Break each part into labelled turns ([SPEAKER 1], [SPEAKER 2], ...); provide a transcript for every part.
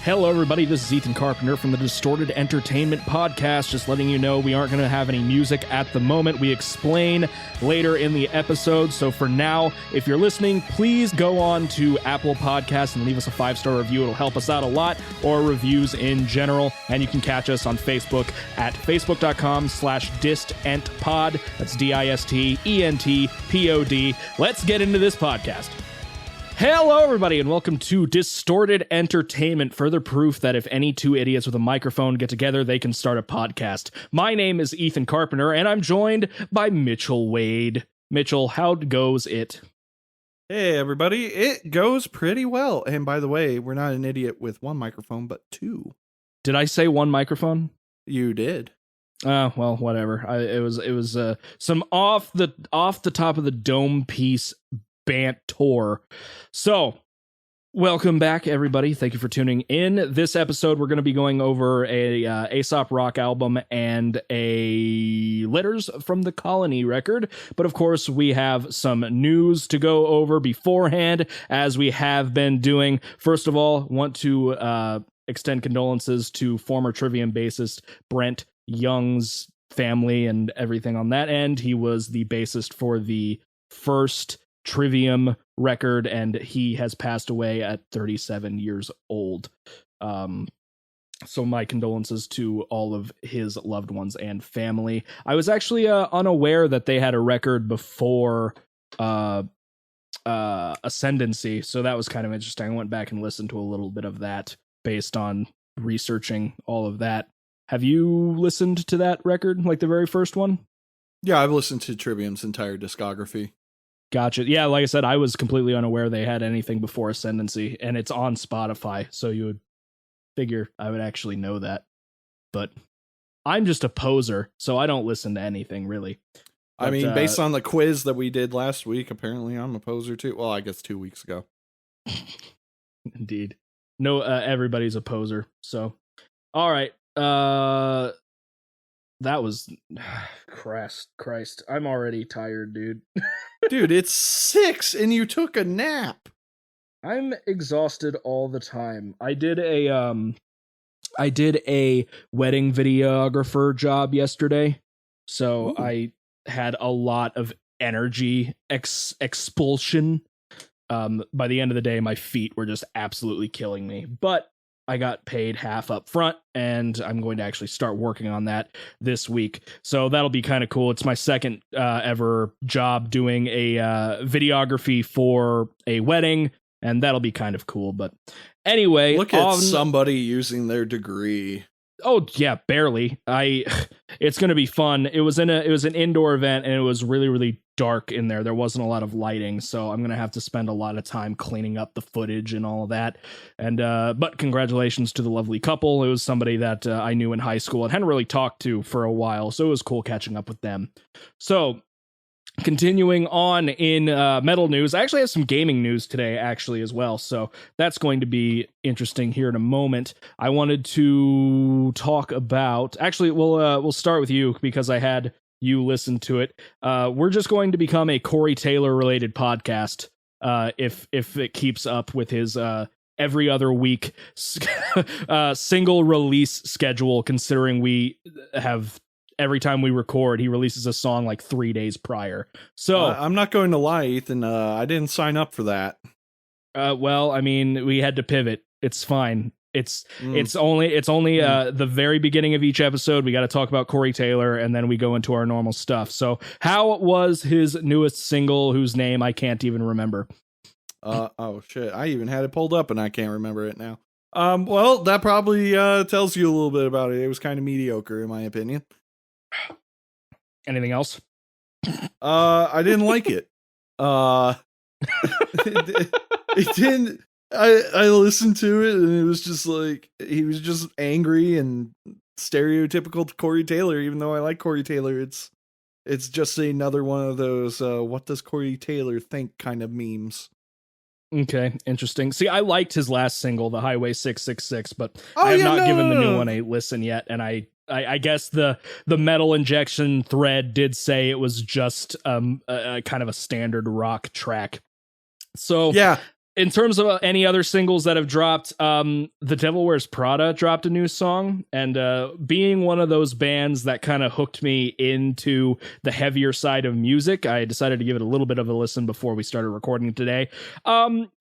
[SPEAKER 1] Hello, everybody. This is Ethan Carpenter from the Distorted Entertainment Podcast. Just letting you know we aren't going to have any music at the moment. We explain later in the episode. So for now, if you're listening, please go on to Apple Podcasts and leave us a 5-star review. It'll help us out a lot, or reviews in general. And you can catch us on Facebook at facebook.com/distentpod. That's DISTENTPOD. Let's get into this podcast. Hello, everybody, and welcome to Distorted Entertainment, further proof that if any two idiots with a microphone get together, they can start a podcast. My name is Ethan Carpenter, and I'm joined by Mitchell Wade. Mitchell, how goes it?
[SPEAKER 2] Hey, everybody. It goes pretty well. And by the way, we're not an idiot with one microphone, but two.
[SPEAKER 1] Did I say one microphone?
[SPEAKER 2] You did.
[SPEAKER 1] Well, whatever. It was some off the top of the dome piece banter. So, welcome back, everybody. Thank you for tuning in. This episode, we're going to be going over a Aesop rock album and a Letters from the Colony record. But of course, we have some news to go over beforehand, as we have been doing. First of all, want to extend condolences to former Trivium bassist Brent Young's family and everything on that end. He was the bassist for the first Trivium record, and he has passed away at 37 years old. So my condolences to all of his loved ones and family. I was actually unaware that they had a record before Ascendancy, so that was kind of interesting. I went back and listened to a little bit of that based on researching all of that. Have you listened to that record, like the very first one?
[SPEAKER 2] Yeah, I've listened to Trivium's entire discography.
[SPEAKER 1] Gotcha. Yeah, like I said, I was completely unaware they had anything before Ascendancy, and it's on Spotify, so you would figure I would actually know that. But I'm just a poser, so I don't listen to anything, really. But,
[SPEAKER 2] I mean, based on the quiz that we did last week, apparently I'm a poser too. Well, I guess 2 weeks ago.
[SPEAKER 1] Indeed. No, everybody's a poser, so. All right. That was Christ. I'm already tired, dude.
[SPEAKER 2] Dude, it's 6 and you took a nap.
[SPEAKER 1] I'm exhausted all the time. I did a wedding videographer job yesterday. So
[SPEAKER 2] Ooh.
[SPEAKER 1] I had a lot of energy expulsion. By the end of the day, my feet were just absolutely killing me. But I got paid half up front, and I'm going to actually start working on that this week. So that'll be kind of cool. It's my second ever job doing a videography for a wedding, and that'll be kind of cool. But anyway,
[SPEAKER 2] look at somebody using their degree.
[SPEAKER 1] Oh yeah, barely. It's going to be fun. It was an indoor event, and it was really, really dark in there. There wasn't a lot of lighting, so I'm going to have to spend a lot of time cleaning up the footage and all of that. And but congratulations to the lovely couple. It was somebody that I knew in high school and hadn't really talked to for a while, so it was cool catching up with them. So, continuing on in metal news, I actually have some gaming news today, actually, as well. So that's going to be interesting here in a moment. I wanted to talk about. Actually, we'll start with you because I had you listen to it. We're just going to become a Corey Taylor related podcast if it keeps up with his every other week single release schedule. Considering we have. Every time we record, he releases a song like 3 days prior. So
[SPEAKER 2] I'm not going to lie, Ethan. I didn't sign up for that.
[SPEAKER 1] Well, I mean, we had to pivot. It's fine. It's only the very beginning of each episode. We got to talk about Corey Taylor, and then we go into our normal stuff. So, how was his newest single, whose name I can't even remember?
[SPEAKER 2] Oh shit! I even had it pulled up, and I can't remember it now. Well, that probably tells you a little bit about it. It was kind of mediocre, in my opinion.
[SPEAKER 1] Anything else?
[SPEAKER 2] I didn't like it. It didn't. I listened to it, and it was just like he was just angry and stereotypical Corey Taylor. Even though I like Corey Taylor, it's just another one of those "what does Corey Taylor think" kind of memes.
[SPEAKER 1] Okay, interesting. See, I liked his last single, The Highway 666, but I have not given the new one a listen yet, and I guess the Metal Injection thread did say it was just a kind of a standard rock track. So
[SPEAKER 2] yeah,
[SPEAKER 1] in terms of any other singles that have dropped, The Devil Wears Prada dropped a new song, and being one of those bands that kind of hooked me into the heavier side of music, I decided to give it a little bit of a listen before we started recording today.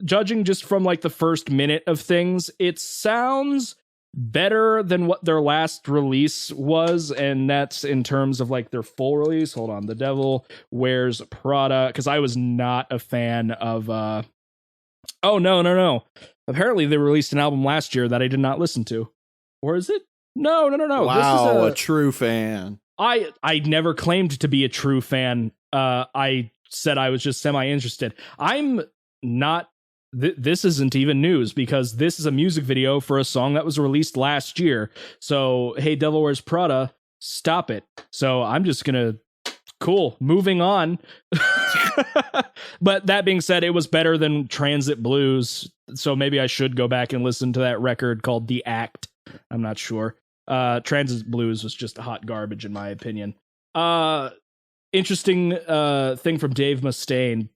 [SPEAKER 1] Judging just from like the first minute of things, it sounds better than what their last release was, and that's in terms of like their full release. Hold on, The Devil Wears Prada, because I was not a fan of oh, no. Apparently they released an album last year that I did not listen to. Or is it? No.
[SPEAKER 2] Wow, a true fan.
[SPEAKER 1] I never claimed to be a true fan. I said I was just semi-interested. I'm not... this isn't even news, because this is a music video for a song that was released last year. So, hey, Devil Wears Prada, stop it. So I'm just gonna... Cool. Moving on. But that being said, it was better than Transit Blues, so maybe I should go back and listen to that record called The Act. I'm not sure. Transit Blues was just hot garbage in my opinion. Interesting thing from Dave Mustaine.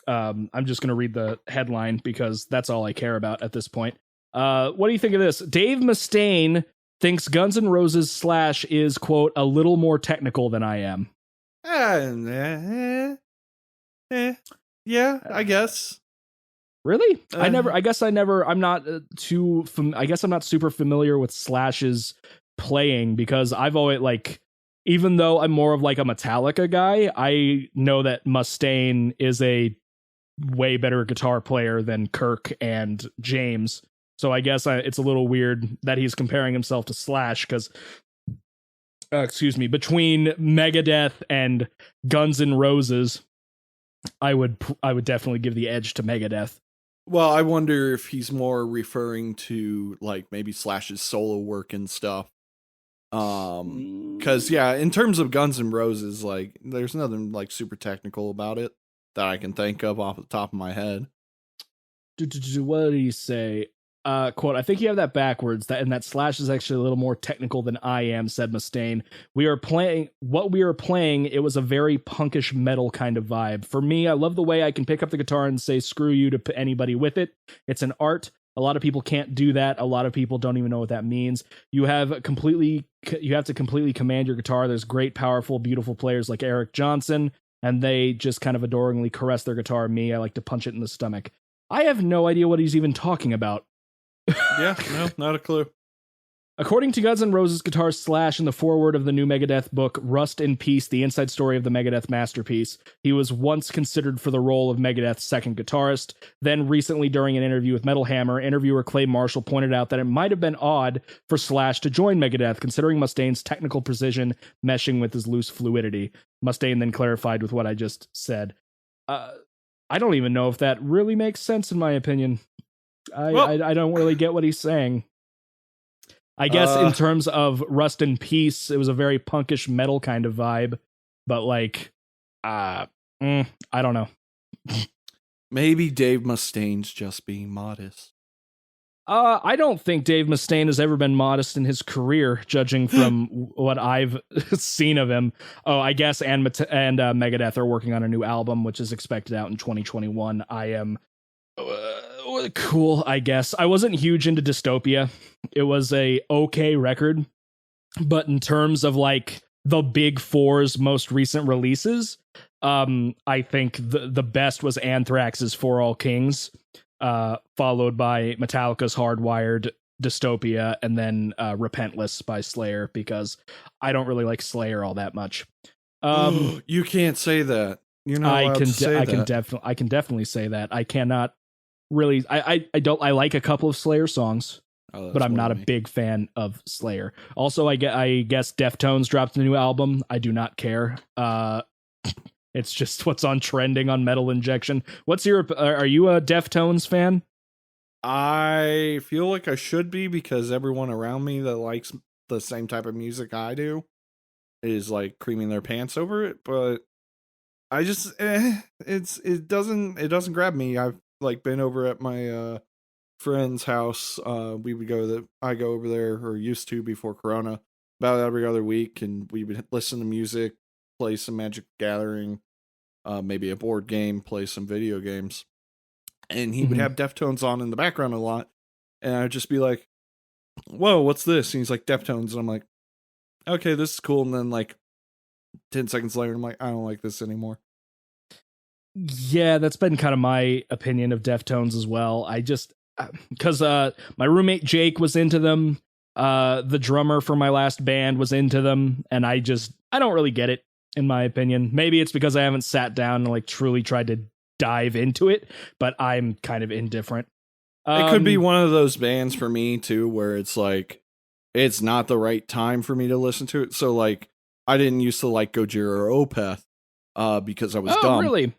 [SPEAKER 1] I'm just going to read the headline because that's all I care about at this point. What do you think of this? Dave Mustaine thinks Guns N' Roses Slash is, quote, a little more technical than I am.
[SPEAKER 2] Yeah, I guess.
[SPEAKER 1] Really? I'm not I guess I'm not super familiar with Slash's playing, because I've always, like, even though I'm more of like a Metallica guy, I know that Mustaine is a way better guitar player than Kirk and James. So I guess it's a little weird that he's comparing himself to Slash, because between Megadeth and Guns N' Roses, I would definitely give the edge to Megadeth.
[SPEAKER 2] Well, I wonder if he's more referring to like maybe Slash's solo work and stuff. Because yeah, in terms of Guns N' Roses, like there's nothing like super technical about it that I can think of off the top of my head.
[SPEAKER 1] What did he say? Quote, I think you have that backwards, that Slash is actually a little more technical than I am, said Mustaine. We were playing, it was a very punkish metal kind of vibe. For me, I love the way I can pick up the guitar and say screw you to anybody with it. It's an art. A lot of people can't do that. A lot of people don't even know what that means. You have to completely command your guitar. There's great, powerful, beautiful players like Eric Johnson, and they just kind of adoringly caress their guitar. Me, I like to punch it in the stomach. I have no idea what he's even talking about.
[SPEAKER 2] Yeah, no, not a clue.
[SPEAKER 1] According to Guns N' Roses guitarist Slash in the foreword of the new Megadeth book, Rust in Peace, the inside story of the Megadeth masterpiece, he was once considered for the role of Megadeth's second guitarist. Then recently, during an interview with Metal Hammer, interviewer Clay Marshall pointed out that it might have been odd for Slash to join Megadeth, considering Mustaine's technical precision meshing with his loose fluidity. Mustaine then clarified with what I just said. I don't even know if that really makes sense, in my opinion. I don't really get what he's saying. I guess in terms of Rust in Peace, it was a very punkish metal kind of vibe, but like, I don't know.
[SPEAKER 2] Maybe Dave Mustaine's just being modest.
[SPEAKER 1] I don't think Dave Mustaine has ever been modest in his career, judging from what I've seen of him. Oh, I guess and Megadeth are working on a new album, which is expected out in 2021. I am cool, I guess. I wasn't huge into Dystopia. It was a okay record, but in terms of like the Big Four's most recent releases, I think the best was Anthrax's For All Kings, followed by Metallica's Hardwired, Dystopia, and then Repentless by Slayer, because I don't really like Slayer all that much.
[SPEAKER 2] You can't say that. You're not allowed to say that.
[SPEAKER 1] I can definitely say that. I cannot really. I like a couple of Slayer songs, but I'm not a big fan of Slayer. Also, I guess Deftones dropped a new album. I do not care. It's just what's on trending on Metal Injection. Are you a Deftones fan?
[SPEAKER 2] I feel like I should be, because everyone around me that likes the same type of music I do is like creaming their pants over it, but I just it doesn't grab me. I've like been over at my friend's house. I go over there, or used to before Corona, about every other week, and we would listen to music, play some Magic Gathering, maybe a board game, play some video games. and he would have Deftones on in the background a lot, and I'd just be like, whoa, what's this? And he's like, Deftones, and I'm like, okay, this is cool. And then like 10 seconds later, I'm like, I don't like this anymore.
[SPEAKER 1] Yeah, that's been kind of my opinion of Deftones as well. I just, because my roommate Jake was into them, the drummer for my last band was into them, and I don't really get it, in my opinion. Maybe it's because I haven't sat down and like truly tried to dive into it, but I'm kind of indifferent.
[SPEAKER 2] It could be one of those bands for me too, where it's like, it's not the right time for me to listen to it. So like, I didn't used to like Gojira or Opeth, because I was dumb.
[SPEAKER 1] Really?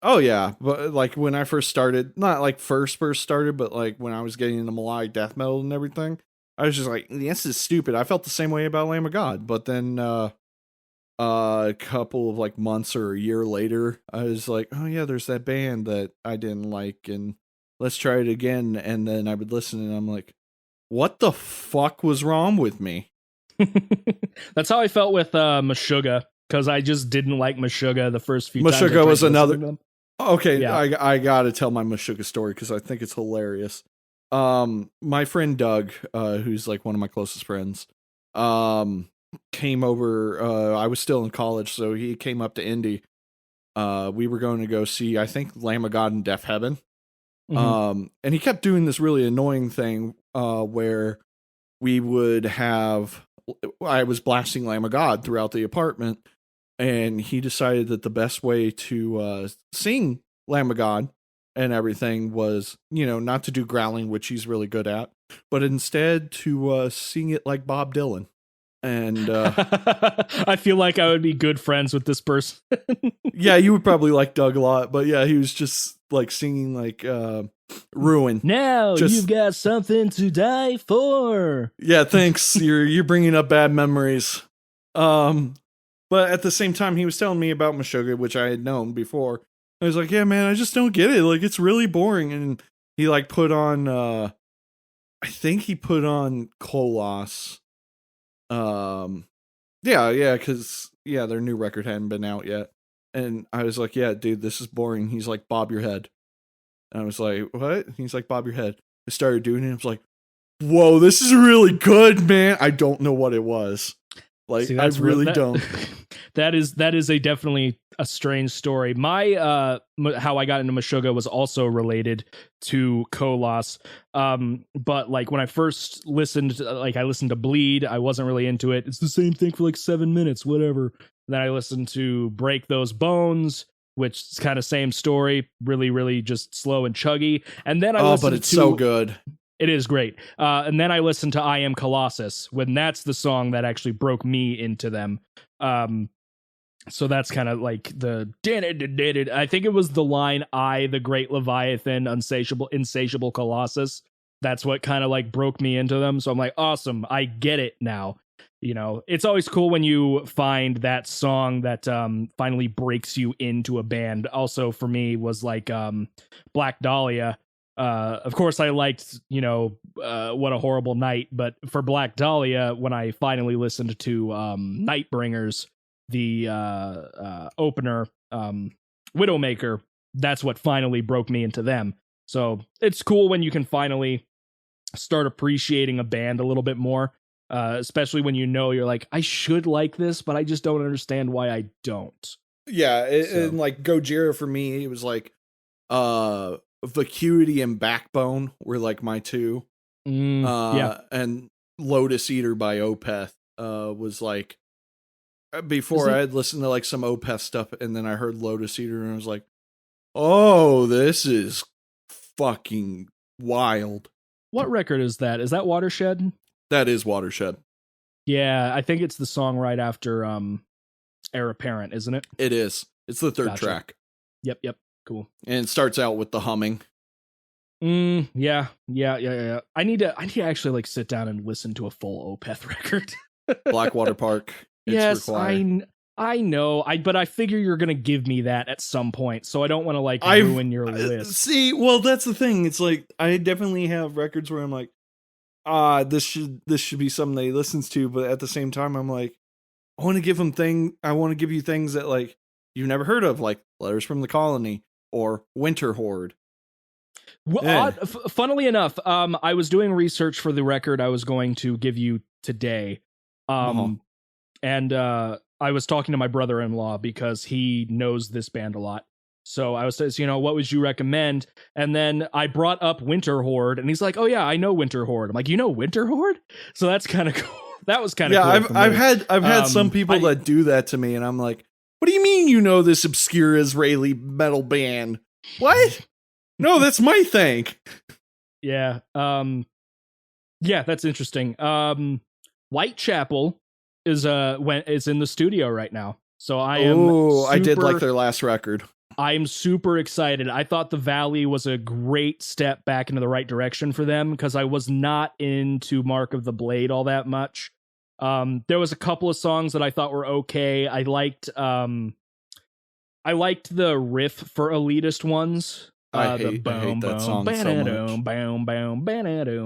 [SPEAKER 2] Oh yeah, but like when I first started, not like first started, but like when I was getting into melodic death metal and everything, I was just like, this is stupid. I felt the same way about Lamb of God, but then a couple of like months or a year later, I was like, oh yeah, there's that band that I didn't like, and let's try it again. And then I would listen, and I'm like, what the fuck was wrong with me?
[SPEAKER 1] That's how I felt with Meshuggah, because I just didn't like Meshuggah the first few times.
[SPEAKER 2] Meshuggah was another. Okay,
[SPEAKER 1] yeah.
[SPEAKER 2] I gotta tell my Meshuggah story because I think it's hilarious. My friend Doug, who's like one of my closest friends, came over. I was still in college, so he came up to Indy. We were going to go see, I think, Lamb of God and Deaf Heaven. And he kept doing this really annoying thing, where we would have, I was blasting Lamb of God throughout the apartment, and he decided that the best way to sing Lamb of God and everything was, not to do growling, which he's really good at, but instead to sing it like Bob Dylan. And
[SPEAKER 1] I feel like I would be good friends with this person.
[SPEAKER 2] Yeah, you would probably like Doug a lot, but yeah, he was just like singing like Ruin.
[SPEAKER 1] Now you've got something to die for.
[SPEAKER 2] Yeah, thanks. You're bringing up bad memories. But at the same time, he was telling me about Meshuggah, which I had known before. I was like, yeah, man, I just don't get it. Like, it's really boring. And he like put on, I think he put on Kolos. Yeah, because their new record hadn't been out yet. And I was like, yeah, dude, this is boring. He's like, bob your head. And I was like, what? He's like, bob your head. I started doing it. I was like, whoa, this is really good, man. I don't know what it was. Like, see, I really don't.
[SPEAKER 1] That is a definitely a strange story. My how I got into Meshuggah was also related to Kolos. But like when I first listened, I listened to Bleed, I wasn't really into it. It's the same thing for like 7 minutes, whatever. Then I listened to Break Those Bones, which is kind of same story, really, really just slow and chuggy. And then I listened
[SPEAKER 2] but it's so good.
[SPEAKER 1] It is great. And then I listened to I Am Colossus, when that's the song that actually broke me into them. So that's kind of like the, I think it was the line, I, the great Leviathan, insatiable Colossus. That's what kind of like broke me into them. So I'm like, awesome, I get it now. It's always cool when you find that song that finally breaks you into a band. Also for me was like Black Dahlia. Of course I liked, What a Horrible Night, but for Black Dahlia, when I finally listened to Nightbringers, the opener, Widowmaker, that's what finally broke me into them. So it's cool when you can finally start appreciating a band a little bit more, especially when you're like, I should like this, but I just don't understand why I don't.
[SPEAKER 2] Yeah, and like Gojira for me, it was like Vacuity and Backbone were like my two. And Lotus Eater by Opeth was like, before I had listened to like some Opeth stuff, and then I heard Lotus Eater and I was like, oh, this is fucking wild.
[SPEAKER 1] What record is that? Is that Watershed?
[SPEAKER 2] That is Watershed.
[SPEAKER 1] Yeah, I think it's the song right after Heir Apparent, isn't it?
[SPEAKER 2] It is. It's the third track.
[SPEAKER 1] Yep. Cool.
[SPEAKER 2] And it starts out with the humming.
[SPEAKER 1] Yeah. I need to actually like sit down and listen to a full Opeth record.
[SPEAKER 2] Blackwater Park.
[SPEAKER 1] Yes, required. I know. But I figure you're gonna give me that at some point, so I don't want to like ruin your list.
[SPEAKER 2] See, well, that's the thing. It's like I definitely have records where I'm like, this should be something that he listens to, but at the same time, I'm like, I want to give you things that like you've never heard of, like Letters from the Colony or Winter Horde.
[SPEAKER 1] Well, funnily enough, I was doing research for the record I was going to give you today. And I was talking to my brother-in-law because he knows this band a lot. So I was saying, what would you recommend? And then I brought up Winter Horde, and he's like, "Oh yeah, I know Winter Horde." I'm like, "You know Winter Horde?" So that's kind of cool. That was kind of cool.
[SPEAKER 2] Yeah, I've had some people that do that to me, and I'm like, "What do you mean you know this obscure Israeli metal band? What? No, that's my thing."
[SPEAKER 1] Yeah. Yeah, that's interesting. Whitechapel is in the studio right now. So I
[SPEAKER 2] did like their last record.
[SPEAKER 1] I'm super excited. I thought The Valley was a great step back into the right direction for them because I was not into Mark of the Blade all that much. There was a couple of songs that I thought were okay. I liked the riff for Elitist Ones.
[SPEAKER 2] I hate that song so much.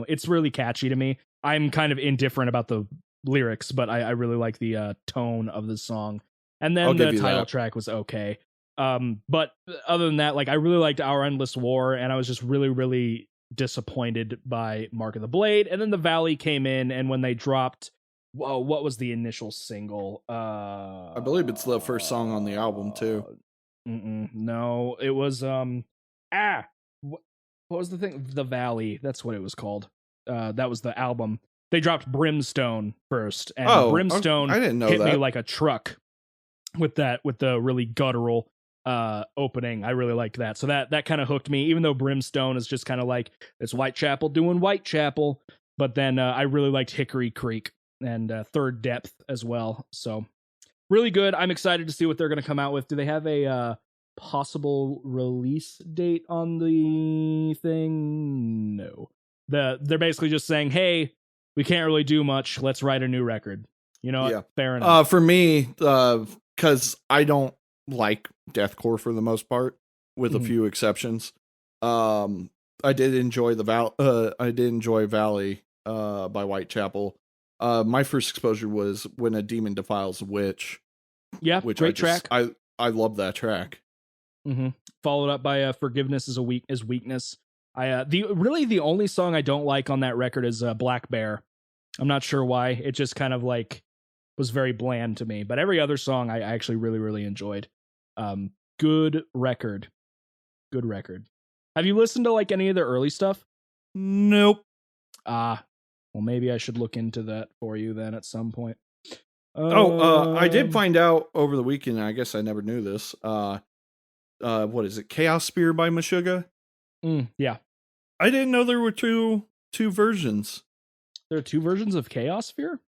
[SPEAKER 1] It's really catchy to me. I'm kind of indifferent about the lyrics, but I really like the tone of the song. And then the title track was okay. But other than that, like, I really liked Our Endless War, and I was just really, really disappointed by Mark of the Blade. And then The Valley came in, and when they dropped, what was the initial single?
[SPEAKER 2] I believe it's the first song on the album too.
[SPEAKER 1] No, it was what was the thing? The Valley. That's what it was called. That was the album. They dropped Brimstone first, and Brimstone
[SPEAKER 2] I didn't know
[SPEAKER 1] hit
[SPEAKER 2] that.
[SPEAKER 1] me like a truck with the really guttural opening. I really liked that. So that kind of hooked me, even though Brimstone is just kind of like it's Whitechapel doing Whitechapel. But then I really liked Hickory Creek and Third Depth as well. So really good. I'm excited to see what they're going to come out with. Do they have a possible release date on the thing? No. They're basically just saying, hey, we can't really do much. Let's write a new record. Fair enough.
[SPEAKER 2] For me, because I don't like deathcore for the most part, with a few exceptions. I did enjoy Valley by Whitechapel. My first exposure was When a Demon Defiles a Witch.
[SPEAKER 1] Yeah, great track.
[SPEAKER 2] I love that track.
[SPEAKER 1] Followed up by Forgiveness is Weakness. The only song I don't like on that record is Black Bear. I'm not sure why. It just kind of like was very bland to me, but every other song I actually really, really enjoyed. Good record. Have you listened to like any of their early stuff?
[SPEAKER 2] Nope.
[SPEAKER 1] Well, maybe I should look into that for you then at some point.
[SPEAKER 2] I did find out over the weekend, I guess I never knew this. What is it? Chaos Spear by Meshuggah?
[SPEAKER 1] Yeah.
[SPEAKER 2] I didn't know there were two versions.
[SPEAKER 1] There are two versions of Chaos Sphere?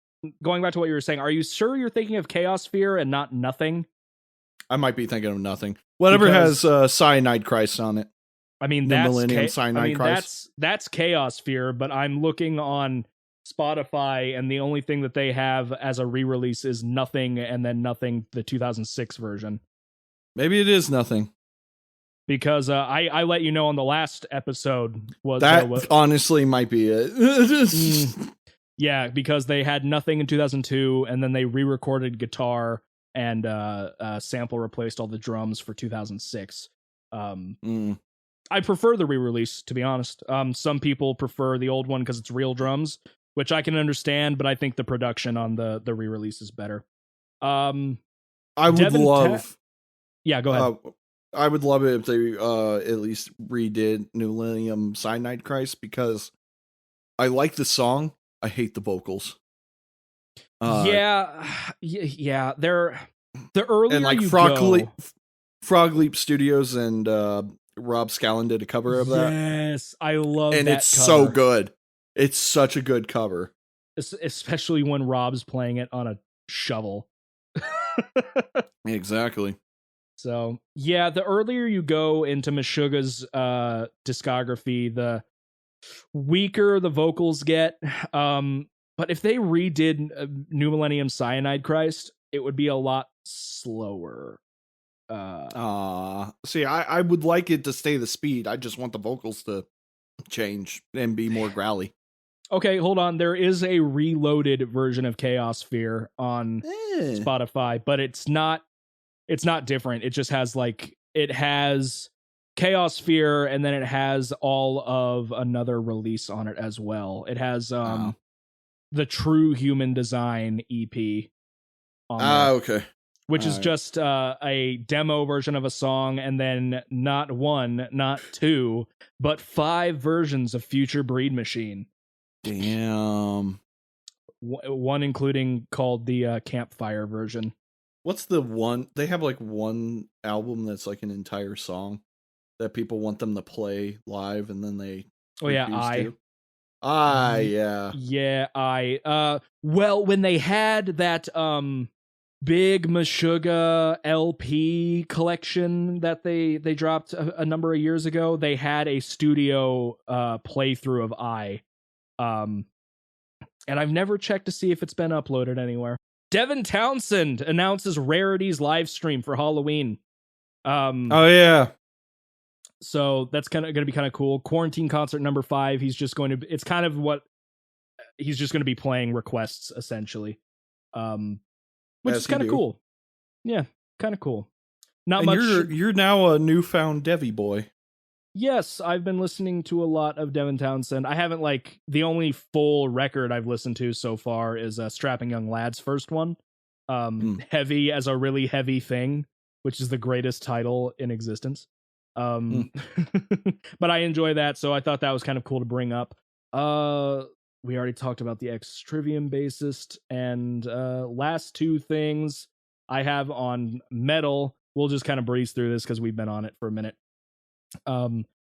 [SPEAKER 1] Going back to what you were saying, are you sure you're thinking of Chaos Sphere and not Nothing?
[SPEAKER 2] I might be thinking of Nothing. Whatever has Cyanide Christ on it.
[SPEAKER 1] I mean, that's Chaos Sphere, but I'm looking on Spotify, and the only thing that they have as a re-release is Nothing, and then Nothing, the 2006 version.
[SPEAKER 2] Maybe it is Nothing.
[SPEAKER 1] Because I let you know on the last episode
[SPEAKER 2] honestly might be it.
[SPEAKER 1] Yeah, because they had Nothing in 2002, and then they re-recorded guitar, and sample replaced all the drums for 2006. I prefer the re-release, to be honest. Some people prefer the old one because it's real drums, which I can understand, but I think the production on the re-release is better.
[SPEAKER 2] I would love...
[SPEAKER 1] Yeah, go ahead.
[SPEAKER 2] I would love it if they at least redid New Millennium Cyanide Christ, because I like the song. I hate the vocals.
[SPEAKER 1] Yeah. They're the earlier
[SPEAKER 2] and like Frog Leap Studios and Rob Scallon did a cover of that.
[SPEAKER 1] Yes, I love
[SPEAKER 2] and
[SPEAKER 1] that
[SPEAKER 2] it's
[SPEAKER 1] cover.
[SPEAKER 2] So good. It's such a good cover,
[SPEAKER 1] especially when Rob's playing it on a shovel.
[SPEAKER 2] Exactly.
[SPEAKER 1] So yeah, the earlier you go into Meshuggah's discography, the weaker the vocals get. But if they redid New Millennium Cyanide Christ, it would be a lot slower.
[SPEAKER 2] See, I would like it to stay the speed. I just want the vocals to change and be more growly.
[SPEAKER 1] Okay, hold on. There is a reloaded version of Chaos Sphere on Spotify, but it's not different. It just has Chaos Sphere, and then it has all of another release on it as well. It has the True Human Design EP on there,
[SPEAKER 2] okay.
[SPEAKER 1] which is just a demo version of a song, and then not one, not two, but 5 versions of Future Breed Machine.
[SPEAKER 2] Damn.
[SPEAKER 1] One including called the Campfire version.
[SPEAKER 2] What's the one? They have like one album that's like an entire song that people want them to play live, and then they.
[SPEAKER 1] Oh yeah,
[SPEAKER 2] yeah.
[SPEAKER 1] Well, when they had that big Meshuggah LP collection that they dropped a number of years ago, they had a studio playthrough of and I've never checked to see if it's been uploaded anywhere. Devin Townsend announces Rarities live stream for Halloween.
[SPEAKER 2] Oh yeah.
[SPEAKER 1] So that's going to be kind of cool. Quarantine concert number 5. He's just going to. It's kind of what he's just going to be playing requests essentially, which is kind of cool. Yeah, kind of cool. Not
[SPEAKER 2] and
[SPEAKER 1] much.
[SPEAKER 2] You're now a newfound Devi boy.
[SPEAKER 1] Yes, I've been listening to a lot of Devin Townsend. I haven't the only full record I've listened to so far is Strapping Young Lad's first one, Heavy as a Really Heavy Thing, which is the greatest title in existence. But I enjoy that, so I thought that was kind of cool to bring up. We already talked about the Ex Trivium bassist, and last 2 things I have on metal. We'll just kind of breeze through this because we've been on it for a minute.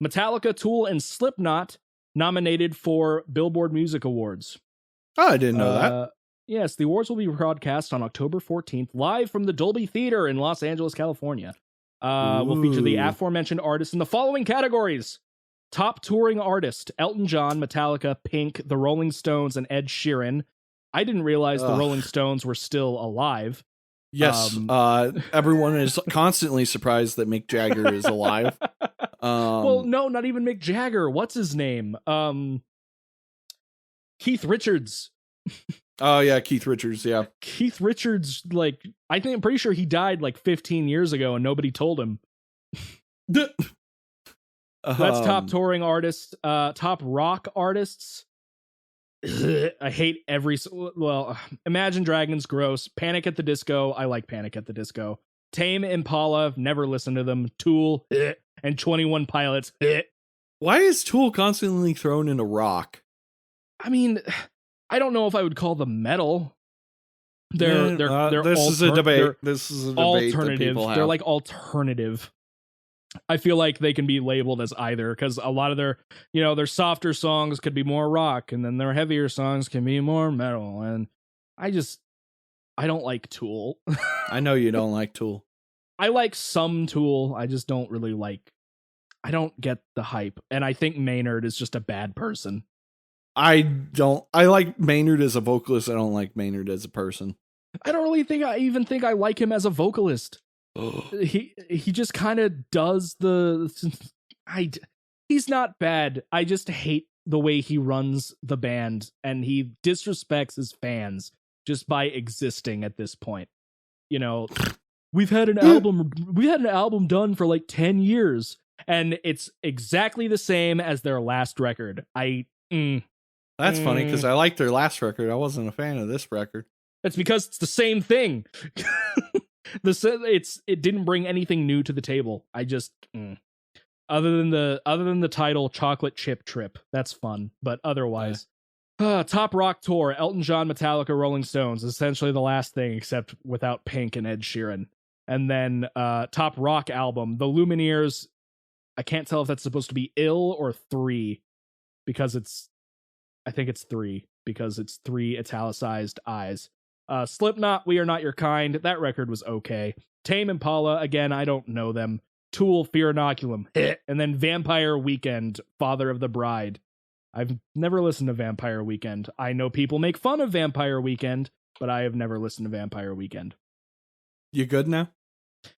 [SPEAKER 1] Metallica, Tool, and Slipknot nominated for Billboard Music Awards.
[SPEAKER 2] Oh, I didn't know that.
[SPEAKER 1] Yes, the awards will be broadcast on October 14th, live from the Dolby Theater in Los Angeles, California. We'll feature the aforementioned artists in the following categories: Top Touring Artist, Elton John, Metallica, Pink, The Rolling Stones, and Ed Sheeran. I didn't realize the Rolling Stones were still alive.
[SPEAKER 2] Yes, everyone is constantly surprised that Mick Jagger is alive.
[SPEAKER 1] Well, no, not even Mick Jagger. What's his name? Keith Richards.
[SPEAKER 2] Oh yeah, Keith Richards. Yeah,
[SPEAKER 1] Keith Richards. I'm pretty sure he died 15 years ago, and nobody told him. That's top touring artists. Top rock artists. I hate Imagine Dragons, gross. Panic at the Disco, I like Panic at the Disco. Tame Impala, never listened to them. Tool, and 21 Pilots.
[SPEAKER 2] Why is Tool constantly thrown into rock?
[SPEAKER 1] I mean, I don't know if I would call them metal. They're
[SPEAKER 2] this is a debate. This is a debate
[SPEAKER 1] alternative.
[SPEAKER 2] That people have.
[SPEAKER 1] They're alternative. I feel like they can be labeled as either, because a lot of their softer songs could be more rock, and then their heavier songs can be more metal. And I don't like Tool.
[SPEAKER 2] I know you don't like Tool.
[SPEAKER 1] I like some Tool. I just don't really I don't get the hype. And I think Maynard is just a bad person.
[SPEAKER 2] I like Maynard as a vocalist. I don't like Maynard as a person.
[SPEAKER 1] I don't really think I like him as a vocalist. He just kind of does he's not bad. I just hate the way he runs the band, and he disrespects his fans just by existing at this point. We've had an album done for 10 years, and it's exactly the same as their last record.
[SPEAKER 2] That's funny, because I liked their last record. I wasn't a fan of this record.
[SPEAKER 1] It's because it's the same thing. It didn't bring anything new to the table. I just other than the title Chocolate Chip Trip, that's fun, but otherwise, top rock tour: Elton John, Metallica, Rolling Stones. Essentially the last thing, except without Pink and Ed Sheeran. And then top rock album: The Lumineers. I can't tell if that's supposed to be ill or 3, because I think it's 3, because it's 3 italicized eyes. Slipknot, We Are Not Your Kind. That record was okay. Tame Impala, again, I don't know them. Tool, Fear Inoculum. And then Vampire Weekend, Father of the Bride. I've never listened to Vampire Weekend. I know people make fun of Vampire Weekend, but I have never listened to Vampire Weekend.
[SPEAKER 2] You good now?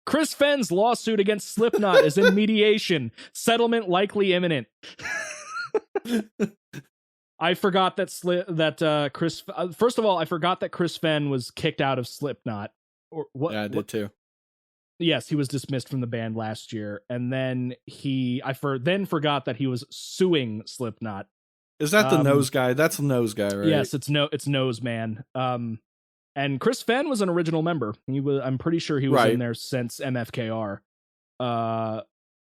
[SPEAKER 1] Chris Fenn's lawsuit against Slipknot is in mediation. Settlement likely imminent. I forgot that Chris. First of all, I forgot that Chris Fenn was kicked out of Slipknot. Or what?
[SPEAKER 2] Yeah, I did too.
[SPEAKER 1] Yes, he was dismissed from the band last year, and then then forgot that he was suing Slipknot.
[SPEAKER 2] Is that the Nose guy? That's the Nose guy, right?
[SPEAKER 1] Yes, it's Nose Man. And Chris Fenn was an original member. I'm pretty sure he was in there since MFKR. Now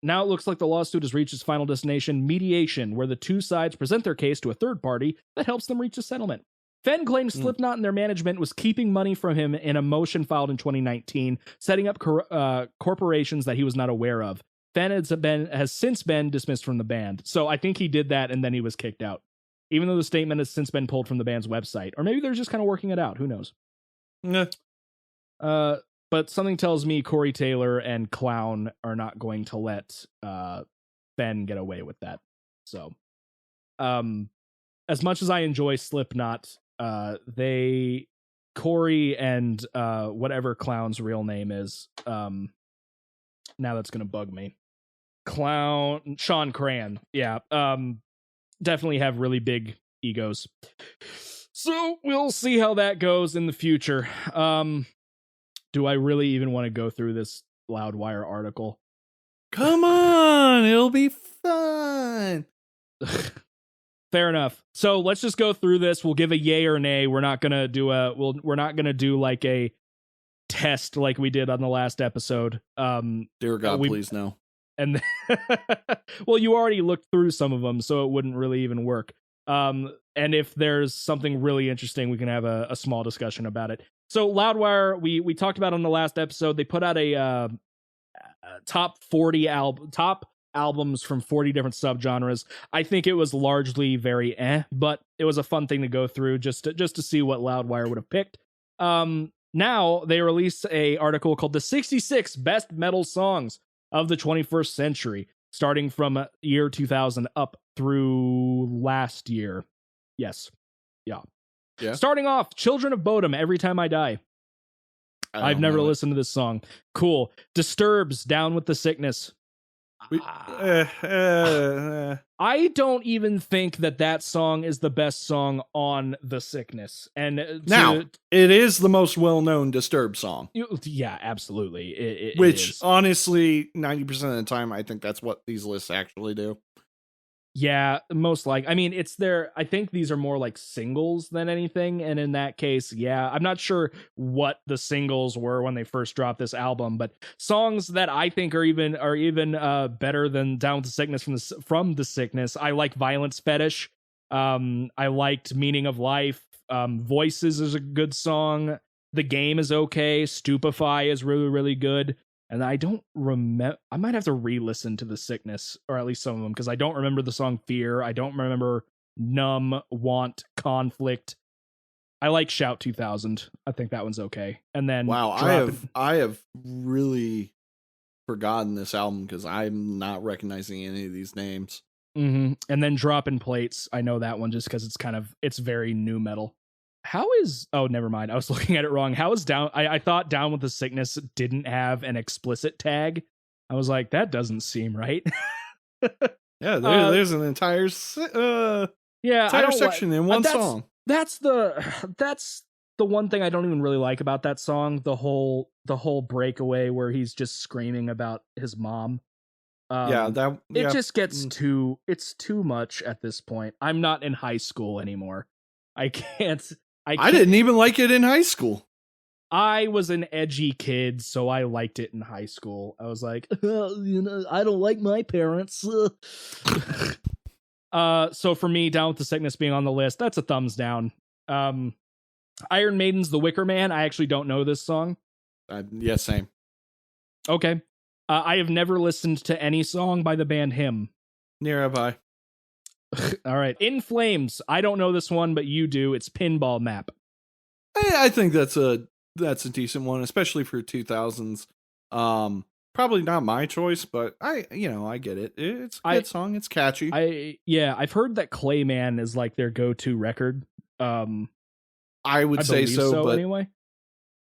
[SPEAKER 1] it looks like the lawsuit has reached its final destination, mediation, where the two sides present their case to a third party that helps them reach a settlement. Fenn claims Slipknot and their management was keeping money from him in a motion filed in 2019, setting up corporations that he was not aware of. Fenn has since been dismissed from the band. So I think he did that and then he was kicked out, even though the statement has since been pulled from the band's website. Or maybe they're just kind of working it out. Who knows?
[SPEAKER 2] Nah.
[SPEAKER 1] But something tells me Corey Taylor and Clown are not going to let Fenn get away with that. So, as much as I enjoy Slipknot, Corey and whatever Clown's real name is, now that's gonna bug me. Sean Cran, yeah, definitely have really big egos. So we'll see how that goes in the future. Do I really even want to go through this Loudwire article?
[SPEAKER 2] Come on, it'll be fun.
[SPEAKER 1] Fair enough. So let's just go through this. We'll give a yay or nay. We're not gonna do like a test like we did on the last episode.
[SPEAKER 2] Dear God, please no.
[SPEAKER 1] And well, you already looked through some of them, so it wouldn't really even work. And if there's something really interesting, we can have a small discussion about it. So Loudwire, we talked about on the last episode. They put out a top 40 top albums from 40 different subgenres. I think it was largely very but it was a fun thing to go through just to see what Loudwire would have picked. Now they released a article called the 66 best metal songs of the 21st century, starting from year 2000 up through last year. Yes. Yeah. Starting off, Children of Bodom, Every Time I Die. I've never listened to this song. Cool. Disturbs, Down with the Sickness. I don't even think that song is the best song on The Sickness. And
[SPEAKER 2] now, it is the most well-known Disturbed song.
[SPEAKER 1] Yeah, absolutely.
[SPEAKER 2] Which, honestly, 90% of the time, I think that's what these lists actually do.
[SPEAKER 1] Yeah, most like. I mean, I think these are more like singles than anything, and in that case, yeah, I'm not sure what the singles were when they first dropped this album, but songs that I think are even better than Down with the Sickness from the Sickness. I like Violence Fetish. I liked Meaning of Life. Voices is a good song. The Game is okay. Stupefy is really, really good. And I don't remember. I might have to re-listen to The Sickness, or at least some of them, because I don't remember the song Fear. I don't remember Numb, Want, Conflict. I like Shout 2000. I think that one's okay. And then
[SPEAKER 2] wow, I have really forgotten this album because I'm not recognizing any of these names.
[SPEAKER 1] Mm-hmm. And then Dropping Plates. I know that one just because it's very new metal. Oh, never mind. I was looking at it wrong. How is Down? I thought Down with the Sickness didn't have an explicit tag. I was like, that doesn't seem right.
[SPEAKER 2] Yeah, there's an entire section in one song.
[SPEAKER 1] That's the one thing I don't even really like about that song. The whole breakaway where he's just screaming about his mom. It just gets too much at this point. I'm not in high school anymore. I didn't
[SPEAKER 2] even like it in high school.
[SPEAKER 1] I was an edgy kid, so I liked it in high school. I was like, I don't like my parents. So for me, Down with the Sickness being on the list, that's a thumbs down. Iron Maiden's The Wicker Man. I actually don't know this song.
[SPEAKER 2] Yeah, same.
[SPEAKER 1] Okay. I have never listened to any song by the band Him.
[SPEAKER 2] Near have I.
[SPEAKER 1] All right. In Flames. I don't know this one, but you do. It's Pinball Map.
[SPEAKER 2] I think that's a decent one, especially for 2000s. Probably not my choice, but I get it. It's a good song. It's catchy.
[SPEAKER 1] I've heard that Clayman is like their go-to record.
[SPEAKER 2] I would say so, but
[SPEAKER 1] anyway.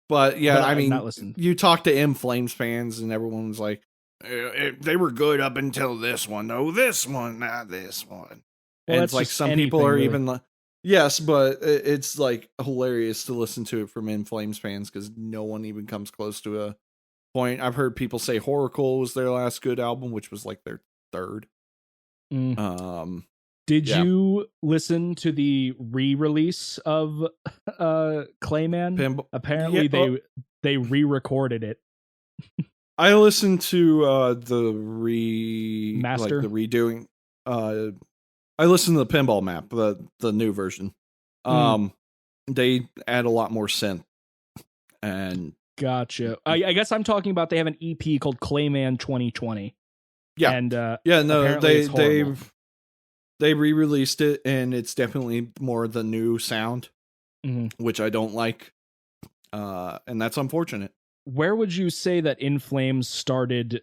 [SPEAKER 2] But yeah, I mean, you talk to M Flames fans, and everyone's like, they were good up until this one. No, this one, not this one. Well, and it's like some people are really. Even like, yes, but it's like hilarious to listen to it from In Flames fans because no one even comes close to point. I've heard people say Horacle was their last good album, which was like their third.
[SPEAKER 1] Did
[SPEAKER 2] Yeah.
[SPEAKER 1] you listen to the re-release of Clayman? Apparently they re-recorded it.
[SPEAKER 2] I listened to the
[SPEAKER 1] Master?
[SPEAKER 2] like the redoing. I listened to the Pinball Map, the new version. They add a lot more synth. And
[SPEAKER 1] gotcha. I guess I'm talking about they have an EP called Clayman 2020.
[SPEAKER 2] Yeah.
[SPEAKER 1] And
[SPEAKER 2] no, they re-released it, and it's definitely more the new sound, which I don't like. And that's unfortunate.
[SPEAKER 1] Where would you say that In Flames started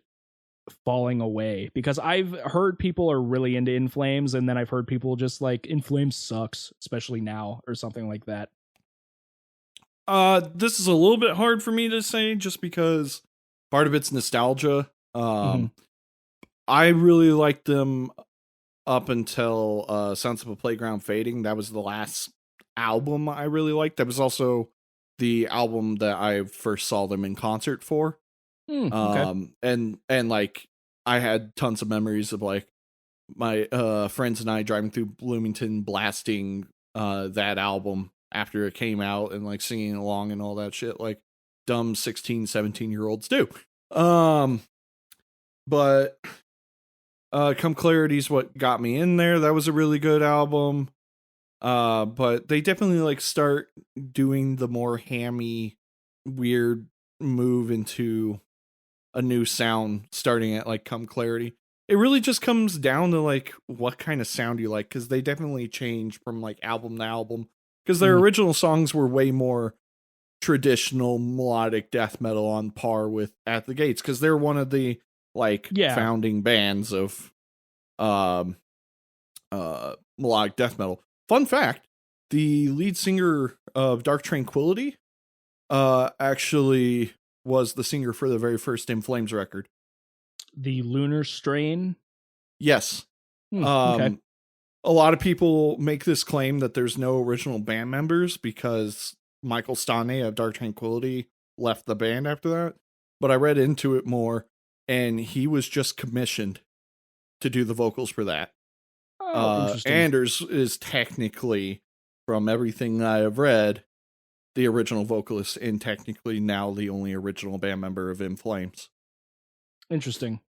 [SPEAKER 1] falling away? Because I've heard people are really into In Flames, and then I've heard people just like In Flames sucks, especially now, or something like that.
[SPEAKER 2] This is a little bit hard for me to say, just because part of it's nostalgia. I really liked them up until Sounds of a Playground Fading. That was the last album I really liked. That was also the album that I first saw them in concert for.
[SPEAKER 1] Okay.
[SPEAKER 2] And like I had tons of memories of like my friends and I driving through Bloomington blasting that album after it came out and like singing along and all that shit like dumb 16, 17-year-olds do. But Come Clarity's what got me in there. That was a really good album. But they definitely like start doing the more hammy, weird move into a new sound starting at like Come Clarity. It really just comes down to like what kind of sound you like, because they definitely change from like album to album, because their original songs were way more traditional melodic death metal on par with At the Gates, because they're one of the like founding bands of melodic death metal. Fun fact, the lead singer of Dark Tranquillity actually was the singer for the very first In Flames record.
[SPEAKER 1] The Lunar Strain?
[SPEAKER 2] Yes.
[SPEAKER 1] Okay.
[SPEAKER 2] A lot of people make this claim that there's no original band members because Michael Stane of Dark Tranquillity left the band after that. But I read into it more, and he was just commissioned to do the vocals for that. Anders is technically, from everything I have read, the original vocalist and technically now the only original band member of In Flames.
[SPEAKER 1] Interesting.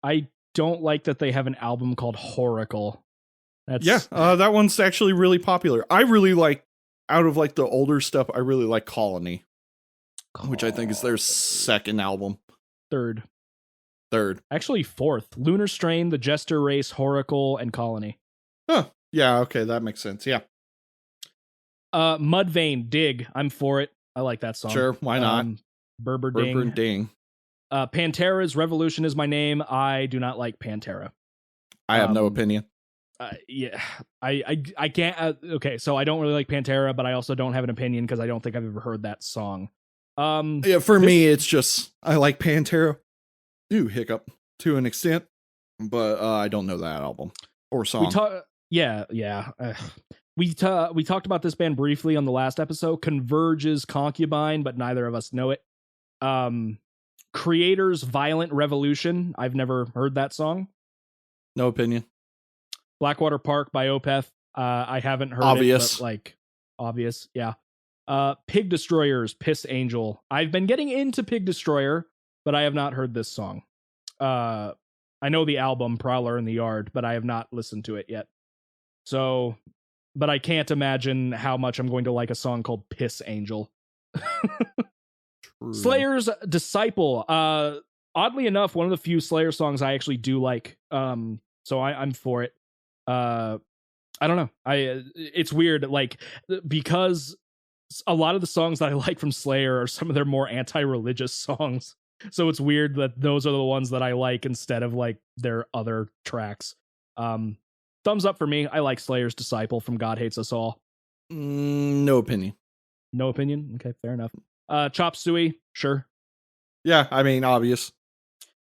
[SPEAKER 1] I don't like that they have an album called Horacle.
[SPEAKER 2] That one's actually really popular. I really like, out of like the older stuff, I really like Colony, which I think is their second album.
[SPEAKER 1] Third.
[SPEAKER 2] Actually,
[SPEAKER 1] fourth. Lunar Strain, The Jester Race, Horacle, and Colony.
[SPEAKER 2] Huh. Yeah, okay, that makes sense. Yeah.
[SPEAKER 1] Mudvayne, Dig. I'm for it. I like that song.
[SPEAKER 2] Sure, why not?
[SPEAKER 1] Berber
[SPEAKER 2] Ding.
[SPEAKER 1] Pantera's Revolution Is My Name. I do not like Pantera.
[SPEAKER 2] I have no opinion.
[SPEAKER 1] Yeah, I can't. Okay, so I don't really like Pantera, but I also don't have an opinion because I don't think I've ever heard that song.
[SPEAKER 2] For me, it's just I like Pantera. Hiccup to an extent, but I don't know that album or song.
[SPEAKER 1] We talked about this band briefly on the last episode. Converge's Concubine, but neither of us know it. Creator's Violent Revolution. I've never heard that song.
[SPEAKER 2] No opinion.
[SPEAKER 1] Blackwater Park by Opeth. I haven't heard
[SPEAKER 2] Obvious.
[SPEAKER 1] it, but like obvious, yeah. Pig Destroyers, Piss Angel. I've been getting into Pig Destroyer, but I have not heard this song. I know the album Prowler in the Yard, but I have not listened to it yet. So, but I can't imagine how much I'm going to like a song called Piss Angel. Slayer's Disciple. Oddly enough, one of the few Slayer songs I actually do like. So I'm for it. I don't know. It's weird, like, because a lot of the songs that I like from Slayer are some of their more anti-religious songs. So it's weird that those are the ones that I like instead of like their other tracks. Thumbs up for me. I like Slayer's Disciple from God Hates Us All.
[SPEAKER 2] No opinion.
[SPEAKER 1] No opinion? Okay, fair enough. Chop Suey, sure.
[SPEAKER 2] Yeah, I mean, obvious.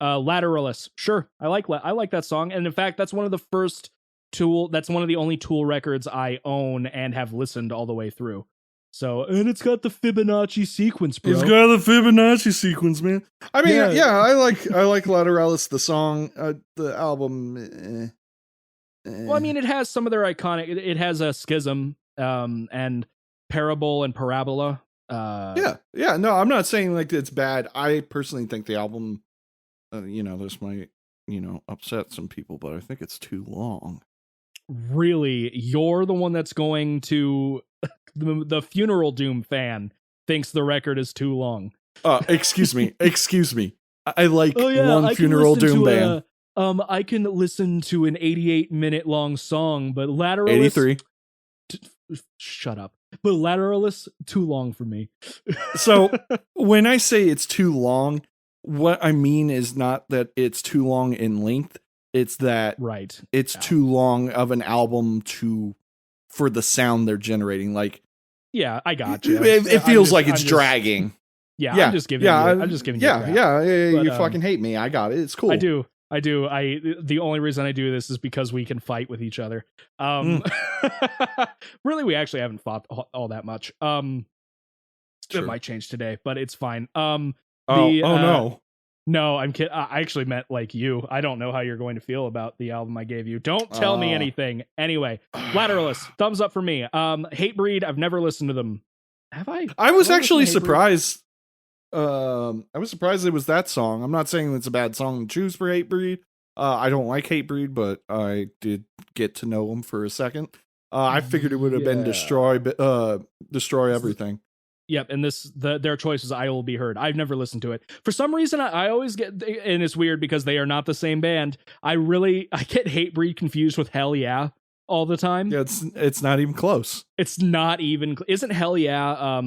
[SPEAKER 1] Lateralis, sure. I like that song. And in fact, that's one of the first Tool, that's one of the only Tool records I own and have listened all the way through. So, and it's got the Fibonacci sequence, bro.
[SPEAKER 2] It's got the Fibonacci sequence, man. I mean, yeah, I like Lateralis, the song, the album.
[SPEAKER 1] Well, I mean, it has some of their iconic. It has a Schism, and Parable and Parabola.
[SPEAKER 2] Yeah. No, I'm not saying like it's bad. I personally think the album, this might, upset some people, but I think it's too long.
[SPEAKER 1] Really, you're the one that's going to the Funeral Doom fan thinks the record is too long.
[SPEAKER 2] Excuse me. I like one Funeral Doom band.
[SPEAKER 1] I can listen to an 88-minute long song, but Lateralis
[SPEAKER 2] 83.
[SPEAKER 1] Shut up. But Lateralis too long for me.
[SPEAKER 2] So when I say it's too long, what I mean is not that it's too long in length. It's that it's too long of an album for the sound they're generating. Like,
[SPEAKER 1] yeah, I got you.
[SPEAKER 2] It feels like it's dragging.
[SPEAKER 1] Yeah, I'm just giving you. I'm just giving you.
[SPEAKER 2] Yeah. You fucking hate me. I got it. It's cool.
[SPEAKER 1] I do. The only reason I do this is because we can fight with each other. Really, we actually haven't fought all that much. It might change today, but it's fine.
[SPEAKER 2] No.
[SPEAKER 1] No, I'm kidding. I actually meant like you. I don't know how you're going to feel about the album I gave you. Don't tell me anything. Anyway, Lateralis, thumbs up for me. Hatebreed, I've never listened to them. Have I?
[SPEAKER 2] I was actually surprised. I was surprised it was that song. I'm not saying it's a bad song to choose for Hatebreed. I don't like Hatebreed, but I did get to know them for a second. I figured it would have been Destroy Everything.
[SPEAKER 1] Yep, and their choice is I Will Be Heard. I've never listened to it. For some reason, I always get, and it's weird because they are not the same band. I get Hatebreed confused with Hell Yeah all the time.
[SPEAKER 2] Yeah, it's not even close.
[SPEAKER 1] It's not even. Isn't Hell Yeah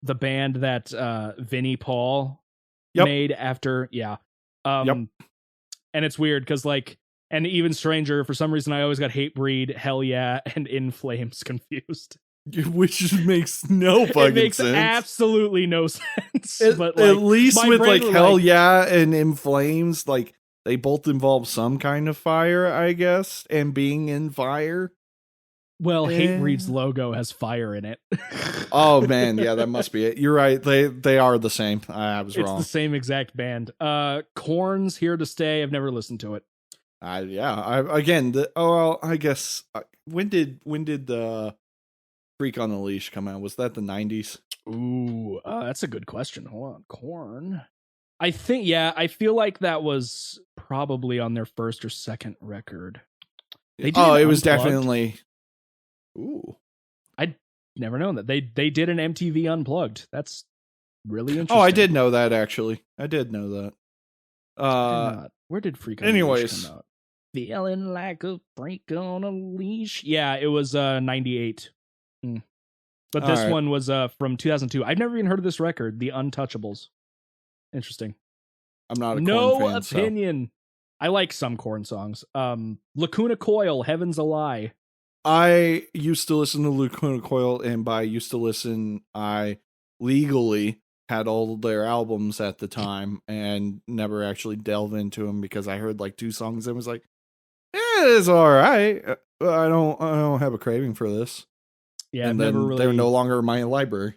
[SPEAKER 1] the band that Vinnie Paul made after? Yeah. And it's weird because and even stranger, for some reason, I always got Hatebreed, Hell Yeah, and In Flames confused.
[SPEAKER 2] Which makes no fucking sense. It makes
[SPEAKER 1] absolutely no sense. But
[SPEAKER 2] at least with Hell Yeah and In Flames, they both involve some kind of fire, I guess, and being in fire.
[SPEAKER 1] Well, Hatebreed's logo has fire in it.
[SPEAKER 2] Oh man, yeah, that must be it. You're right. They are the same. I was wrong.
[SPEAKER 1] It's the same exact band. Korn's Here to Stay. I've never listened to it.
[SPEAKER 2] I guess when did the Freak on the Leash come out? Was that the 90s?
[SPEAKER 1] Ooh, that's a good question. Hold on. Korn. I think, I feel like that was probably on their first or second record.
[SPEAKER 2] It was definitely. Ooh.
[SPEAKER 1] I'd never known that. They did an MTV Unplugged. That's really interesting.
[SPEAKER 2] Oh, I did know that, actually. I did know that.
[SPEAKER 1] Where did Freak on the Leash come out? Feeling like a freak on a leash. Yeah, it was 98. But this one was from 2002. I've never even heard of this record, The Untouchables. Interesting.
[SPEAKER 2] I'm not a Korn fan,
[SPEAKER 1] opinion. I like some Korn songs. Lacuna Coil, Heaven's a Lie.
[SPEAKER 2] I used to listen to Lacuna Coil, and by used to listen, I legally had all of their albums at the time and never actually delved into them because I heard 2 songs and was like, it's all right. I don't have a craving for this.
[SPEAKER 1] Yeah,
[SPEAKER 2] and then they're no longer in my library.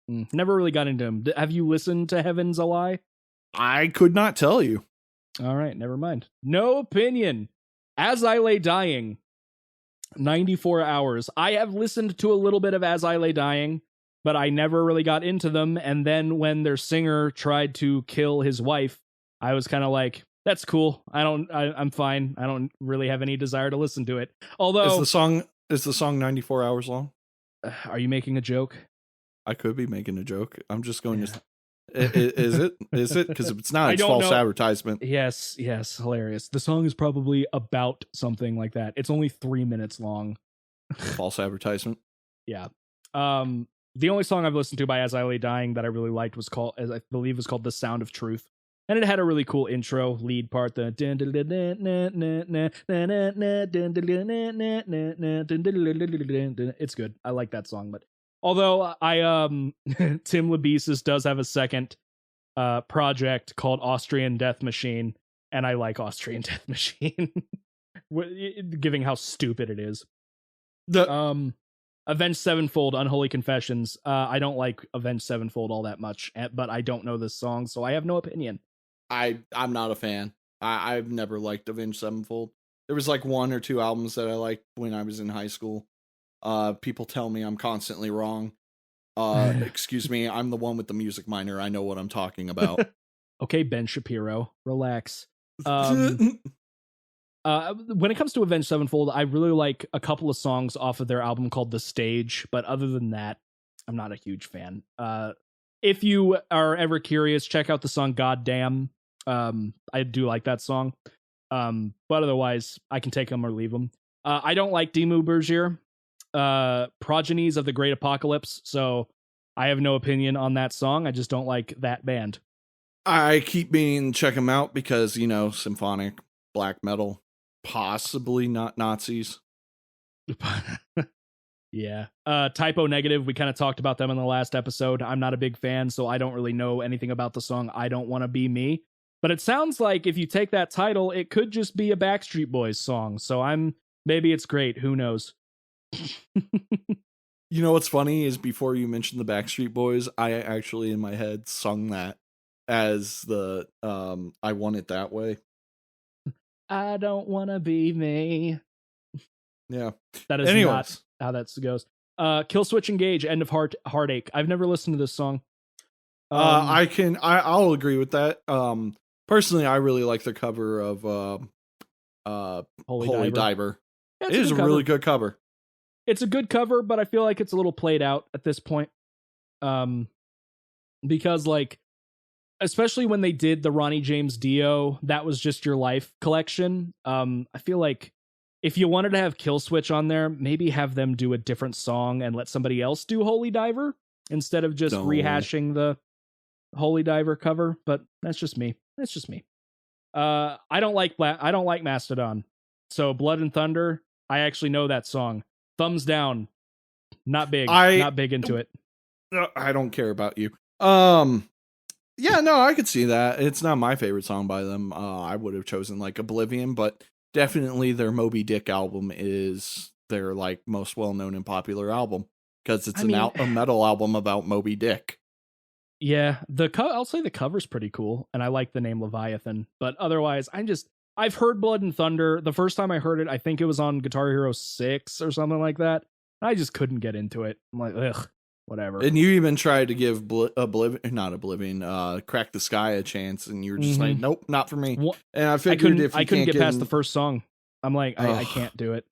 [SPEAKER 1] Never really got into them. Have you listened to Heaven's a Lie?
[SPEAKER 2] I could not tell you.
[SPEAKER 1] All right, never mind. No opinion. As I Lay Dying, 94 hours. I have listened to a little bit of As I Lay Dying, but I never really got into them. And then when their singer tried to kill his wife, I was kind of like, that's cool. I'm fine. I don't really have any desire to listen to it. Although
[SPEAKER 2] is the song 94 hours long?
[SPEAKER 1] Are you making a joke?
[SPEAKER 2] I could be making a joke. I'm just going to. Is it? Because if it's not, it's false advertisement.
[SPEAKER 1] Yes, hilarious. The song is probably about something like that. It's only 3 minutes long.
[SPEAKER 2] False advertisement.
[SPEAKER 1] Yeah. The only song I've listened to by As I Lay Dying that I really liked was called, as I believe, was called "The Sound of Truth," and it had a really cool intro lead part. It's good. I like that song, but although Tim Lebesis does have a second project called Austrian Death Machine, and I like Austrian Death Machine, given how stupid it is. Avenged Sevenfold, Unholy Confessions. I don't like Avenged Sevenfold all that much, but I don't know this song, so I have no opinion.
[SPEAKER 2] I'm not a fan. I've never liked Avenged Sevenfold. There was like 1 or 2 albums that I liked when I was in high school. People tell me I'm constantly wrong. Excuse me, I'm the one with the music minor. I know what I'm talking about.
[SPEAKER 1] Okay, Ben Shapiro, relax. When it comes to Avenged Sevenfold, I really like a couple of songs off of their album called The Stage, but other than that, I'm not a huge fan. If you are ever curious, check out the song Goddamn. I do like that song. But otherwise, I can take them or leave them. I don't like Dimmu Borgir, Progenies of the Great Apocalypse, so I have no opinion on that song. I just don't like that band.
[SPEAKER 2] I keep meaning to check them out because, symphonic, black metal, possibly not Nazis.
[SPEAKER 1] Yeah. Typo Negative, we kind of talked about them in the last episode. I'm not a big fan, so I don't really know anything about the song I Don't Want to Be Me. But it sounds like if you take that title, it could just be a Backstreet Boys song. So maybe it's great. Who knows?
[SPEAKER 2] You know what's funny is before you mentioned the Backstreet Boys, I actually in my head sung that as the I Want It That Way.
[SPEAKER 1] I don't want to be me.
[SPEAKER 2] Yeah.
[SPEAKER 1] That is not how that goes. Kill Switch Engage, End of Heartache. I've never listened to this song.
[SPEAKER 2] I'll agree with that. Personally, I really like the cover of Holy Diver. It is a really good cover.
[SPEAKER 1] It's a good cover, but I feel like it's a little played out at this point. Because like, especially when they did the Ronnie James Dio, That Was Just Your Life collection. I feel like if you wanted to have Kill Switch on there, maybe have them do a different song and let somebody else do Holy Diver instead of just rehashing the Holy Diver cover. But that's just me. I don't like Mastodon. So Blood and Thunder, I actually know that song. Thumbs down. Not big. Not big into it.
[SPEAKER 2] I don't care about you. Yeah, no, I could see that. It's not my favorite song by them. I would have chosen like Oblivion, but definitely their Moby Dick album is their like most well-known and popular album because it's a metal album about Moby Dick.
[SPEAKER 1] Yeah, I'll say the cover's pretty cool, and I like the name Leviathan. But otherwise, I've heard Blood and Thunder. The first time I heard it, I think it was on Guitar Hero 6 or something like that. I just couldn't get into it. I'm like, ugh, whatever.
[SPEAKER 2] And you even tried to give Crack the Sky a chance, and you were just like, nope, not for me. And I figured
[SPEAKER 1] I couldn't get past the first song. I'm like, I can't do it.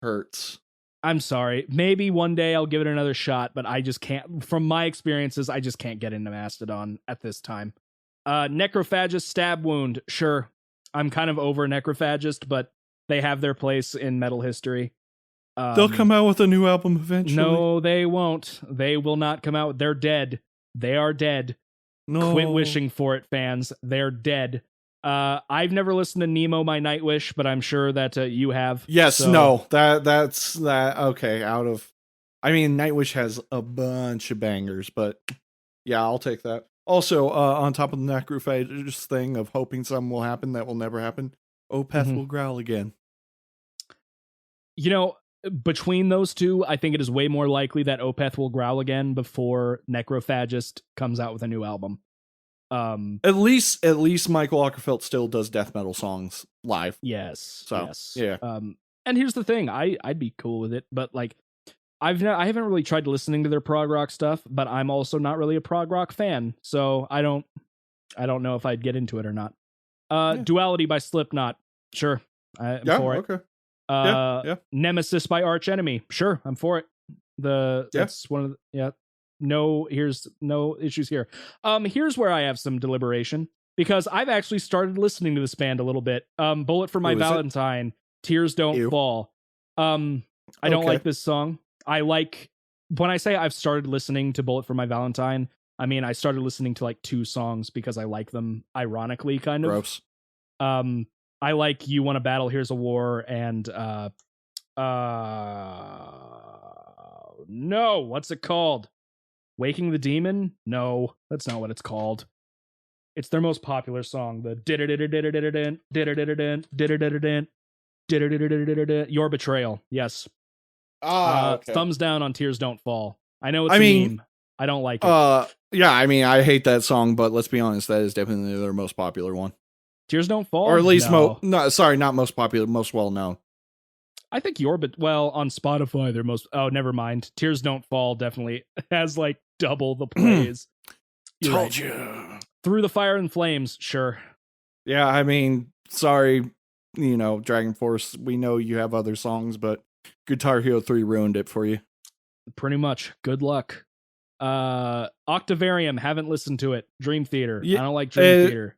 [SPEAKER 2] Hurts. I'm
[SPEAKER 1] sorry. Maybe one day I'll give it another shot, but I just can't. From my experiences, I just can't get into Mastodon at this time. Necrophagist, Stab Wound. Sure, I'm kind of over Necrophagist, but they have their place in metal history.
[SPEAKER 2] They'll come out with a new album eventually.
[SPEAKER 1] No, they won't. They will not come out. They're dead. They are dead.
[SPEAKER 2] No.
[SPEAKER 1] Quit wishing for it, fans. They're dead. I've never listened to Nemo, My Nightwish, but I'm sure that you have.
[SPEAKER 2] Yes, so. No, that's that. Okay, Nightwish has a bunch of bangers, but yeah, I'll take that. Also, on top of the Necrophagist thing of hoping something will happen that will never happen, Opeth will growl again.
[SPEAKER 1] Between those two, I think it is way more likely that Opeth will growl again before Necrophagist comes out with a new album.
[SPEAKER 2] At least Michael Ockerfeldt still does death metal songs live.
[SPEAKER 1] Yes.
[SPEAKER 2] So,
[SPEAKER 1] yes.
[SPEAKER 2] Yeah.
[SPEAKER 1] And here's the thing, I'd be cool with it, but like I haven't really tried listening to their prog rock stuff, but I'm also not really a prog rock fan, so I don't know if I'd get into it or not. Duality by Slipknot. Sure. I'm for it.
[SPEAKER 2] Okay.
[SPEAKER 1] Nemesis by Arch Enemy. Sure, I'm for it. That's one of the, no issues here. Here's where I have some deliberation because I've actually started listening to this band a little bit. Bullet for My Valentine, Tears Don't Fall. I don't like this song. When I say I've started listening to Bullet for My Valentine, I mean I started listening to like 2 songs because I like them ironically, kind of.
[SPEAKER 2] Gross.
[SPEAKER 1] I like You Want a Battle, Here's a War, and no, what's it called? Waking the Demon? No, that's not what it's called. It's their most popular song, the Your Betrayal. Yes.
[SPEAKER 2] Okay.
[SPEAKER 1] Thumbs down on Tears Don't Fall. I know it's
[SPEAKER 2] I
[SPEAKER 1] a
[SPEAKER 2] mean,
[SPEAKER 1] meme. I don't like it.
[SPEAKER 2] Yeah, I mean, I hate that song, but let's be honest, that is definitely their most popular one.
[SPEAKER 1] Tears Don't Fall?
[SPEAKER 2] Or at least
[SPEAKER 1] No.
[SPEAKER 2] not most popular, most well known.
[SPEAKER 1] I think well, on Spotify, they're most... Oh, never mind. Tears Don't Fall definitely has, like, double the plays.
[SPEAKER 2] Told you.
[SPEAKER 1] Through the Fire and Flames, sure.
[SPEAKER 2] Yeah, I mean, sorry, Dragon Force, we know you have other songs, but Guitar Hero 3 ruined it for you.
[SPEAKER 1] Pretty much. Good luck. Octavarium, haven't listened to it. Dream Theater.
[SPEAKER 2] Yeah,
[SPEAKER 1] I don't like Dream Theater.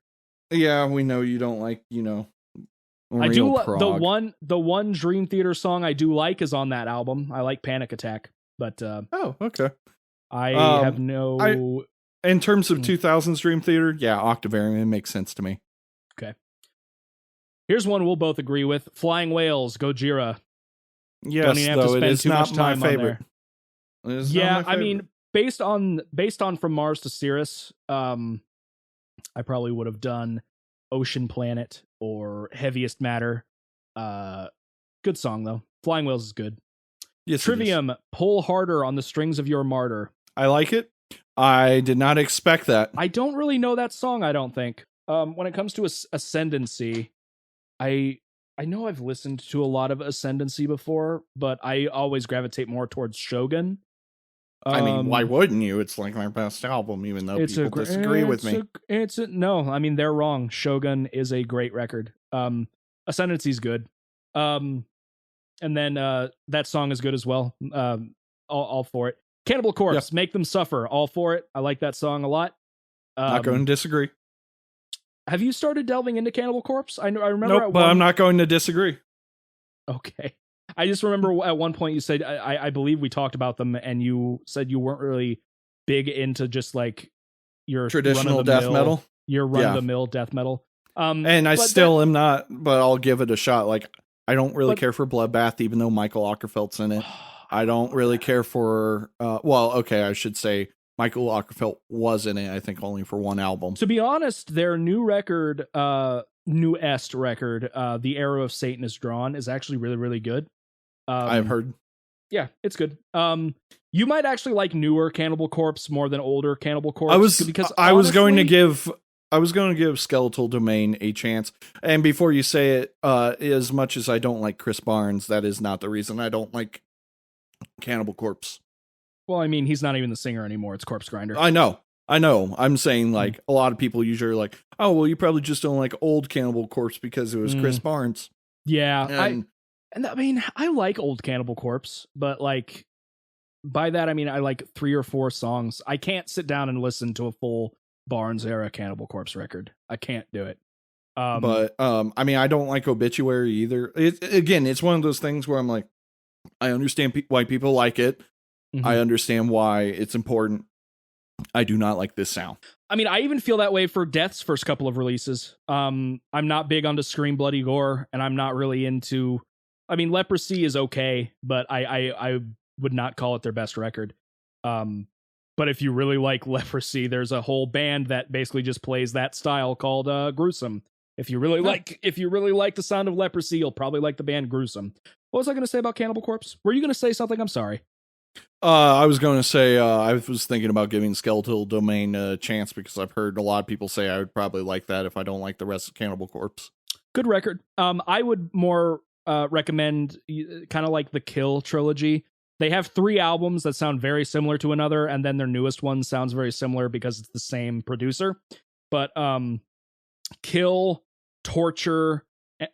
[SPEAKER 2] Yeah, we know you don't like,
[SPEAKER 1] I do the one Dream Theater song I do like is on that album. I like Panic Attack, but
[SPEAKER 2] okay.
[SPEAKER 1] I have no...
[SPEAKER 2] In terms of 2000s Dream Theater, yeah, Octavarium makes sense to me.
[SPEAKER 1] Okay. Here's one we'll both agree with. Flying Whales, Gojira.
[SPEAKER 2] Yes, though it is not my favorite.
[SPEAKER 1] Yeah, I mean, based on From Mars to Sirius, I probably would have done Ocean Planet or Heaviest Matter. Good song though. Flying Whales is good.
[SPEAKER 2] Yes,
[SPEAKER 1] Trivium, Pull Harder on the Strings of Your Martyr.
[SPEAKER 2] I like it. I did not expect that.
[SPEAKER 1] I don't really know that song, I don't think. When it comes to Ascendancy, I know I've listened to a lot of Ascendancy before, but I always gravitate more towards Shogun.
[SPEAKER 2] I mean, why wouldn't you? It's like my best album, even though people disagree with me.
[SPEAKER 1] No, I mean, they're wrong. Shogun is a great record. Ascendancy's good. And then that song is good as well. All for it. Cannibal Corpse, Make Them Suffer. All for it. I like that song a lot.
[SPEAKER 2] Not going to disagree.
[SPEAKER 1] Have you started delving into Cannibal Corpse? I remember.
[SPEAKER 2] Nope, but I'm not going to disagree.
[SPEAKER 1] Okay. I just remember at one point you said, I believe we talked about them, and you said you weren't really big into just like your
[SPEAKER 2] traditional death metal.
[SPEAKER 1] Your run-of-the-mill death metal.
[SPEAKER 2] And I still am not, but I'll give it a shot. Like, I don't really care for Bloodbath, even though Michael Ockerfeldt's in it. I don't really care for, I should say Michael Ockerfeldt was in it, I think only for one album.
[SPEAKER 1] To be honest, their new record, newest record, The Arrow of Satan is Drawn, is actually really, really good.
[SPEAKER 2] I've heard. Yeah,
[SPEAKER 1] it's good. You might actually like newer Cannibal Corpse more than older Cannibal Corpse.
[SPEAKER 2] I was going to give Skeletal Domain a chance. And before you say it, as much as I don't like Chris Barnes, that is not the reason I don't like Cannibal Corpse.
[SPEAKER 1] Well, I mean, he's not even the singer anymore. It's Corpse Grinder.
[SPEAKER 2] I know. I'm saying, like, a lot of people usually are like, oh, well, you probably just don't like old Cannibal Corpse because it was Chris Barnes.
[SPEAKER 1] Yeah. And I mean, I like old Cannibal Corpse, but like, by that, I mean, I like 3 or 4 songs. I can't sit down and listen to a full Barnes era Cannibal Corpse record. I can't do it.
[SPEAKER 2] I mean, I don't like Obituary either. It's one of those things where I'm like, I understand why people like it. Mm-hmm. I understand why it's important. I do not like this sound.
[SPEAKER 1] I mean, I even feel that way for Death's first couple of releases. I'm not big onto Scream Bloody Gore, and I'm not really into... I mean, Leprosy is okay, but I would not call it their best record. But if you really like Leprosy, there's a whole band that basically just plays that style called Gruesome. If you really like the sound of Leprosy, you'll probably like the band Gruesome. What was I going to say about Cannibal Corpse? Were you going to say something? I'm sorry.
[SPEAKER 2] I was going to say I was thinking about giving Skeletal Domain a chance because I've heard a lot of people say I would probably like that if I don't like the rest of Cannibal Corpse.
[SPEAKER 1] Good record. I would more recommend kind of like the Kill trilogy. They have 3 albums that sound very similar to another, and then their newest one sounds very similar because it's the same producer. But Kill, Torture,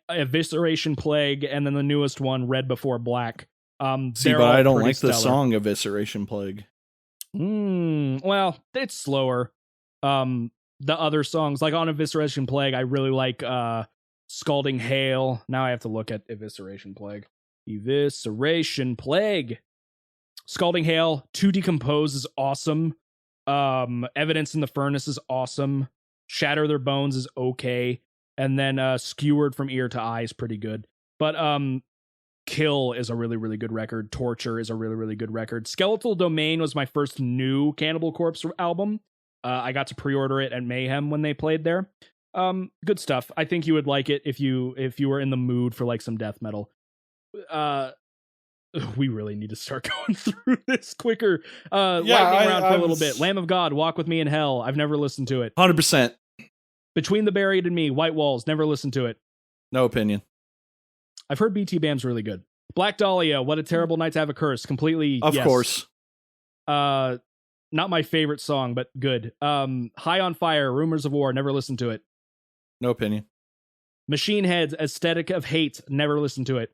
[SPEAKER 1] Evisceration Plague, and then the newest one, Red Before Black.
[SPEAKER 2] But I don't like the song Evisceration Plague.
[SPEAKER 1] Well, it's slower. The other songs, like on Evisceration Plague, I really like Scalding Hail. Now I have to look at Evisceration Plague. Evisceration Plague. Scalding Hail, To Decompose is awesome. Evidence in the Furnace is awesome. Shatter Their Bones is okay. And then Skewered from Ear to Eye is pretty good. But Kill is a really, really good record. Torture is a really, really good record. Skeletal Domain was my first new Cannibal Corpse album. I got to pre-order it at Mayhem when they played there. Good stuff. I think you would like it if you were in the mood for like some death metal. We really need to start going through this quicker.
[SPEAKER 2] Yeah,
[SPEAKER 1] Lightning round for
[SPEAKER 2] I
[SPEAKER 1] a little
[SPEAKER 2] was-
[SPEAKER 1] bit. Lamb of God, Walk With Me in Hell. I've never listened to it.
[SPEAKER 2] 100%.
[SPEAKER 1] Between the Buried and Me, White Walls. Never listened to it.
[SPEAKER 2] No opinion.
[SPEAKER 1] I've heard BT Bam's really good. Black Dahlia, What a Terrible Night to Have a Curse. Completely,
[SPEAKER 2] Of
[SPEAKER 1] yes.
[SPEAKER 2] course.
[SPEAKER 1] Not my favorite song, but good. High on Fire, Rumors of War. Never listened to it.
[SPEAKER 2] No opinion.
[SPEAKER 1] Machine Heads, Aesthetic of Hate. Never listened to it.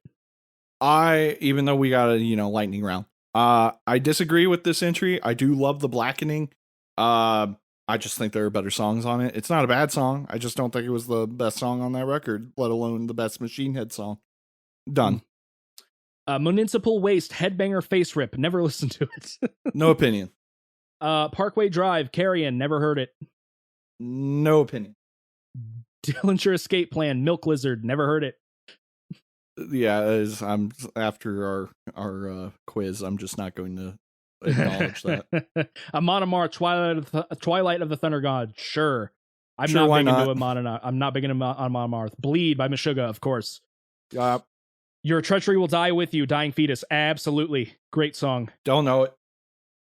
[SPEAKER 2] Even though we got a, lightning round, I disagree with this entry. I do love The Blackening. I just think there are better songs on it. It's not a bad song. I just don't think it was the best song on that record, let alone the best Machine Head song. Done.
[SPEAKER 1] Municipal Waste, Headbanger Face Rip. Never listened to it.
[SPEAKER 2] No opinion.
[SPEAKER 1] Parkway Drive, Carrion. Never heard it.
[SPEAKER 2] No opinion.
[SPEAKER 1] Dillinger Escape Plan, Milk Lizard. Never heard it.
[SPEAKER 2] Yeah, I'm after our quiz. I'm just not going to acknowledge that.
[SPEAKER 1] Monomar, Twilight of the Thunder God. Sure. I'm
[SPEAKER 2] Sure,
[SPEAKER 1] not
[SPEAKER 2] why
[SPEAKER 1] big
[SPEAKER 2] not?
[SPEAKER 1] into a Monomar. I'm not big into on Monomar. Bleed by Meshuggah, of course.
[SPEAKER 2] Don't
[SPEAKER 1] Your Treachery Will Die With You, Dying Fetus. Absolutely. Great song.
[SPEAKER 2] know it.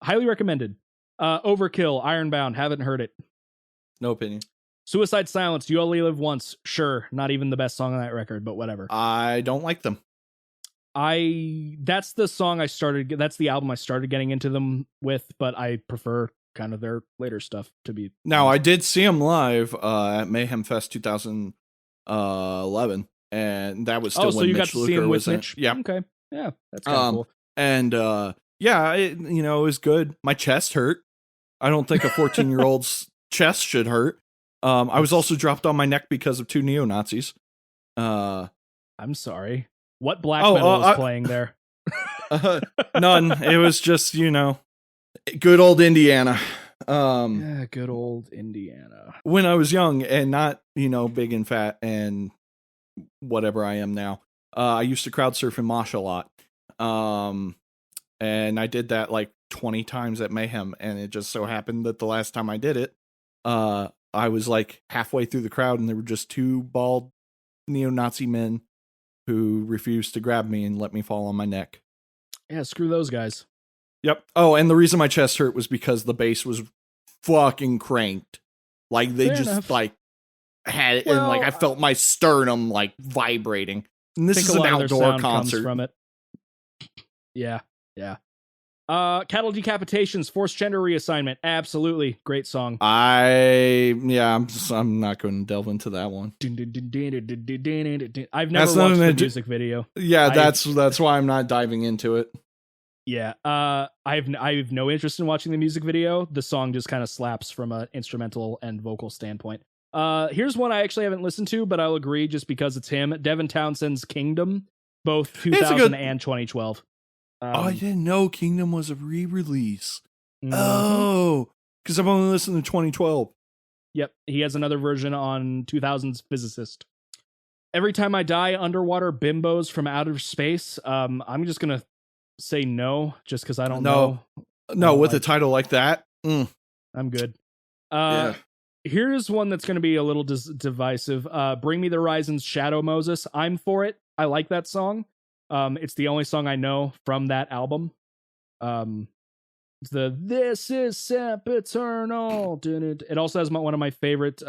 [SPEAKER 1] Highly recommended. Overkill, Ironbound. Haven't heard it.
[SPEAKER 2] No opinion.
[SPEAKER 1] Suicide Silence, You Only Live Once. Sure. Not even the best song on that record, but whatever.
[SPEAKER 2] I don't like them.
[SPEAKER 1] That's the song that's the album I started getting into them with, but I prefer kind of their later stuff to be.
[SPEAKER 2] Now, I did see them live at Mayhem Fest 2011, and that was still
[SPEAKER 1] so
[SPEAKER 2] when
[SPEAKER 1] you
[SPEAKER 2] Mitch
[SPEAKER 1] got to see
[SPEAKER 2] Luker
[SPEAKER 1] him with
[SPEAKER 2] was in.
[SPEAKER 1] Mitch?
[SPEAKER 2] Yeah.
[SPEAKER 1] Okay. Yeah, that's kind of cool.
[SPEAKER 2] And yeah, it was good. My chest hurt. I don't think a 14-year-old's chest should hurt. I was also dropped on my neck because of 2 neo-Nazis.
[SPEAKER 1] I'm sorry. What black metal was playing there?
[SPEAKER 2] None. It was just, good old Indiana.
[SPEAKER 1] Yeah, good old Indiana.
[SPEAKER 2] When I was young and not, big and fat and whatever I am now, I used to crowd surf and mosh a lot. And I did that like 20 times at Mayhem, and it just so happened that the last time I did it, I was like halfway through the crowd and there were just 2 bald neo-Nazi men who refused to grab me and let me fall on my neck.
[SPEAKER 1] Yeah, screw those guys.
[SPEAKER 2] Yep. Oh, and the reason my chest hurt was because the bass was fucking cranked. Like they
[SPEAKER 1] Fair
[SPEAKER 2] just
[SPEAKER 1] enough.
[SPEAKER 2] like had it,
[SPEAKER 1] Well,
[SPEAKER 2] and like I felt my sternum like vibrating. And this
[SPEAKER 1] think
[SPEAKER 2] is
[SPEAKER 1] a
[SPEAKER 2] an
[SPEAKER 1] lot of their
[SPEAKER 2] outdoor
[SPEAKER 1] sound comes
[SPEAKER 2] concert.
[SPEAKER 1] from it. Yeah. Cattle Decapitations, Forced Gender Reassignment. Absolutely. Great song.
[SPEAKER 2] I'm not going to delve into that one.
[SPEAKER 1] I've never
[SPEAKER 2] That's
[SPEAKER 1] watched
[SPEAKER 2] nothing
[SPEAKER 1] the
[SPEAKER 2] to
[SPEAKER 1] music video.
[SPEAKER 2] Yeah, that's why I'm not diving into it.
[SPEAKER 1] Yeah. I have no interest in watching the music video. The song just kind of slaps from an instrumental and vocal standpoint. Here's one I actually haven't listened to, but I'll agree just because it's him. Devin Townsend's Kingdom, both 2000 and 2012.
[SPEAKER 2] I didn't know Kingdom was a re-release.
[SPEAKER 1] Mhm.
[SPEAKER 2] Oh, because I've only listened to 2012.
[SPEAKER 1] Yep, he has another version on 2000's Physicist. Every Time I Die, Underwater Bimbos from Outer Space. I'm just gonna say no, just because I don't know.
[SPEAKER 2] No, with a title like that,
[SPEAKER 1] I'm good.
[SPEAKER 2] yeah.
[SPEAKER 1] Here's one that's gonna be a little divisive. Bring Me the Horizon's Shadow Moses. I'm for it. I like that song. It's the only song I know from that album. It's the This Is Sempiternal. It also has one of my favorite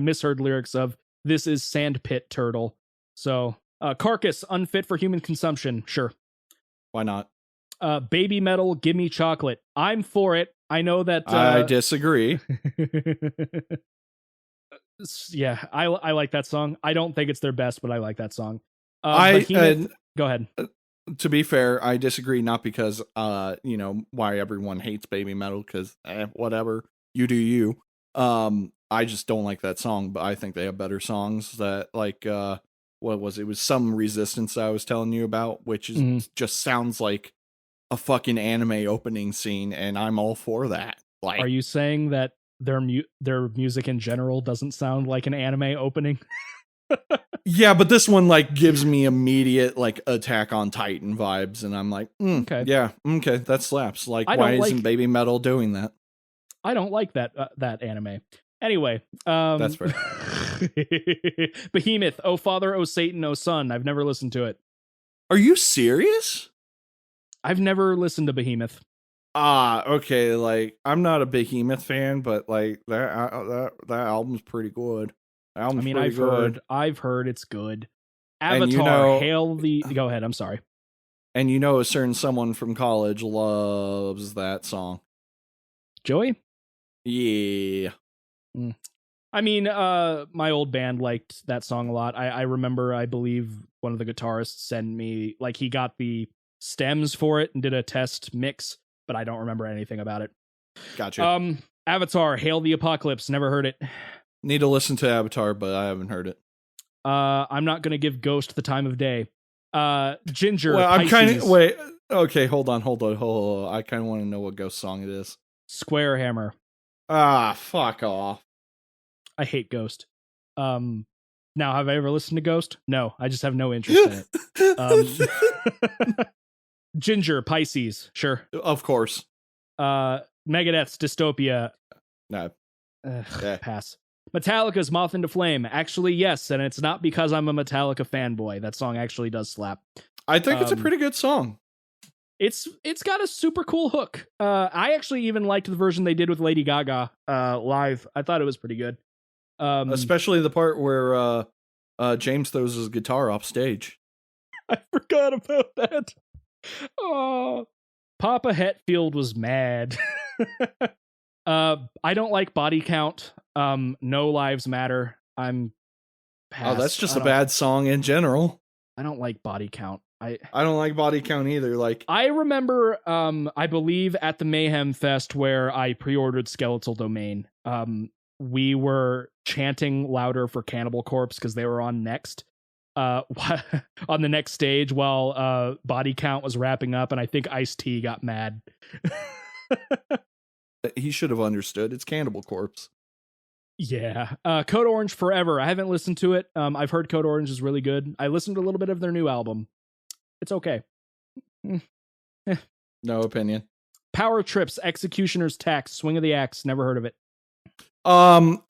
[SPEAKER 1] misheard lyrics of This Is Sandpit Turtle. So Carcass, Unfit for Human Consumption. Sure.
[SPEAKER 2] Why not?
[SPEAKER 1] Baby Metal, Gimme Chocolate. I'm for it. I know that
[SPEAKER 2] I disagree.
[SPEAKER 1] Yeah, I like that song. I don't think it's their best, but I like that song.
[SPEAKER 2] Go
[SPEAKER 1] ahead.
[SPEAKER 2] To be fair, I disagree, not because why everyone hates Baby Metal, because whatever, you do you. I just don't like that song, but I think they have better songs that what was it? It was Some Resistance I was telling you about, which is just sounds like a fucking anime opening scene, and I'm all for that. Like,
[SPEAKER 1] are you saying that their music in general doesn't sound like an anime opening?
[SPEAKER 2] Yeah, but this one gives me immediate Attack on Titan vibes, and I'm like,
[SPEAKER 1] okay,
[SPEAKER 2] yeah, okay, that slaps. Why isn't Baby Metal doing that?
[SPEAKER 1] I don't like that anime. Anyway,
[SPEAKER 2] that's fair.
[SPEAKER 1] Behemoth, Oh Father, Oh Satan, Oh Son. I've never listened to it.
[SPEAKER 2] Are you serious?
[SPEAKER 1] I've never listened to Behemoth.
[SPEAKER 2] Okay. Like, I'm not a Behemoth fan, but like that album's pretty good.
[SPEAKER 1] I mean, I've heard it's good.
[SPEAKER 2] And
[SPEAKER 1] Avatar, hail the. Go ahead. I'm sorry.
[SPEAKER 2] And a certain someone from college loves that song.
[SPEAKER 1] Joey?
[SPEAKER 2] Yeah.
[SPEAKER 1] I mean, my old band liked that song a lot. I remember, I believe one of the guitarists sent me, like, he got the stems for it and did a test mix, but I don't remember anything about it.
[SPEAKER 2] Gotcha.
[SPEAKER 1] Avatar, Hail the Apocalypse. Never heard it.
[SPEAKER 2] Need to listen to Avatar, but I haven't heard it.
[SPEAKER 1] I'm not going to give Ghost the time of day. Ginger.
[SPEAKER 2] Well, I'm kind of wait. Okay, hold on. I kind of want to know what Ghost song it is.
[SPEAKER 1] Squarehammer.
[SPEAKER 2] Fuck off.
[SPEAKER 1] I hate Ghost. Now, have I ever listened to Ghost? No, I just have no interest in it. Ginger, Pisces, sure.
[SPEAKER 2] Of course.
[SPEAKER 1] Megadeth's Dystopia.
[SPEAKER 2] No.
[SPEAKER 1] Pass. Metallica's Moth into Flame. Actually, yes, and it's not because I'm a Metallica fanboy. That song actually does slap.
[SPEAKER 2] I think it's a pretty good song.
[SPEAKER 1] It's got a super cool hook. I actually even liked the version they did with Lady Gaga live. I thought it was pretty good.
[SPEAKER 2] Especially the part where James throws his guitar off stage.
[SPEAKER 1] I forgot about that. Oh, Papa Hetfield was mad. I don't like Body Count. No Lives Matter. I'm past.
[SPEAKER 2] Oh, that's just a bad song in general.
[SPEAKER 1] I don't like Body Count.
[SPEAKER 2] I don't like Body Count either. Like,
[SPEAKER 1] I remember, I believe at the Mayhem Fest where I pre-ordered Skeletal Domain, we were chanting louder for Cannibal Corpse because they were on next, on the next stage while Body Count was wrapping up, and I think Ice-T got mad.
[SPEAKER 2] He should have understood. It's Cannibal Corpse.
[SPEAKER 1] Yeah. Code Orange Forever. I haven't listened to it. I've heard Code Orange is really good. I listened to a little bit of their new album. It's okay.
[SPEAKER 2] No opinion.
[SPEAKER 1] Power Trips, Executioner's Tax, Swing of the Axe. Never heard of it.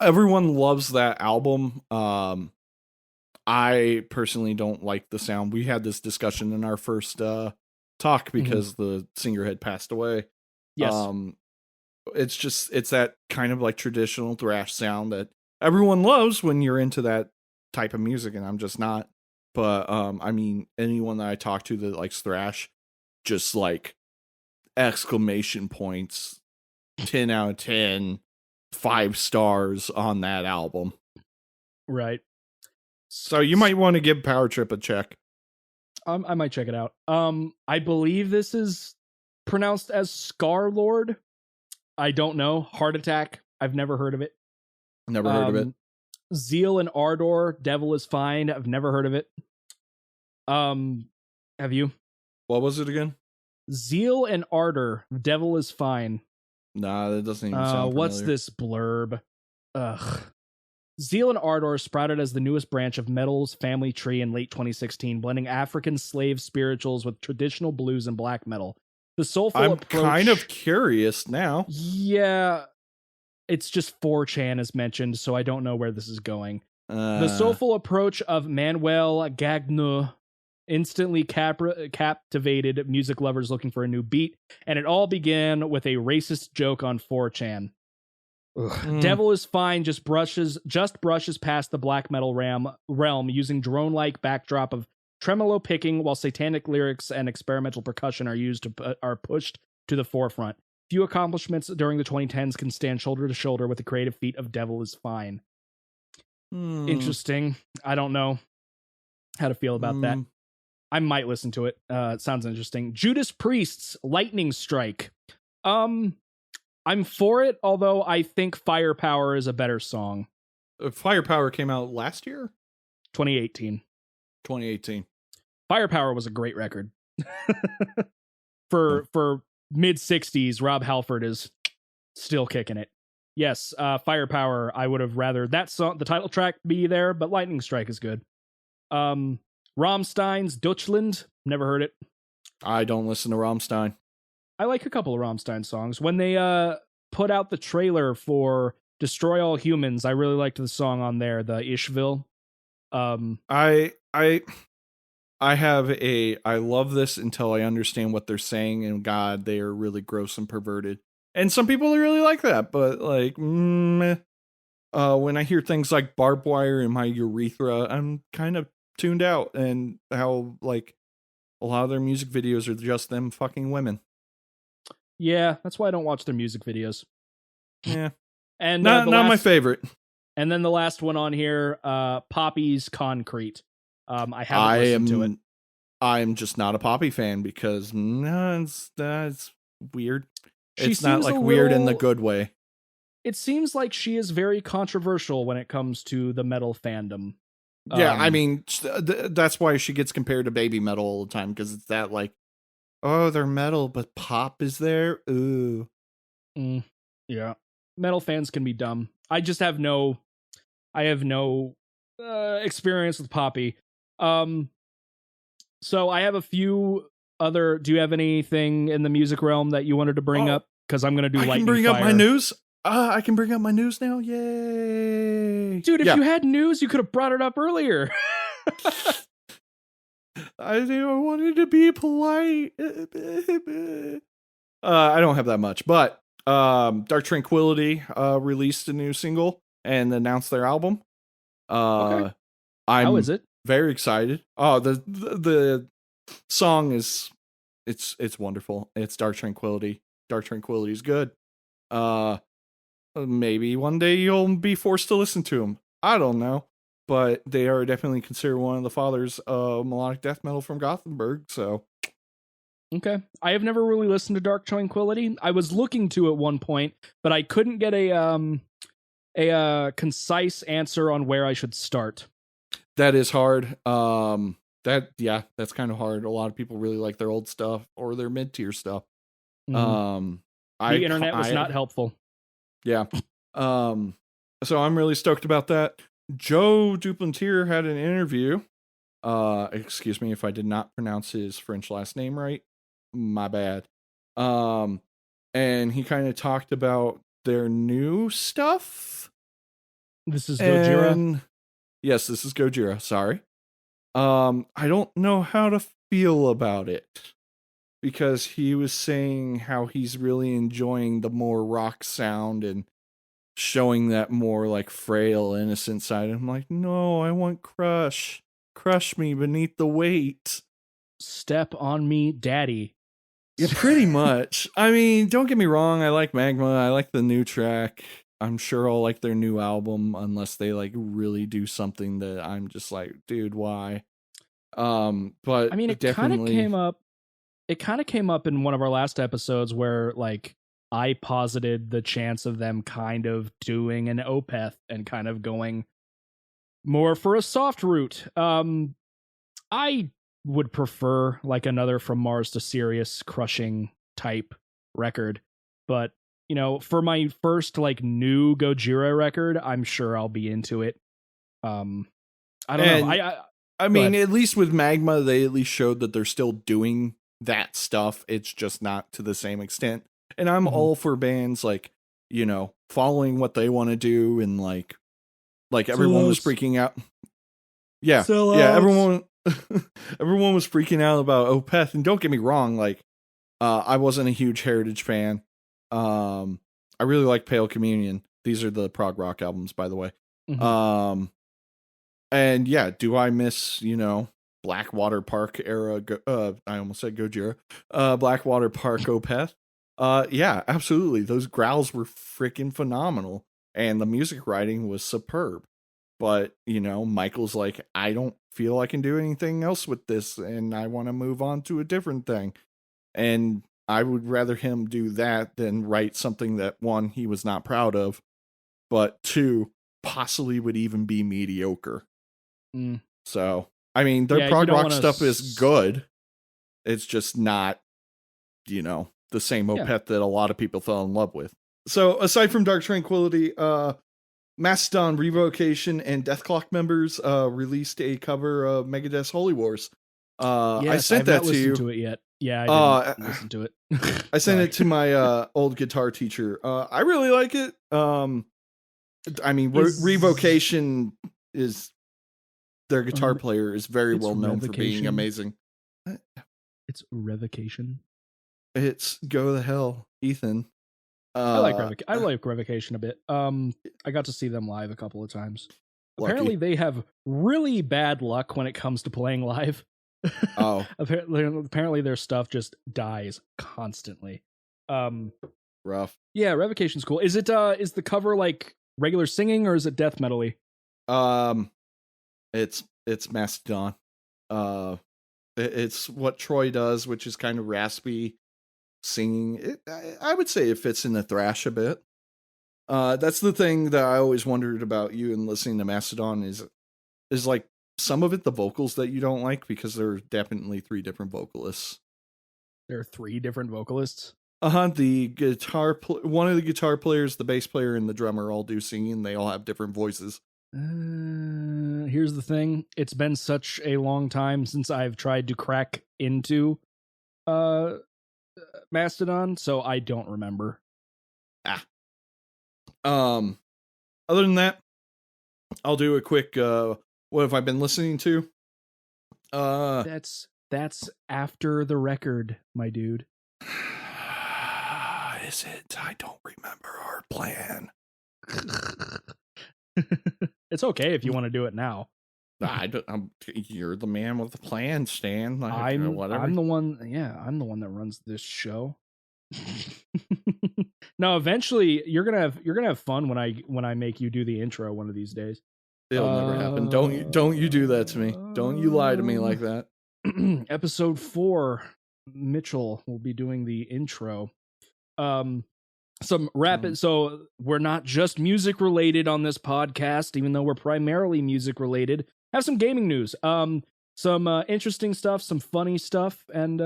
[SPEAKER 2] Everyone loves that album. I personally don't like the sound. We had this discussion in our first talk because the singer had passed away.
[SPEAKER 1] Yes.
[SPEAKER 2] It's that kind of like traditional thrash sound that everyone loves when you're into that type of music, and I'm just not. But I mean, anyone that I talk to that likes thrash, just like exclamation points, 10 out of 10, 5 stars on that album.
[SPEAKER 1] Right.
[SPEAKER 2] So you might want to give Power Trip a check.
[SPEAKER 1] I might check it out. I believe this is pronounced as Scar Lord. I don't know. Heart Attack. I've never heard of it.
[SPEAKER 2] Never heard of it.
[SPEAKER 1] Zeal and Ardor. Devil is Fine. I've never heard of it. Have you?
[SPEAKER 2] What was it again?
[SPEAKER 1] Zeal and Ardor. Devil is Fine.
[SPEAKER 2] Nah, that doesn't even sound familiar.
[SPEAKER 1] What's this blurb? Ugh. Zeal and Ardor sprouted as the newest branch of metal's family tree in late 2016, blending African slave spirituals with traditional blues and black metal. The soulful approach...
[SPEAKER 2] I'm kind of curious now.
[SPEAKER 1] Yeah, it's just 4chan is mentioned, so I don't know where this is going. The soulful approach of Manuel Gagnon instantly captivated music lovers looking for a new beat, and it all began with a racist joke on 4chan. Devil is Fine just brushes past the black metal realm using drone-like backdrop of tremolo picking, while satanic lyrics and experimental percussion are pushed to the forefront. Few accomplishments during the 2010s can stand shoulder to shoulder with the creative feat of Devil is Fine. Interesting. I don't know how to feel about that. I might listen to it. It sounds interesting. Judas Priest's Lightning Strike. I'm for it, although I think Firepower is a better song.
[SPEAKER 2] Firepower came out last year?
[SPEAKER 1] 2018.
[SPEAKER 2] 2018.
[SPEAKER 1] Firepower was a great record. For mid-60s, Rob Halford is still kicking it. Yes, Firepower, I would have rather that song, the title track, be there, but Lightning Strike is good. Rammstein's Deutschland, never heard it.
[SPEAKER 2] I don't listen to Rammstein.
[SPEAKER 1] I like a couple of Rammstein songs. When they put out the trailer for Destroy All Humans, I really liked the song on there, the Ishville.
[SPEAKER 2] I I love this until I understand what they're saying, and God, they are really gross and perverted. And some people really like that, but like, when I hear things like barbed wire in my urethra, I'm kind of tuned out, and how like a lot of their music videos are just them fucking women.
[SPEAKER 1] Yeah, that's why I don't watch their music videos.
[SPEAKER 2] Yeah,
[SPEAKER 1] And
[SPEAKER 2] not my favorite.
[SPEAKER 1] And then the last one on here, Poppy's Concrete. I haven't listened to it.
[SPEAKER 2] I'm just not a Poppy fan because that's weird. It's not like weird in the good way.
[SPEAKER 1] It seems like she is very controversial when it comes to the metal fandom.
[SPEAKER 2] Yeah, I mean, that's why she gets compared to baby metal all the time, because it's that like, oh, they're metal, but pop is there. Ooh.
[SPEAKER 1] Yeah. Metal fans can be dumb. I just have no experience with Poppy. So I have a few other. Do you have anything in the music realm that you wanted to bring up? Because I'm gonna do.
[SPEAKER 2] I can bring up my news. I can bring up my news now. Yay,
[SPEAKER 1] dude! If you had news, you could have brought it up earlier.
[SPEAKER 2] I wanted to be polite. I don't have that much, but Dark Tranquillity released a new single and announced their album.
[SPEAKER 1] Okay.
[SPEAKER 2] How
[SPEAKER 1] is it?
[SPEAKER 2] Very excited. Oh, the song is it's wonderful. It's Dark Tranquillity. Dark Tranquillity is good. Maybe one day you'll be forced to listen to them. I don't know, but they are definitely considered one of the fathers of melodic death metal from Gothenburg. So,
[SPEAKER 1] okay, I have never really listened to Dark Tranquillity. I was looking to at one point, but I couldn't get a concise answer on where I should start.
[SPEAKER 2] That is hard. That's kind of hard. A lot of people really like their old stuff or their mid-tier stuff.
[SPEAKER 1] The internet was not helpful.
[SPEAKER 2] Yeah. So I'm really stoked about that. Joe Duplantier had an interview. Excuse me if I did not pronounce his French last name right. My bad. And he kind of talked about their new stuff.
[SPEAKER 1] This is Gojira.
[SPEAKER 2] Yes, this is Gojira. Sorry. I don't know how to feel about it, because he was saying how he's really enjoying the more rock sound and showing that more like frail, innocent side. I'm like, no, I want crush. Crush me beneath the weight.
[SPEAKER 1] Step on me, daddy.
[SPEAKER 2] Yeah, pretty much. I mean, don't get me wrong. I like Magma. I like the new track. I'm sure I'll like their new album, unless they like really do something that I'm just like, dude, why? But
[SPEAKER 1] I mean, it kind of came up. It kind of came up in one of our last episodes where like I posited the chance of them kind of doing an Opeth and kind of going more for a soft route. I would prefer like another From Mars to Sirius crushing type record, but you know, for my first like new Gojira record, I'm sure I'll be into it. I don't know. I mean,
[SPEAKER 2] at least with Magma, they at least showed that they're still doing that stuff. It's just not to the same extent. And I'm all for bands like, you know, following what they want to do, and like everyone was freaking out. Yeah. Everyone was freaking out about Opeth, and don't get me wrong, like I wasn't a huge Heritage fan. I really like Pale Communion. These are the prog rock albums, by the way. And yeah, do I miss, you know, Blackwater Park era? I almost said Gojira. Blackwater Park Opeth. Yeah, absolutely. Those growls were freaking phenomenal, and the music writing was superb. But you know, Michael's like, I don't feel I can do anything else with this, and I want to move on to a different thing. And I would rather him do that than write something that, one, he was not proud of, but two, possibly would even be mediocre. So, I mean, their prog rock stuff is good. It's just not, you know, the same Opeth that a lot of people fell in love with. So, aside from Dark Tranquillity, Mastodon, Revocation, and Death Clock members released a cover of Megadeth's Holy Wars. I sent that to you.
[SPEAKER 1] To it yet. Yeah, I didn't listen to it.
[SPEAKER 2] I sent it to my old guitar teacher. I really like it. I mean, Revocation is their guitar player is very well known for being amazing.
[SPEAKER 1] It's Revocation.
[SPEAKER 2] It's Go to Hell, Ethan.
[SPEAKER 1] I like Revocation a bit. I got to see them live a couple of times.
[SPEAKER 2] Lucky.
[SPEAKER 1] Apparently, they have really bad luck when it comes to playing live.
[SPEAKER 2] Oh,
[SPEAKER 1] apparently, their stuff just dies constantly.
[SPEAKER 2] Rough.
[SPEAKER 1] Yeah, Revocation's cool. Is it? Is the cover like regular singing or is it death metal-y?
[SPEAKER 2] It's Mastodon. It's what Troy does, which is kind of raspy singing. I would say it fits in the thrash a bit. That's the thing that I always wondered about you and listening to Mastodon is like some of it the vocals that you don't like, because there are definitely 3 different vocalists.
[SPEAKER 1] There are 3 different vocalists.
[SPEAKER 2] The one of the guitar players, the bass player, and the drummer all do singing. They all have different voices.
[SPEAKER 1] Here's the thing. It's been such a long time since I've tried to crack into Mastodon, so I don't remember.
[SPEAKER 2] Other than that, I'll do a quick what have I been listening to?
[SPEAKER 1] That's after the record, my dude.
[SPEAKER 2] Is it? I don't remember our plan.
[SPEAKER 1] It's okay if you want to do it now.
[SPEAKER 2] You're the man with the plan, Stan. Whatever.
[SPEAKER 1] I'm the one. Yeah, I'm the one that runs this show. No, eventually you're gonna have fun when I make you do the intro one of these days.
[SPEAKER 2] It'll never happen. Don't you do that to me. Don't you lie to me like that.
[SPEAKER 1] Episode 4, Mitchell will be doing the intro. Some rapid. So we're not just music related on this podcast, even though we're primarily music related. Have some gaming news. Some interesting stuff, some funny stuff, and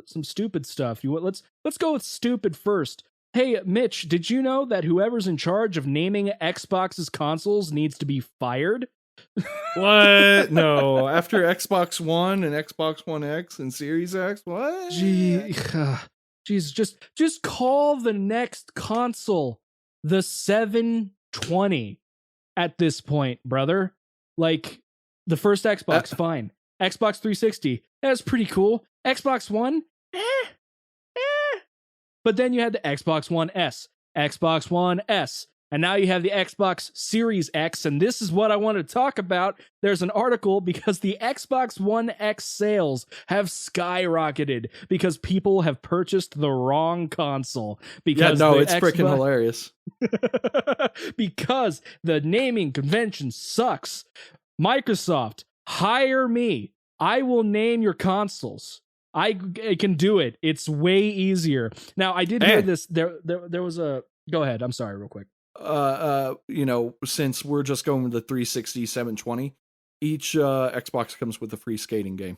[SPEAKER 1] some stupid stuff. Let's go with stupid first. Hey, Mitch, did you know that whoever's in charge of naming Xbox's consoles needs to be fired?
[SPEAKER 2] What? No. After Xbox One and Xbox One X and Series X? What?
[SPEAKER 1] Jeez, just call the next console the 720 at this point, brother. Like, the first Xbox, fine. Xbox 360, that's pretty cool. Xbox One, But then you had the Xbox One S, Xbox One S, and now you have the Xbox Series X, and this is what I want to talk about. There's an article because the Xbox One X sales have skyrocketed because people have purchased the wrong console. Because
[SPEAKER 2] it's freaking hilarious.
[SPEAKER 1] Because the naming convention sucks. Microsoft, hire me. I will name your consoles. I can do it. It's way easier. Now, I did hear this. There was a... Go ahead. I'm sorry, real quick.
[SPEAKER 2] Since we're just going with the 360 720, each Xbox comes with a free skating game.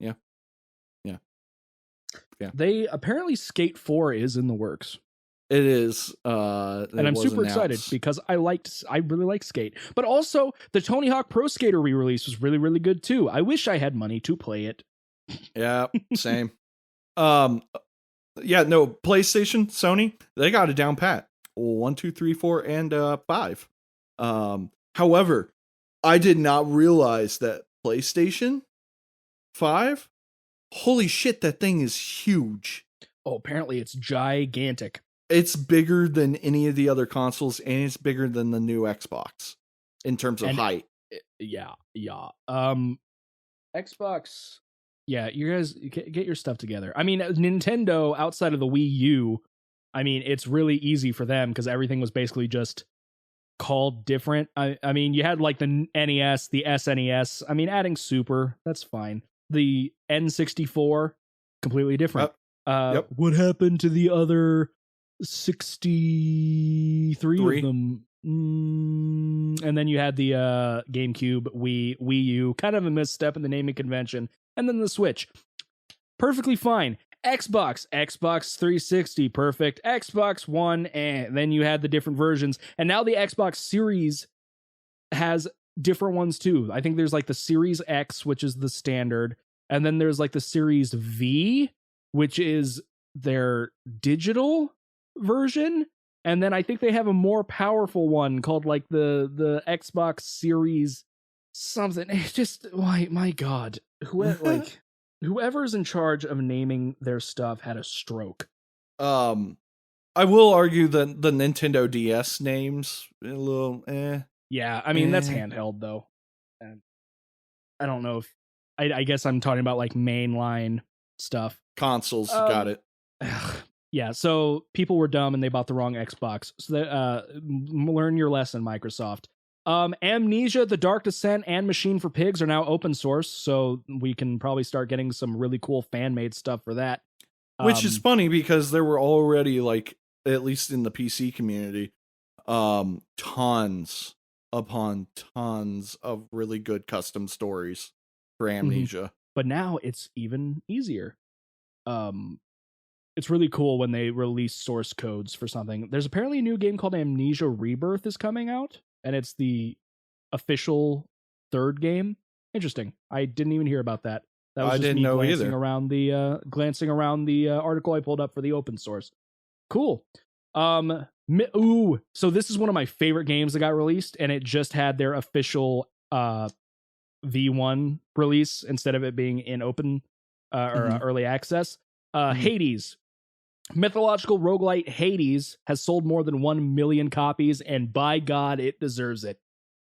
[SPEAKER 2] Yeah.
[SPEAKER 1] They apparently Skate 4 is in the works.
[SPEAKER 2] It is,
[SPEAKER 1] and I'm super excited because I really like Skate. But also, the Tony Hawk Pro Skater re-release was really, really good too. I wish I had money to play it.
[SPEAKER 2] Yeah, same. PlayStation, Sony, they got it down pat. 1, 2, 3, 4, and 5. However, I did not realize that PlayStation 5, holy shit, that thing is huge.
[SPEAKER 1] Oh, apparently it's gigantic.
[SPEAKER 2] It's bigger than any of the other consoles, and it's bigger than the new Xbox in terms of height.
[SPEAKER 1] Yeah. Xbox. Yeah, you guys get your stuff together. I mean, Nintendo, outside of the Wii U, I mean, it's really easy for them because everything was basically just called different. I mean, you had like the NES, the SNES. I mean, adding Super, that's fine. The N64, completely different. What happened to the other 63 of them? And then you had the GameCube, Wii U, kind of a misstep in the naming convention. And then the Switch, perfectly fine. Xbox 360, perfect. Xbox One, and then you had the different versions. And now the Xbox Series has different ones too. I think there's like the Series X, which is the standard. And then there's like the Series V, which is their digital version. And then I think they have a more powerful one called like the Xbox Series something. It's just why, my God, whoever's in charge of naming their stuff had a stroke.
[SPEAKER 2] I will argue that the Nintendo DS names a little
[SPEAKER 1] Yeah, I mean that's handheld though. And I don't know if I guess I'm talking about like mainline stuff.
[SPEAKER 2] Consoles, got it.
[SPEAKER 1] Yeah, so people were dumb and they bought the wrong Xbox. So learn your lesson, Microsoft. Amnesia, The Dark Descent, and Machine for Pigs are now open source, so we can probably start getting some really cool fan-made stuff for that.
[SPEAKER 2] Which is funny because there were already, like, at least in the PC community, tons upon tons of really good custom stories for Amnesia.
[SPEAKER 1] But now it's even easier. It's really cool when they release source codes for something. There's apparently a new game called Amnesia Rebirth is coming out, and it's the official third game. Interesting. I didn't even hear about that. That was
[SPEAKER 2] I
[SPEAKER 1] just
[SPEAKER 2] didn't
[SPEAKER 1] me
[SPEAKER 2] know
[SPEAKER 1] glancing
[SPEAKER 2] either.
[SPEAKER 1] Glancing around the article I pulled up for the open source. Cool. So this is one of my favorite games that got released, and it just had their official V1 release instead of it being in open or early access. Hades. Mythological roguelite Hades has sold more than 1 million copies, and by God, it deserves it.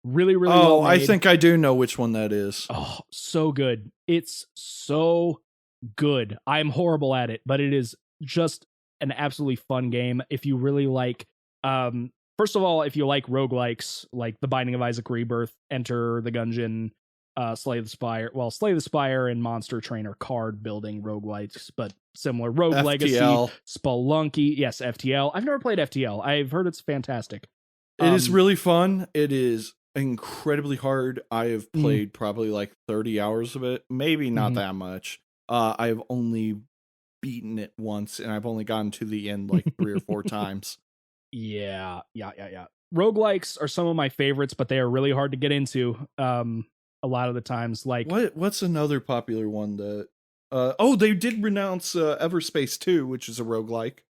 [SPEAKER 1] Really, really well made.
[SPEAKER 2] I think I do know which one that is.
[SPEAKER 1] Oh, so good. It's so good. I'm horrible at it, but it is just an absolutely fun game. If you really like, first of all, if you like roguelikes, like The Binding of Isaac Rebirth, Enter the Gungeon, Slay the Spire. Well, Slay the Spire and Monster Train are card building roguelikes, but similar. Rogue
[SPEAKER 2] FTL.
[SPEAKER 1] Legacy, Spelunky. Yes, FTL. I've never played FTL. I've heard it's fantastic.
[SPEAKER 2] It is really fun. It is incredibly hard. I have played probably like 30 hours of it. Maybe not that much. I've only beaten it once, and I've only gotten to the end like 3 or 4 times.
[SPEAKER 1] Yeah. Roguelikes are some of my favorites, but they are really hard to get into. A lot of the times, like
[SPEAKER 2] what's another popular one that they did renounce Everspace 2, which is a roguelike.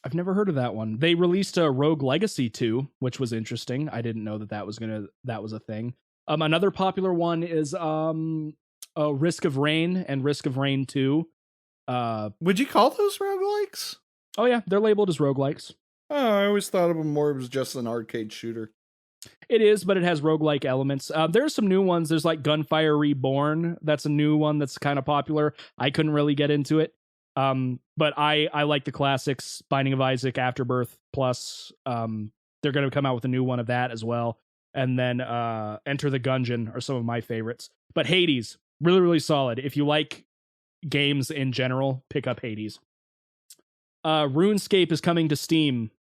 [SPEAKER 1] I've never heard of that one. They released a Rogue Legacy 2, which was interesting. I didn't know that was a thing. Another popular one is Risk of Rain and Risk of Rain 2.
[SPEAKER 2] Would you call those roguelikes?
[SPEAKER 1] Oh yeah, they're labeled as roguelikes.
[SPEAKER 2] Oh, I always thought of them more as just an arcade shooter.
[SPEAKER 1] It is, but it has roguelike elements. There's some new ones. There's like Gunfire Reborn. That's a new one that's kind of popular. I couldn't really get into it. But I like the classics, Binding of Isaac, Afterbirth, plus they're going to come out with a new one of that as well. And then Enter the Gungeon are some of my favorites. But Hades, really, really solid. If you like games in general, pick up Hades. RuneScape is coming to Steam.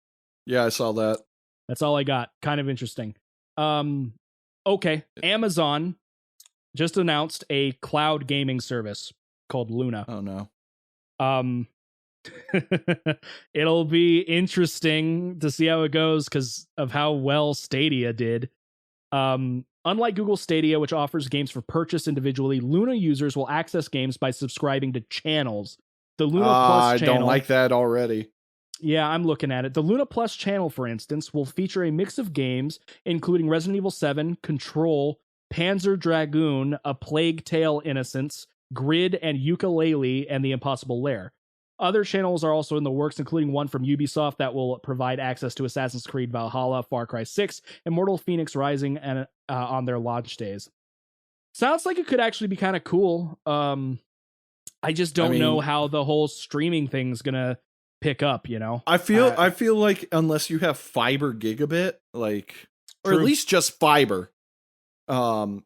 [SPEAKER 2] Yeah, I saw that.
[SPEAKER 1] That's all I got. Kind of interesting. Okay. Amazon just announced a cloud gaming service called Luna.
[SPEAKER 2] Oh no.
[SPEAKER 1] It'll be interesting to see how it goes because of how well Stadia did. Unlike Google Stadia, which offers games for purchase individually, Luna users will access games by subscribing to channels. The Luna Plus channel.
[SPEAKER 2] I don't like that already.
[SPEAKER 1] Yeah, I'm looking at it. The Luna Plus channel, for instance, will feature a mix of games, including Resident Evil 7, Control, Panzer Dragoon, A Plague Tale: Innocence, Grid, and Yooka-Laylee, and The Impossible Lair. Other channels are also in the works, including one from Ubisoft that will provide access to Assassin's Creed Valhalla, Far Cry 6, and Immortal Phoenix Rising and on their launch days. Sounds like it could actually be kind of cool. I just don't know how the whole streaming thing's gonna pick up, you know?
[SPEAKER 2] I feel like unless you have fiber gigabit, like, or
[SPEAKER 1] True.
[SPEAKER 2] at least just fiber, I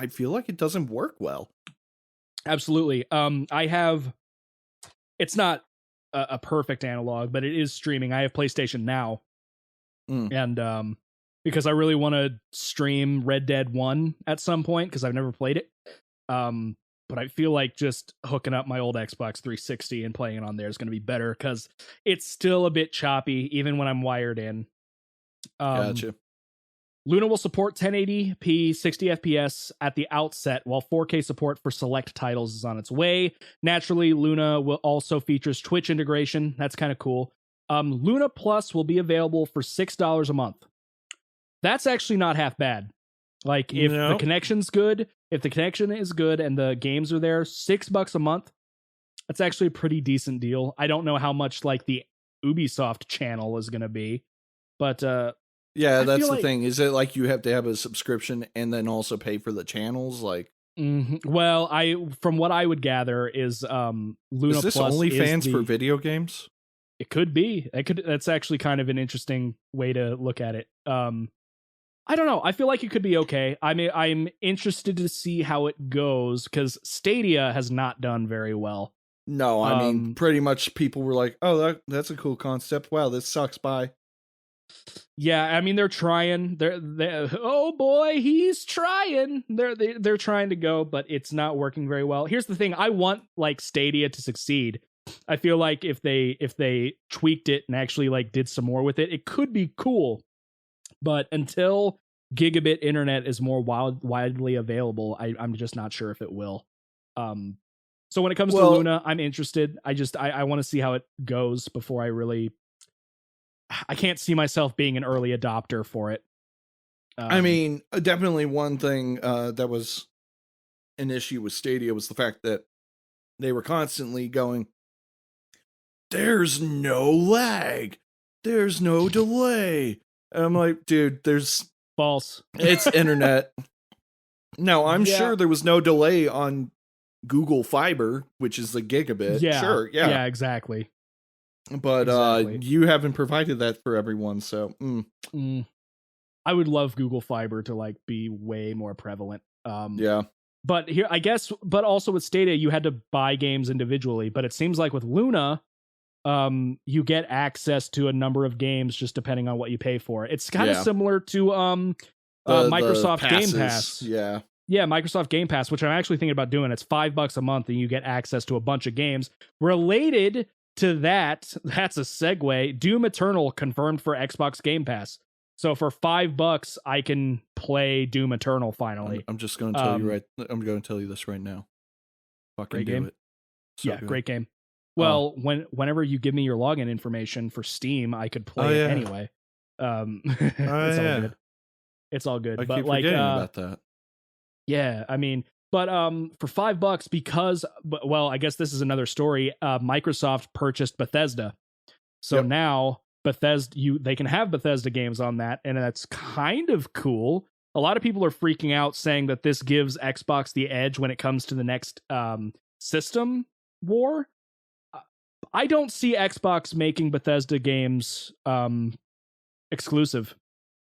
[SPEAKER 2] feel like it doesn't work well.
[SPEAKER 1] Absolutely. It's not a perfect analog, but it is streaming. I have PlayStation Now. And because I really want to stream Red Dead 1 at some point, because I've never played it. But I feel like just hooking up my old Xbox 360 and playing it on there is going to be better, because it's still a bit choppy, even when I'm wired in.
[SPEAKER 2] Gotcha.
[SPEAKER 1] Luna will support 1080p 60 FPS at the outset, while 4K support for select titles is on its way. Naturally, Luna will also features Twitch integration. That's kind of cool. Luna Plus will be available for $6 a month. That's actually not half bad. Like if the
[SPEAKER 2] No.
[SPEAKER 1] connection's good, if the connection is good and the games are there, $6 a month, that's actually a pretty decent deal. I don't know how much like the Ubisoft channel is going to be, but
[SPEAKER 2] Yeah,
[SPEAKER 1] I
[SPEAKER 2] that's
[SPEAKER 1] feel
[SPEAKER 2] the
[SPEAKER 1] like,
[SPEAKER 2] thing. Is it like you have to have a subscription and then also pay for the channels? Like,
[SPEAKER 1] well, from what I would gather is Luna
[SPEAKER 2] is this
[SPEAKER 1] Plus
[SPEAKER 2] only
[SPEAKER 1] is
[SPEAKER 2] fans
[SPEAKER 1] the,
[SPEAKER 2] for video games?
[SPEAKER 1] it could be. That's actually kind of an interesting way to look at it. I don't know. I feel like it could be okay. I mean, I'm interested to see how it goes because Stadia has not done very well.
[SPEAKER 2] No, I mean, pretty much people were like, "Oh, that's a cool concept. Wow, this sucks." Bye.
[SPEAKER 1] Yeah, I mean they're trying. They're oh boy, he's trying. They're trying to go, but it's not working very well. Here's the thing: I want like Stadia to succeed. I feel like if they tweaked it and actually like did some more with it, it could be cool. But until gigabit internet is more widely available, I'm just not sure if it will. So when it comes to Luna, I'm interested. I want to see how it goes before I really. I can't see myself being an early adopter for it.
[SPEAKER 2] I mean, definitely one thing that was an issue with Stadia was the fact that they were constantly going, "There's no lag. There's no delay." And I'm like, dude, there's
[SPEAKER 1] false.
[SPEAKER 2] It's internet. No, I'm sure there was no delay on Google Fiber, which is the gigabit.
[SPEAKER 1] Yeah,
[SPEAKER 2] sure,
[SPEAKER 1] yeah, exactly.
[SPEAKER 2] But
[SPEAKER 1] exactly.
[SPEAKER 2] You haven't provided that for everyone, so
[SPEAKER 1] I would love Google Fiber to like be way more prevalent.
[SPEAKER 2] Yeah.
[SPEAKER 1] But here, I guess, but also with Stadia, you had to buy games individually. But it seems like with Luna, you get access to a number of games just depending on what you pay for. It's kind of similar to Microsoft Game Pass.
[SPEAKER 2] Yeah.
[SPEAKER 1] Yeah, Microsoft Game Pass, which I'm actually thinking about doing. It's $5 a month and you get access to a bunch of games related to that. That's a segue. Doom Eternal confirmed for Xbox Game Pass. So for $5, I can play Doom Eternal finally.
[SPEAKER 2] I'm just going to tell you I'm going to tell you this right now. Fucking do it.
[SPEAKER 1] So good. Great game. Well, whenever you give me your login information for Steam, I could play it anyway. It's all good. It's all good.
[SPEAKER 2] I
[SPEAKER 1] but
[SPEAKER 2] keep
[SPEAKER 1] like
[SPEAKER 2] forgetting about that.
[SPEAKER 1] Yeah, I mean, but for $5 because, well, I guess this is another story. Microsoft purchased Bethesda, so now Bethesda, they can have Bethesda games on that, and that's kind of cool. A lot of people are freaking out, saying that this gives Xbox the edge when it comes to the next system war. I don't see Xbox making Bethesda games exclusive.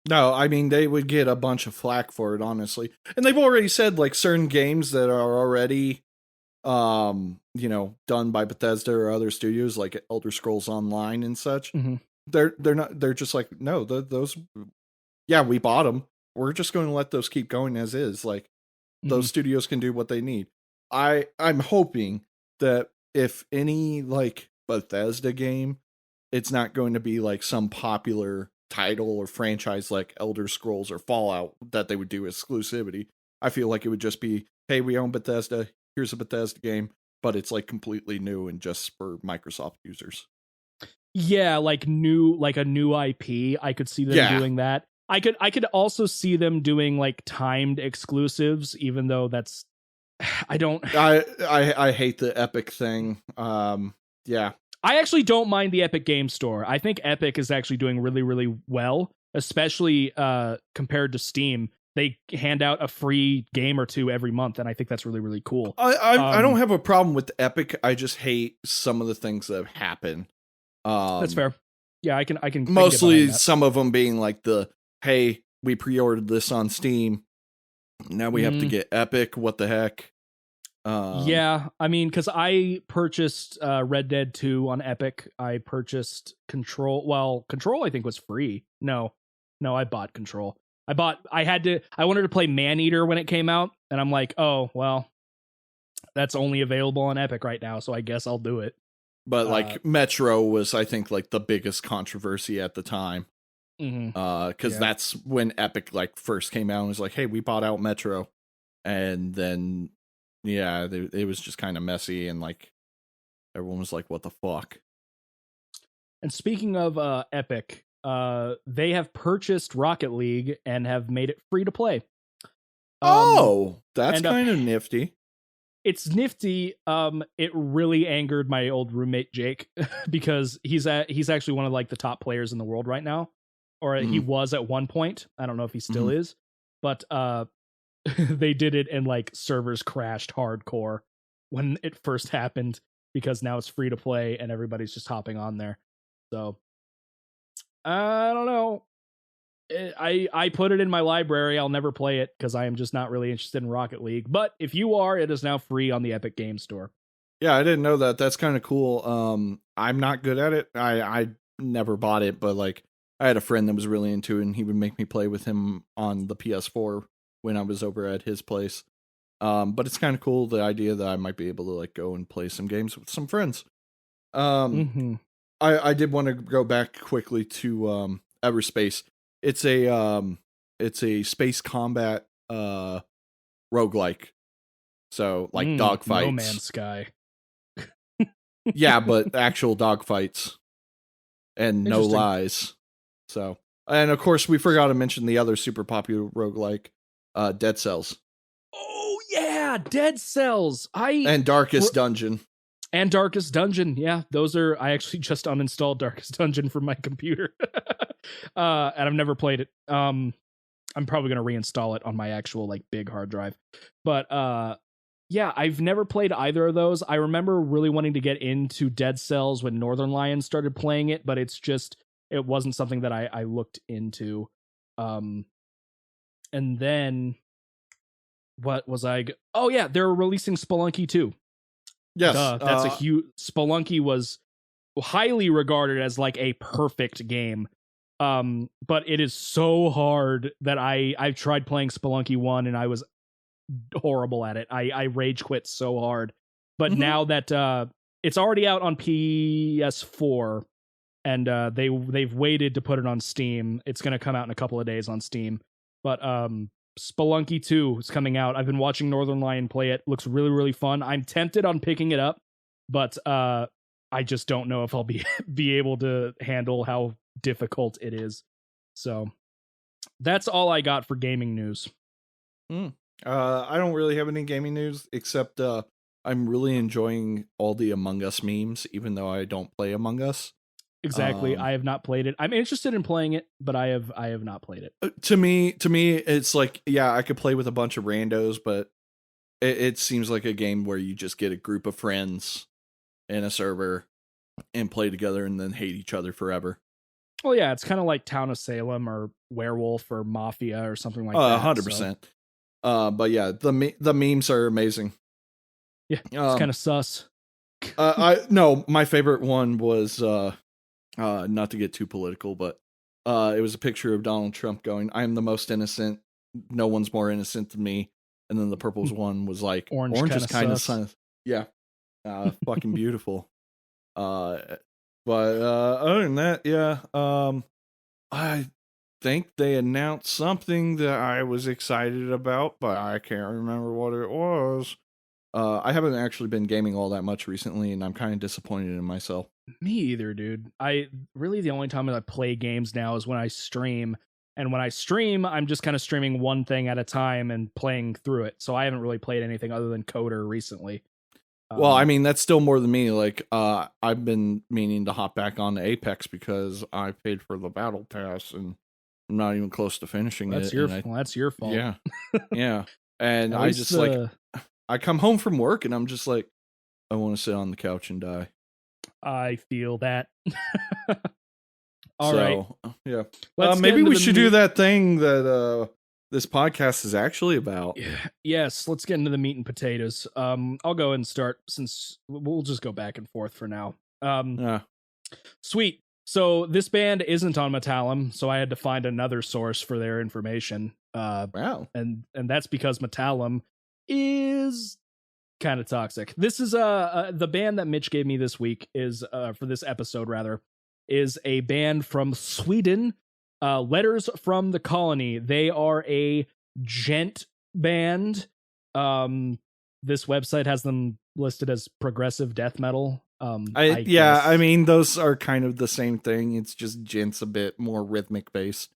[SPEAKER 2] No, I mean, they would get a bunch of flack for it, honestly. And they've already said, like, certain games that are already, done by Bethesda or other studios, like Elder Scrolls Online and such.
[SPEAKER 1] Mm-hmm.
[SPEAKER 2] They're just like, no, those, we bought them. We're just going to let those keep going as is. Like, those studios can do what they need. I'm hoping that if any, like, Bethesda game, it's not going to be like some popular title or franchise like Elder Scrolls or Fallout that they would do exclusivity. I feel like it would just be, hey, we own Bethesda, here's a Bethesda game, but it's like completely new and just for Microsoft users.
[SPEAKER 1] Yeah, like a new IP. I could see them doing that. I could also see them doing like timed exclusives, even though that's
[SPEAKER 2] I hate the Epic thing.
[SPEAKER 1] I actually don't mind the Epic Game Store. I think Epic is actually doing really, really well, especially compared to Steam. They hand out a free game or two every month, and I think that's really, really cool.
[SPEAKER 2] I don't have a problem with Epic. I just hate some of the things that happen.
[SPEAKER 1] That's fair. Yeah, I can.
[SPEAKER 2] Mostly some of them being like hey, we pre-ordered this on Steam. Now we have to get Epic. What the heck?
[SPEAKER 1] Yeah, I mean, because I purchased Red Dead 2 on Epic. I purchased Control. Well, Control I think was free. No, I bought Control. I wanted to play Maneater when it came out, and I'm like, oh, well, that's only available on Epic right now, so I guess I'll do it.
[SPEAKER 2] But like Metro was, I think, like the biggest controversy at the time. Because that's when Epic like first came out and was like, hey, we bought out Metro. And then it was just kind of messy, and like everyone was like, what the fuck?
[SPEAKER 1] And speaking of Epic, they have purchased Rocket League and have made it free to play.
[SPEAKER 2] That's kind of nifty.
[SPEAKER 1] It's nifty. It really angered my old roommate Jake because he's actually one of like the top players in the world right now, or he was at one point. I don't know if he still is, but they did it and like servers crashed hardcore when it first happened because now it's free to play and everybody's just hopping on there. So I don't know. I put it in my library. I'll never play it because I am just not really interested in Rocket League. But if you are, it is now free on the Epic Games Store.
[SPEAKER 2] Yeah, I didn't know that. That's kind of cool. I'm not good at it. I never bought it, but like I had a friend that was really into it, and he would make me play with him on the PS4 when I was over at his place. But it's kind of cool, the idea that I might be able to like go and play some games with some friends. I did want to go back quickly to Everspace. It's a space combat roguelike. So like dogfights.
[SPEAKER 1] No Man's Sky.
[SPEAKER 2] Yeah, but actual dogfights and no lies. So, and of course we forgot to mention the other super popular roguelike, Dead Cells.
[SPEAKER 1] Oh yeah, Dead Cells.
[SPEAKER 2] And Darkest Dungeon.
[SPEAKER 1] And Darkest Dungeon, yeah, those are. I actually just uninstalled Darkest Dungeon from my computer, and I've never played it. I'm probably gonna reinstall it on my actual like big hard drive, but yeah, I've never played either of those. I remember really wanting to get into Dead Cells when Northern Lions started playing it, but it wasn't something that I looked into. And then what was I? Oh yeah, they're releasing Spelunky 2.
[SPEAKER 2] Yes,
[SPEAKER 1] that's a huge. Spelunky was highly regarded as like a perfect game, but it is so hard that I've tried playing Spelunky 1 and I was horrible at it. I rage quit so hard, but now that it's already out on PS4 and they've waited to put it on Steam. It's going to come out in a couple of days on Steam, but Spelunky 2 is coming out. I've been watching Northern Lion play it. Looks really, really fun. I'm tempted on picking it up, but I just don't know if I'll be able to handle how difficult it is. So that's all I got for gaming news.
[SPEAKER 2] I don't really have any gaming news except I'm really enjoying all the Among Us memes, even though I don't play Among Us.
[SPEAKER 1] Exactly. I have not played it. I'm interested in playing it, but I have not played it.
[SPEAKER 2] To me, it's like, yeah, I could play with a bunch of randos, but it seems like a game where you just get a group of friends in a server and play together and then hate each other forever.
[SPEAKER 1] Well, yeah, it's kind of like Town of Salem or Werewolf or Mafia or something like that.
[SPEAKER 2] 100%. But yeah, the memes are amazing.
[SPEAKER 1] Yeah, it's kind of sus.
[SPEAKER 2] No, my favorite one was not to get too political, but it was a picture of Donald Trump going, "I am the most innocent. No one's more innocent than me." And then the purples one was like, "Orange is kind of sus." Yeah, fucking beautiful. But other than that, yeah, I think they announced something that I was excited about, but I can't remember what it was. I haven't actually been gaming all that much recently, and I'm kind of disappointed in myself.
[SPEAKER 1] Me either, dude. The only time that I play games now is when I stream. And when I stream, I'm just kind of streaming one thing at a time and playing through it. So I haven't really played anything other than Coder recently.
[SPEAKER 2] Well, I mean, that's still more than me. Like, I've been meaning to hop back on Apex because I paid for the battle pass and I'm not even close to finishing it.
[SPEAKER 1] That's your fault.
[SPEAKER 2] Yeah. Yeah. And I just I come home from work and I'm just like, I want to sit on the couch and die.
[SPEAKER 1] I feel that. All right.
[SPEAKER 2] Yeah. Maybe we should do that thing that this podcast is actually about.
[SPEAKER 1] Yes, let's get into the meat and potatoes. I'll go and start since we'll just go back and forth for now. Sweet. So this band isn't on Metallum, so I had to find another source for their information.
[SPEAKER 2] Wow.
[SPEAKER 1] And that's because Metallum is kind of toxic. This is the band that Mitch gave me this week is for this episode rather is a band from Sweden. Letters from the Colony. They are a gent band. This website has them listed as progressive death metal.
[SPEAKER 2] I mean, those are kind of the same thing. It's just gent's a bit more rhythmic based.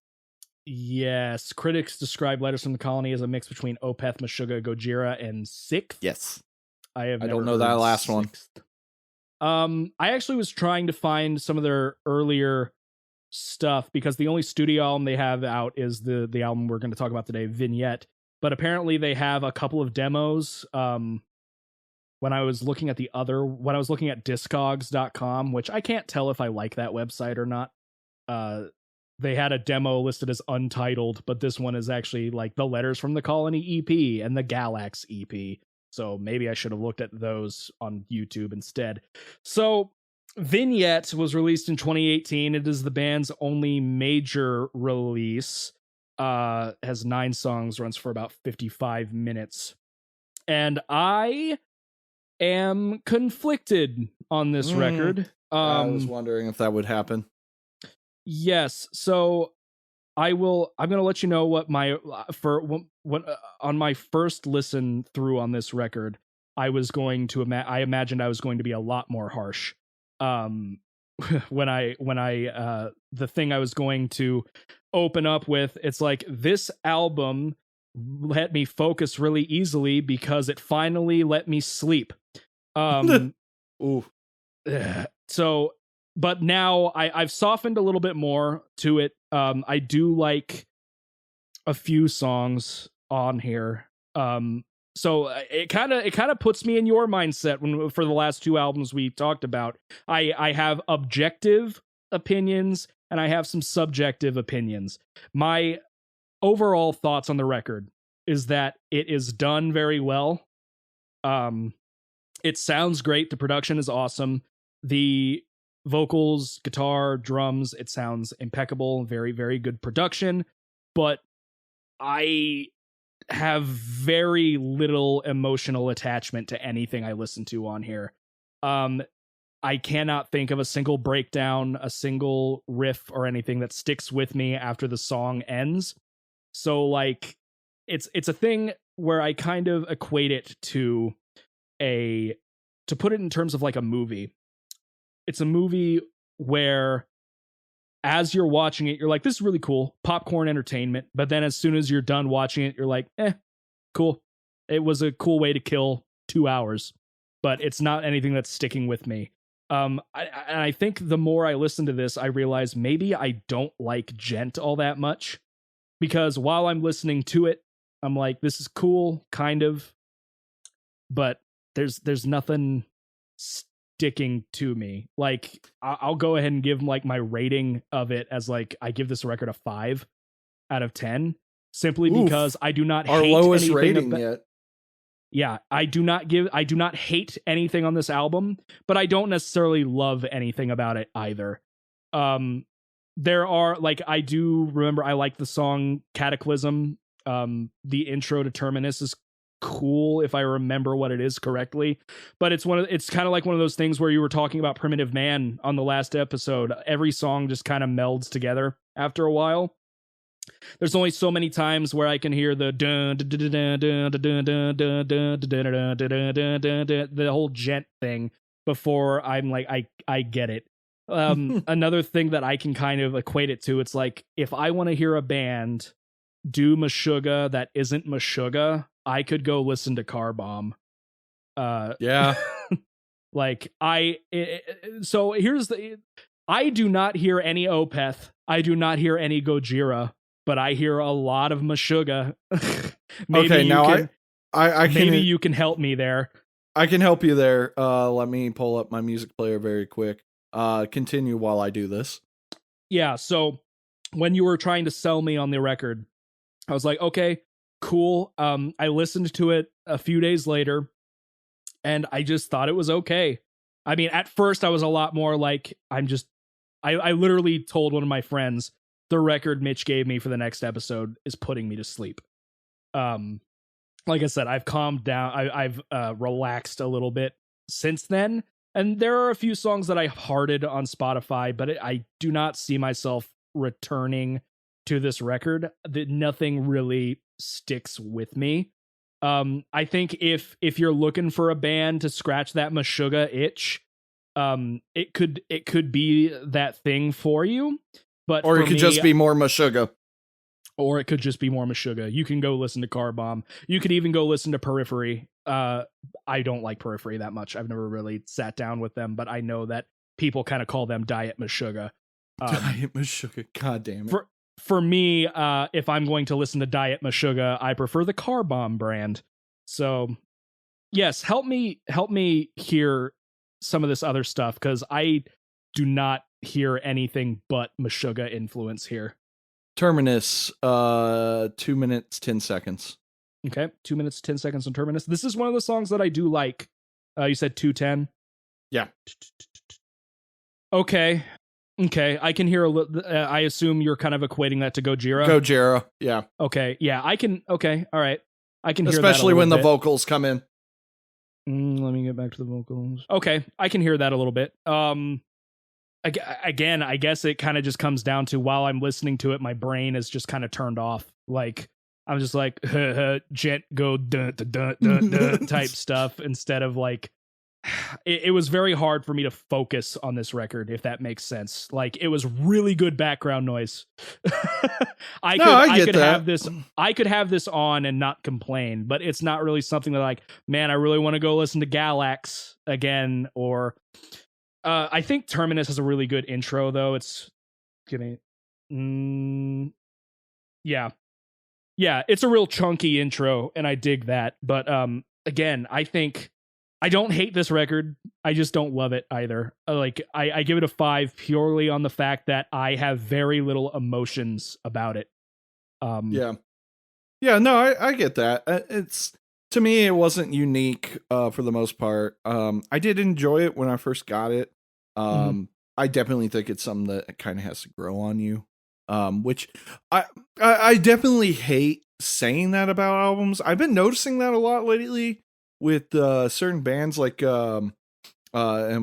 [SPEAKER 1] Yes, critics describe Letters from the Colony as a mix between Opeth, Meshuggah, Gojira, and Sixth.
[SPEAKER 2] Yes.
[SPEAKER 1] I
[SPEAKER 2] don't know that last one.
[SPEAKER 1] I actually was trying to find some of their earlier stuff because the only studio album they have out is the album we're going to talk about today, Vignette. But apparently they have a couple of demos. When I was looking at Discogs.com, which I can't tell if I like that website or not. They had a demo listed as untitled, but this one is actually like the Letters from the Colony EP and the Galax EP. So maybe I should have looked at those on YouTube instead. So Vignette was released in 2018. It is the band's only major release. Has 9 songs, runs for about 55 minutes. And I am conflicted on this record.
[SPEAKER 2] I was wondering if that would happen.
[SPEAKER 1] Yes. So I'm going to let you know what on my first listen through on this record, I was going to I imagined I was going to be a lot more harsh. When I the thing I was going to open up with, it's like, this album let me focus really easily because it finally let me sleep.
[SPEAKER 2] Ooh.
[SPEAKER 1] So, but now I've softened a little bit more to it. I do like a few songs on here. So it kind of puts me in your mindset for the last 2 albums we talked about. I have objective opinions and I have some subjective opinions. My overall thoughts on the record is that it is done very well. It sounds great. The production is awesome. The vocals, guitar, drums, it sounds impeccable. Very, very good production. But I have very little emotional attachment to anything I listen to on here. I cannot think of a single breakdown, a single riff, or anything that sticks with me after the song ends. So, like, it's a thing where I kind of equate it to put it in terms of like a movie. It's a movie where as you're watching it, you're like, this is really cool, popcorn entertainment. But then as soon as you're done watching it, you're like, cool. It was a cool way to kill 2 hours, but it's not anything that's sticking with me. I think the more I listen to this, I realize maybe I don't like Gent all that much, because while I'm listening to it, I'm like, this is cool, kind of, but there's nothing sticking to me. Like, I'll go ahead and give like my rating of it as like, I give this record a 5 out of 10, simply because I do not
[SPEAKER 2] our
[SPEAKER 1] hate
[SPEAKER 2] lowest
[SPEAKER 1] anything
[SPEAKER 2] rating yet.
[SPEAKER 1] Yeah, I do not hate anything on this album, but I don't necessarily love anything about it either. There are, like, I do remember I like the song Cataclysm. The intro to Terminus is cool if I remember what it is correctly, but it's kind of like one of those things where you were talking about Primitive Man on the last episode. Every song just kind of melds together after a while. There's only so many times where I can hear the the whole Gent thing before I'm like, I get it. Another thing that I can kind of equate it to, it's like, if I want to hear a band do Meshuggah that isn't Meshuggah, I could go listen to Car Bomb.
[SPEAKER 2] Yeah.
[SPEAKER 1] Like, so here's I do not hear any Opeth. I do not hear any Gojira, but I hear a lot of Meshuggah. Maybe you can help me there.
[SPEAKER 2] I can help you there. Let me pull up my music player very quick. Continue while I do this.
[SPEAKER 1] Yeah, so when you were trying to sell me on the record, I was like, okay, cool. I listened to it a few days later, and I just thought it was okay. I mean, at first I was a lot more like, I literally told one of my friends, the record Mitch gave me for the next episode is putting me to sleep. Like I said, I've calmed down. I've relaxed a little bit since then. And there are a few songs that I hearted on Spotify, but I do not see myself returning to this record. Nothing really sticks with me. I think if you're looking for a band to scratch that Meshuggah itch, it could be that thing for you. But
[SPEAKER 2] or it could just be more Meshuggah.
[SPEAKER 1] or it could just be more Meshuggah. You can go listen to Car Bomb. You could even go listen to Periphery. I don't like Periphery that much. I've never really sat down with them, but I know that people kind of call them Diet Meshuggah.
[SPEAKER 2] Diet Meshuggah, god damn it.
[SPEAKER 1] For me, if I'm going to listen to Diet Meshuggah, I prefer the Car Bomb brand. So, yes, help me hear some of this other stuff, because I do not hear anything but Meshuggah influence here.
[SPEAKER 2] Terminus, 2 minutes 10 seconds.
[SPEAKER 1] Okay, 2 minutes 10 seconds on Terminus. This is one of the songs that I do like. You said 2:10.
[SPEAKER 2] Yeah.
[SPEAKER 1] Okay, I can hear a little. I assume you're kind of equating that to Gojira.
[SPEAKER 2] Gojira, yeah.
[SPEAKER 1] Okay, yeah, I can. Okay, all right, I can hear that.
[SPEAKER 2] Especially when the vocals come in.
[SPEAKER 1] Let me get back to the vocals. Okay, I can hear that a little bit. Again, I guess it kind of just comes down to, while I'm listening to it, my brain is just kind of turned off. Like, I'm just like, gent go dun, dun, dun, dun, dun, type stuff, instead of like, it was very hard for me to focus on this record, if that makes sense. Like, it was really good background noise. I could have this on and not complain, but it's not really something that, like, man, I really want to go listen to Galax again. Or I think Terminus has a really good intro, though. It's gonna yeah, it's a real chunky intro, and I dig that. But again, I think I don't hate this record. I just don't love it either. Like, I give it a 5 purely on the fact that I have very little emotions about it.
[SPEAKER 2] Yeah, no, I get that. It's, to me, it wasn't unique for the most part. I did enjoy it when I first got it. I definitely think it's something that kind of has to grow on you. Which I definitely hate saying that about albums. I've been noticing that a lot lately with certain bands, like and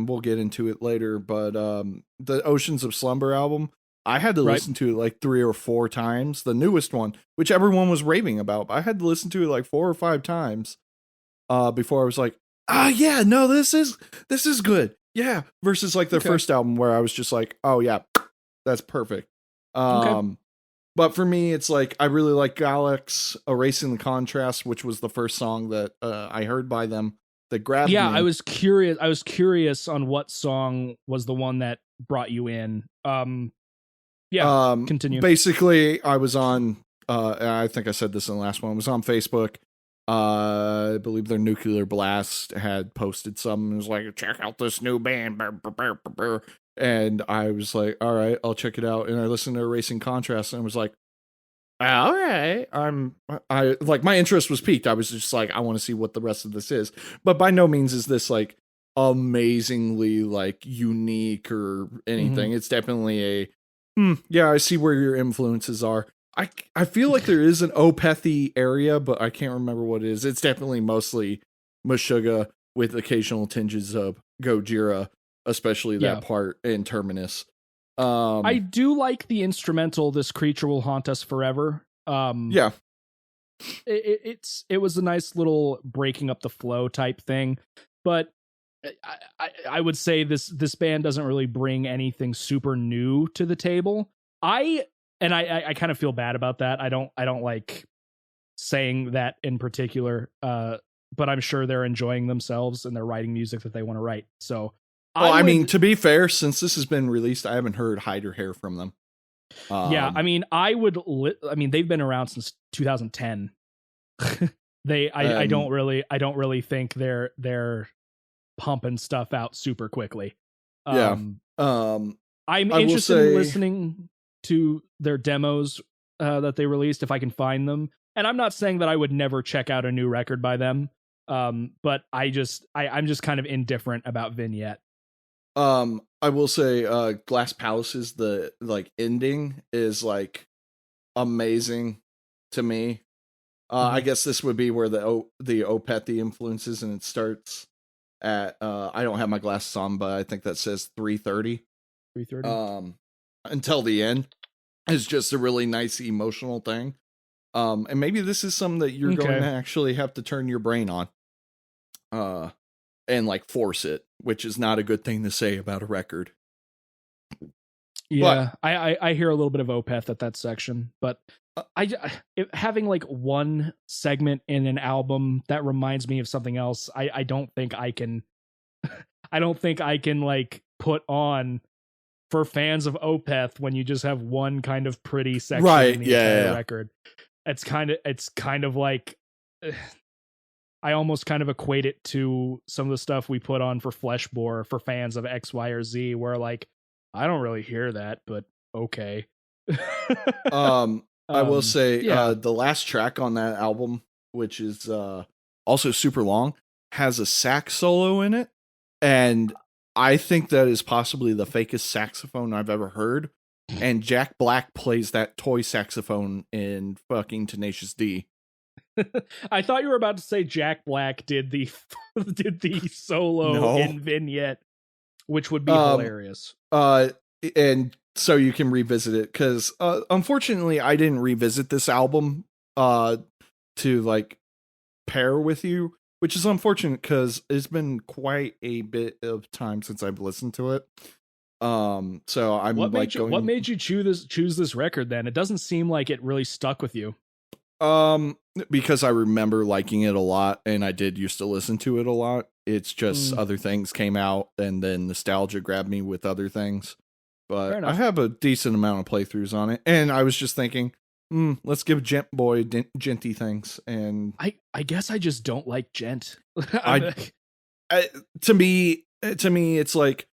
[SPEAKER 2] we'll get into it later, but the Oceans of Slumber album, I had to listen to it like 3 or 4 times. The newest one, which everyone was raving about, I had to listen to it like 4 or 5 times before I was like, yeah, no, this is good. Yeah, versus like their first album, where I was just like, oh yeah, that's perfect. But for me, it's like, I really like Galax, Erasing the Contrast, which was the first song that I heard by them that grabbed me.
[SPEAKER 1] I was curious on what song was the one that brought you in. Continue.
[SPEAKER 2] Basically, I was on, I think I said this in the last one, I was on Facebook. I believe their Nuclear Blast had posted something. It was like, check out this new band. And I was like, all right, I'll check it out. And I listened to Erasing Contrast, and I was like, all right, I like, my interest was piqued. I was just like, I want to see what the rest of this is. But by no means is this like amazingly like unique or anything. It's definitely a, yeah, I see where your influences are. I feel like there is an Opethy area, but I can't remember what it is. It's definitely mostly Meshuggah with occasional tinges of Gojira, especially that part in Terminus.
[SPEAKER 1] I do like the instrumental "This Creature Will Haunt Us Forever."
[SPEAKER 2] Yeah,
[SPEAKER 1] it was a nice little breaking up the flow type thing, but I would say this band doesn't really bring anything super new to the table. I kind of feel bad about that. I don't like saying that in particular, but I'm sure they're enjoying themselves and they're writing music that they want to write. So,
[SPEAKER 2] well, I mean, to be fair, since this has been released, I haven't heard Hide Your Hair from them.
[SPEAKER 1] Yeah, I mean, they've been around since 2010. I don't really think they're pumping stuff out super quickly. I'm interested in listening to their demos that they released if I can find them. And I'm not saying that I would never check out a new record by them. But I'm just kind of indifferent about Vignette.
[SPEAKER 2] I will say Glass Palaces, the like ending is like amazing to me. I guess this would be where the Opethy influences, and it starts at I don't have my glasses on, but I think that says 3:30.
[SPEAKER 1] 3:30.
[SPEAKER 2] Until the end is just a really nice emotional thing. And maybe this is something that you're going to actually have to turn your brain on. And like force it, which is not a good thing to say about a record.
[SPEAKER 1] Yeah, I hear a little bit of Opeth at that section, but having like one segment in an album that reminds me of something else, I don't think I can I don't think I can like put on for fans of Opeth when you just have one kind of pretty section
[SPEAKER 2] Right,
[SPEAKER 1] in the
[SPEAKER 2] yeah,
[SPEAKER 1] entire
[SPEAKER 2] yeah.
[SPEAKER 1] record. It's kind of like I almost kind of equate it to some of the stuff we put on for Fleshbore for fans of X, Y, or Z, where like I don't really hear that, but okay.
[SPEAKER 2] I will say
[SPEAKER 1] Yeah.
[SPEAKER 2] the last track on that album, which is also super long, has a sax solo in it, and I think that is possibly the fakest saxophone I've ever heard. And Jack Black plays that toy saxophone in fucking Tenacious D.
[SPEAKER 1] I thought you were about to say Jack Black did the did the solo
[SPEAKER 2] No.
[SPEAKER 1] in Vignette, which would be hilarious.
[SPEAKER 2] And so you can revisit it, because unfortunately I didn't revisit this album to like pair with you, which is unfortunate because it's been quite a bit of time since I've listened to it. So I'm
[SPEAKER 1] what made you choose this record then? It doesn't seem like it really stuck with you.
[SPEAKER 2] Because I remember liking it a lot, and I did used to listen to it a lot. It's just other things came out, and then nostalgia grabbed me with other things. But I have a decent amount of playthroughs on it, and I was just thinking, let's give Gent Boy genty things. And
[SPEAKER 1] I guess I just don't like gent.
[SPEAKER 2] To me, it's like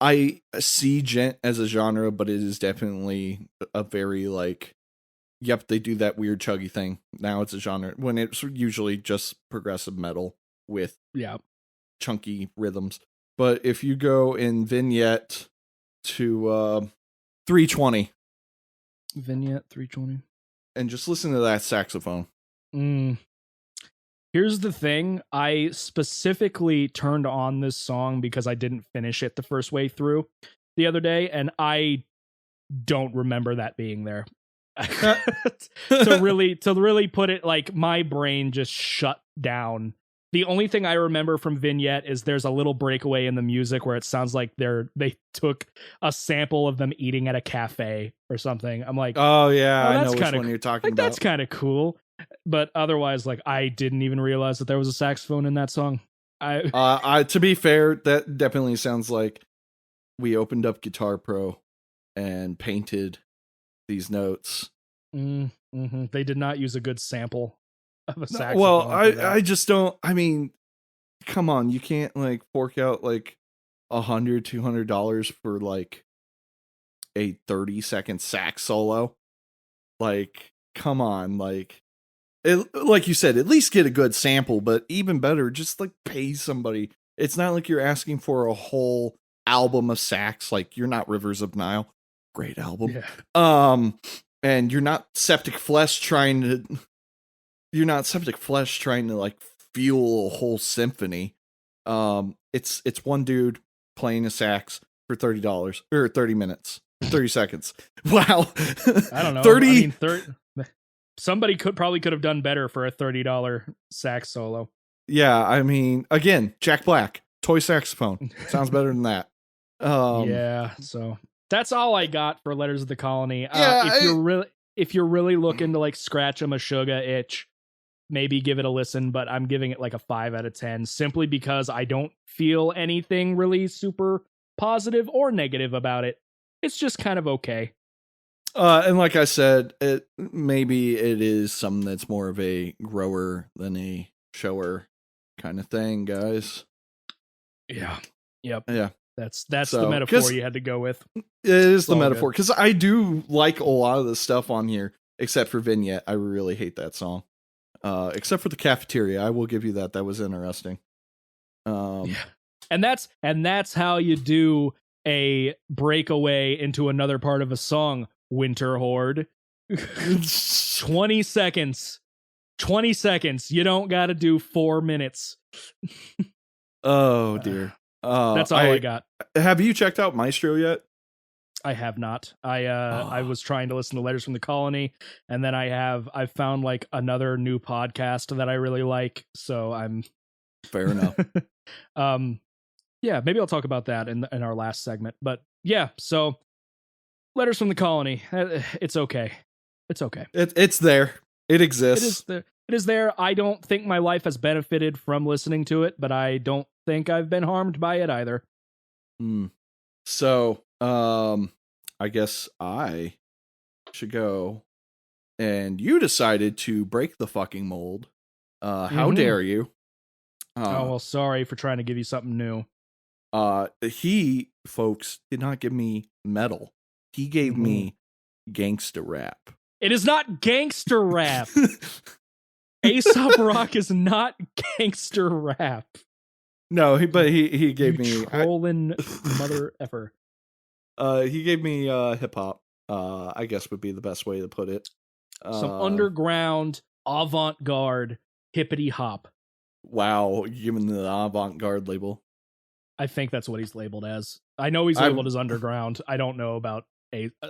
[SPEAKER 2] I see gent as a genre, but it is definitely a very like, yep, they do that weird chuggy thing. Now it's a genre when it's usually just progressive metal with chunky rhythms. But if you go in Vignette to 320,
[SPEAKER 1] Vignette 320,
[SPEAKER 2] and just listen to that saxophone.
[SPEAKER 1] Here's the thing. I specifically turned on this song because I didn't finish it the first way through the other day, and I don't remember that being there. to really put it, like, my brain just shut down. The only thing I remember from Vignette is there's a little breakaway in the music where it sounds like they took a sample of them eating at a cafe or something. I'm like,
[SPEAKER 2] oh yeah,
[SPEAKER 1] I
[SPEAKER 2] know which one you're talking about.
[SPEAKER 1] That's kind of cool. But otherwise, like, I didn't even realize that there was a saxophone in that song.
[SPEAKER 2] To be fair, that definitely sounds like we opened up Guitar Pro and painted these notes.
[SPEAKER 1] They did not use a good sample of a saxophone.
[SPEAKER 2] Well, I just don't. I mean, come on, you can't like fork out like $100-$200 for like a 30-second sax solo. Like, come on, like you said, at least get a good sample, but even better, just like pay somebody. It's not like you're asking for a whole album of sax. Like, you're not Rivers of Nile. Great album.
[SPEAKER 1] Yeah.
[SPEAKER 2] And you're not Septic Flesh trying to like fuel a whole symphony. It's one dude playing a sax for $30 or 30 minutes, 30 seconds. Wow.
[SPEAKER 1] I don't know.
[SPEAKER 2] 30.
[SPEAKER 1] I mean, somebody could have done better for a $30 sax solo.
[SPEAKER 2] Yeah, I mean, again, Jack Black, toy saxophone. Sounds better than that.
[SPEAKER 1] Yeah, so that's all I got for Letters of the Colony. If you're really looking to like scratch a Meshuggah itch, maybe give it a listen, but I'm giving it like a 5 out of 10 simply because I don't feel anything really super positive or negative about it. It's just kind of okay.
[SPEAKER 2] And like I said, maybe it is something that's more of a grower than a shower kind of thing, guys.
[SPEAKER 1] Yeah. Yep.
[SPEAKER 2] Yeah.
[SPEAKER 1] That's the metaphor you had to go with.
[SPEAKER 2] It is the metaphor, because I do like a lot of the stuff on here, except for Vignette. I really hate that song. Except for the cafeteria, I will give you that. That was interesting.
[SPEAKER 1] Yeah. And that's how you do a breakaway into another part of a song, Winter Horde. 20 seconds. 20 seconds. You don't got to do 4 minutes.
[SPEAKER 2] Oh dear.
[SPEAKER 1] That's all I got.
[SPEAKER 2] Have you checked out Maestro yet?
[SPEAKER 1] I have not. I was trying to listen to Letters from the Colony, and then I've found like another new podcast that I really like. So I'm
[SPEAKER 2] fair enough.
[SPEAKER 1] Yeah, maybe I'll talk about that in our last segment. But yeah, so Letters from the Colony. It's okay. It's okay.
[SPEAKER 2] It's there. It exists.
[SPEAKER 1] It is there. It is there. I don't think my life has benefited from listening to it, but I don't think I've been harmed by it either.
[SPEAKER 2] So, I guess I should go. And you decided to break the fucking mold. How dare you?
[SPEAKER 1] Oh, well, sorry for trying to give you something new.
[SPEAKER 2] He, folks, did not give me metal. He gave me gangsta rap.
[SPEAKER 1] It is not gangster rap. Aesop Rock is not gangster rap.
[SPEAKER 2] No, but he gave me
[SPEAKER 1] trolling mother effer.
[SPEAKER 2] He gave me hip hop. I guess would be the best way to put it.
[SPEAKER 1] Some underground avant-garde hippity hop.
[SPEAKER 2] Wow, giving the avant-garde label.
[SPEAKER 1] I think that's what he's labeled as. I know he's labeled as underground. I don't know about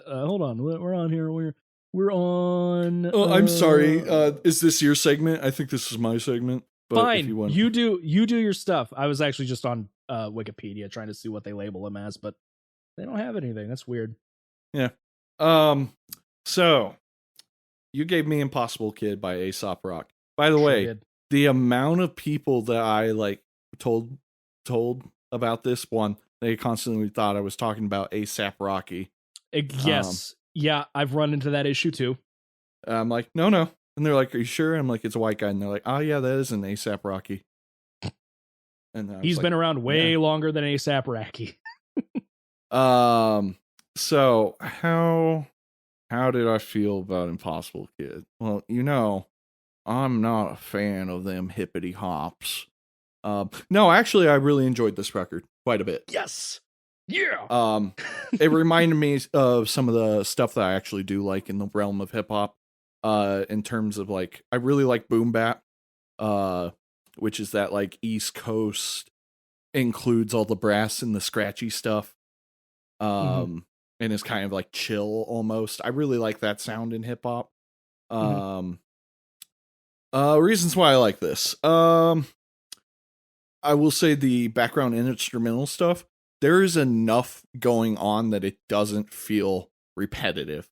[SPEAKER 1] hold on, we're on here. We're on.
[SPEAKER 2] Oh, I'm sorry. Is this your segment? I think this is my segment. But
[SPEAKER 1] fine.
[SPEAKER 2] If you want...
[SPEAKER 1] you do your stuff. I was actually just on Wikipedia trying to see what they label him as, but they don't have anything. That's weird.
[SPEAKER 2] Yeah. So you gave me Impossible Kid by Aesop Rock. By the way, the amount of people that I like told about this one, they constantly thought I was talking about ASAP Rocky.
[SPEAKER 1] Yes. Yeah, I've run into that issue too.
[SPEAKER 2] I'm like, no. And they're like, are you sure? I'm like, it's a white guy. And they're like, oh yeah, that is an ASAP Rocky. And
[SPEAKER 1] he's been around way longer than ASAP Rocky.
[SPEAKER 2] So how did I feel about Impossible Kid? Well, I'm not a fan of them hippity hops. No, actually, I really enjoyed this record quite a bit.
[SPEAKER 1] Yes. Yeah.
[SPEAKER 2] It reminded me of some of the stuff that I actually do like in the realm of hip hop. In terms of like, I really like boom bap, which is that like East Coast includes all the brass and the scratchy stuff. And is kind of like chill almost. I really like that sound in hip hop. Reasons why I like this. I will say the background and instrumental stuff, there is enough going on that it doesn't feel repetitive.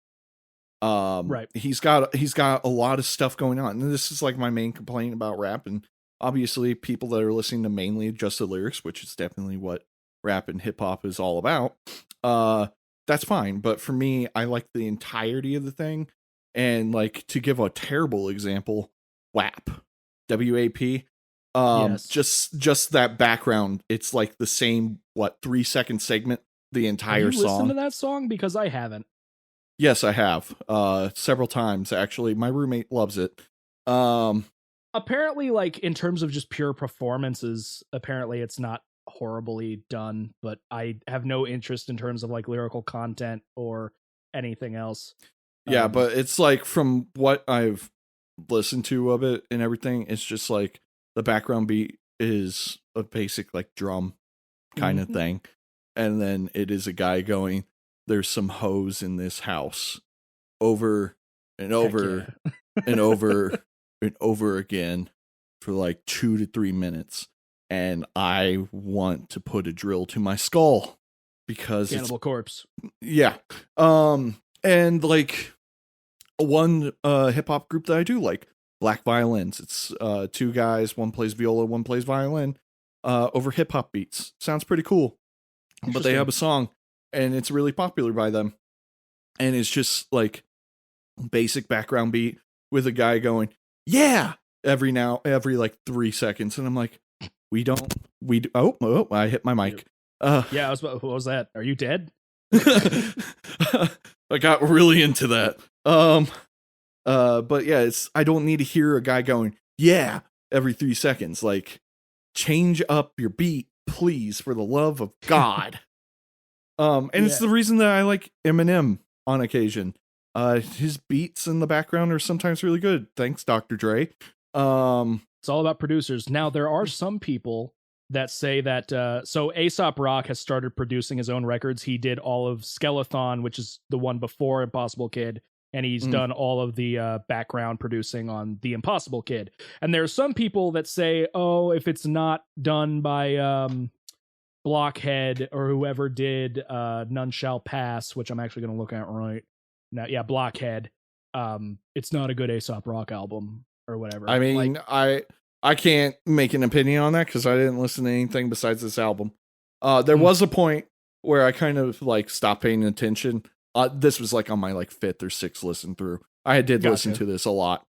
[SPEAKER 1] Right.
[SPEAKER 2] He's got a lot of stuff going on. And this is like my main complaint about rap. And obviously people that are listening to mainly just the lyrics, which is definitely what rap and hip hop is all about. That's fine. But for me, I like the entirety of the thing. And like, to give a terrible example, WAP, W-A-P.
[SPEAKER 1] Yes.
[SPEAKER 2] Just that background. It's like the same, 3-second segment, the entire song. Have you listened
[SPEAKER 1] to that song? Because I haven't.
[SPEAKER 2] Yes, I have. Several times, actually. My roommate loves it.
[SPEAKER 1] Apparently, like, in terms of just pure performances, apparently it's not horribly done, but I have no interest in terms of like lyrical content or anything else.
[SPEAKER 2] Yeah, but it's like, from what I've listened to of it and everything, it's just like the background beat is a basic like drum kind of thing. And then it is a guy going, there's some hoes in this house, over and over and over and over again for like 2 to 3 minutes. And I want to put a drill to my skull because
[SPEAKER 1] Cannibal Corpse.
[SPEAKER 2] Yeah. And like one hip hop group that I do like, Black Violins. It's 2 guys, one plays viola, one plays violin, over hip hop beats. Sounds pretty cool. But they have a song and it's really popular by them. And it's just like basic background beat with a guy going, yeah, every like 3 seconds. And I'm like, oh, I hit my mic.
[SPEAKER 1] Yeah, what was that? Are you dead?
[SPEAKER 2] I got really into that. But yeah, I don't need to hear a guy going, yeah, every 3 seconds. Like, change up your beat, please, for the love of God. It's the reason that I like Eminem on occasion. His beats in the background are sometimes really good. Thanks, Dr. Dre.
[SPEAKER 1] It's all about producers. Now, there are some people that say that, so Aesop Rock has started producing his own records. He did all of Skeleton, which is the one before Impossible Kid, and he's done all of the background producing on The Impossible Kid. And there are some people that say, oh, if it's not done by Blockhead or whoever did None Shall Pass, which I'm actually going to look at right now. Yeah, Blockhead. It's not a good Aesop Rock album or whatever.
[SPEAKER 2] I mean, I can't make an opinion on that because I didn't listen to anything besides this album. There was a point where I kind of like stopped paying attention. This was like on my like 5th or 6th listen through. I did listen to this a lot,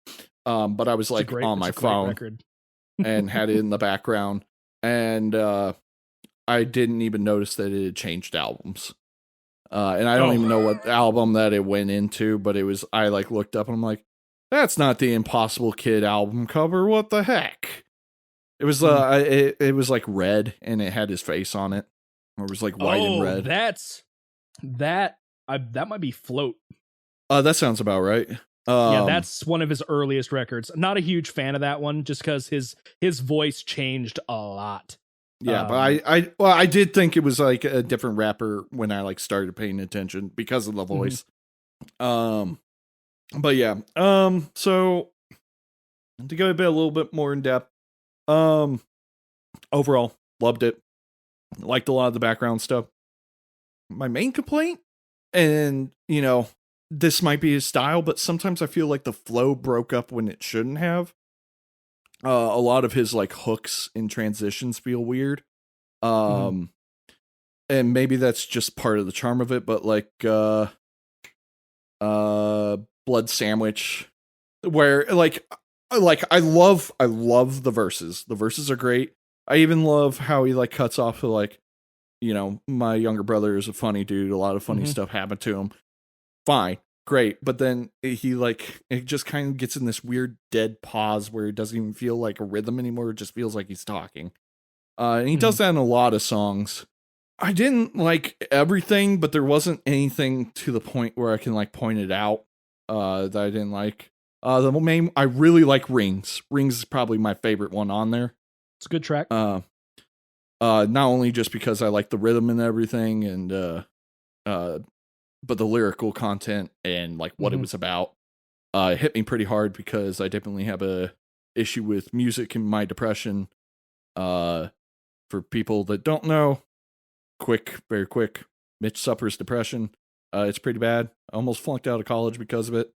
[SPEAKER 2] but I was like on my phone and had it in the background, and I didn't even notice that it had changed albums. And I don't even know what album that it went into, but it was, I like looked up and I'm like, that's not the Impossible Kid album cover. What the heck? It was, it was like red and it had his face on it. Or it was like white and red.
[SPEAKER 1] That might be Float.
[SPEAKER 2] That sounds about right.
[SPEAKER 1] Yeah, that's one of his earliest records. Not a huge fan of that one, just because his voice changed a lot.
[SPEAKER 2] Yeah, but I did think it was like a different rapper when I like started paying attention because of the voice. But yeah, so to go a little bit more in depth, overall loved it. Liked a lot of the background stuff. My main complaint, and you know, this might be his style, but sometimes I feel like the flow broke up when it shouldn't have. A lot of his like hooks and transitions feel weird. And maybe that's just part of the charm of it, but like Blood Sandwich, where like I love the verses. The verses are great. I even love how he like cuts off to like, you know, my younger brother is a funny dude, a lot of funny stuff happened to him. Fine. Great, but then he like it just kind of gets in this weird dead pause where it doesn't even feel like a rhythm anymore. It just feels like he's talking. And he does that in a lot of songs. I didn't like everything, but there wasn't anything to the point where I can like point it out that I didn't like. The main I really like Rings. Rings is probably my favorite one on there.
[SPEAKER 1] It's a good track.
[SPEAKER 2] Not only just because I like the rhythm and everything, and but the lyrical content and like what it was about hit me pretty hard because I definitely have a issue with music and my depression. For people that don't know, very quick, Mitch suffers depression. It's pretty bad. I almost flunked out of college because of it.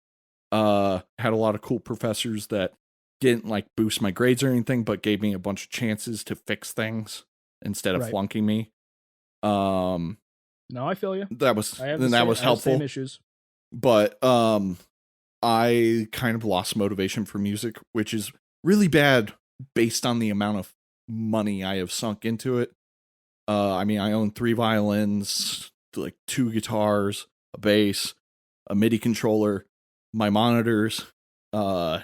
[SPEAKER 2] Had a lot of cool professors that didn't like boost my grades or anything, but gave me a bunch of chances to fix things instead of flunking me.
[SPEAKER 1] No, I feel you.
[SPEAKER 2] That was helpful.
[SPEAKER 1] Same issues.
[SPEAKER 2] But I kind of lost motivation for music, which is really bad based on the amount of money I have sunk into it. I mean, I own 3 violins, like 2 guitars, a bass, a MIDI controller, my monitors, a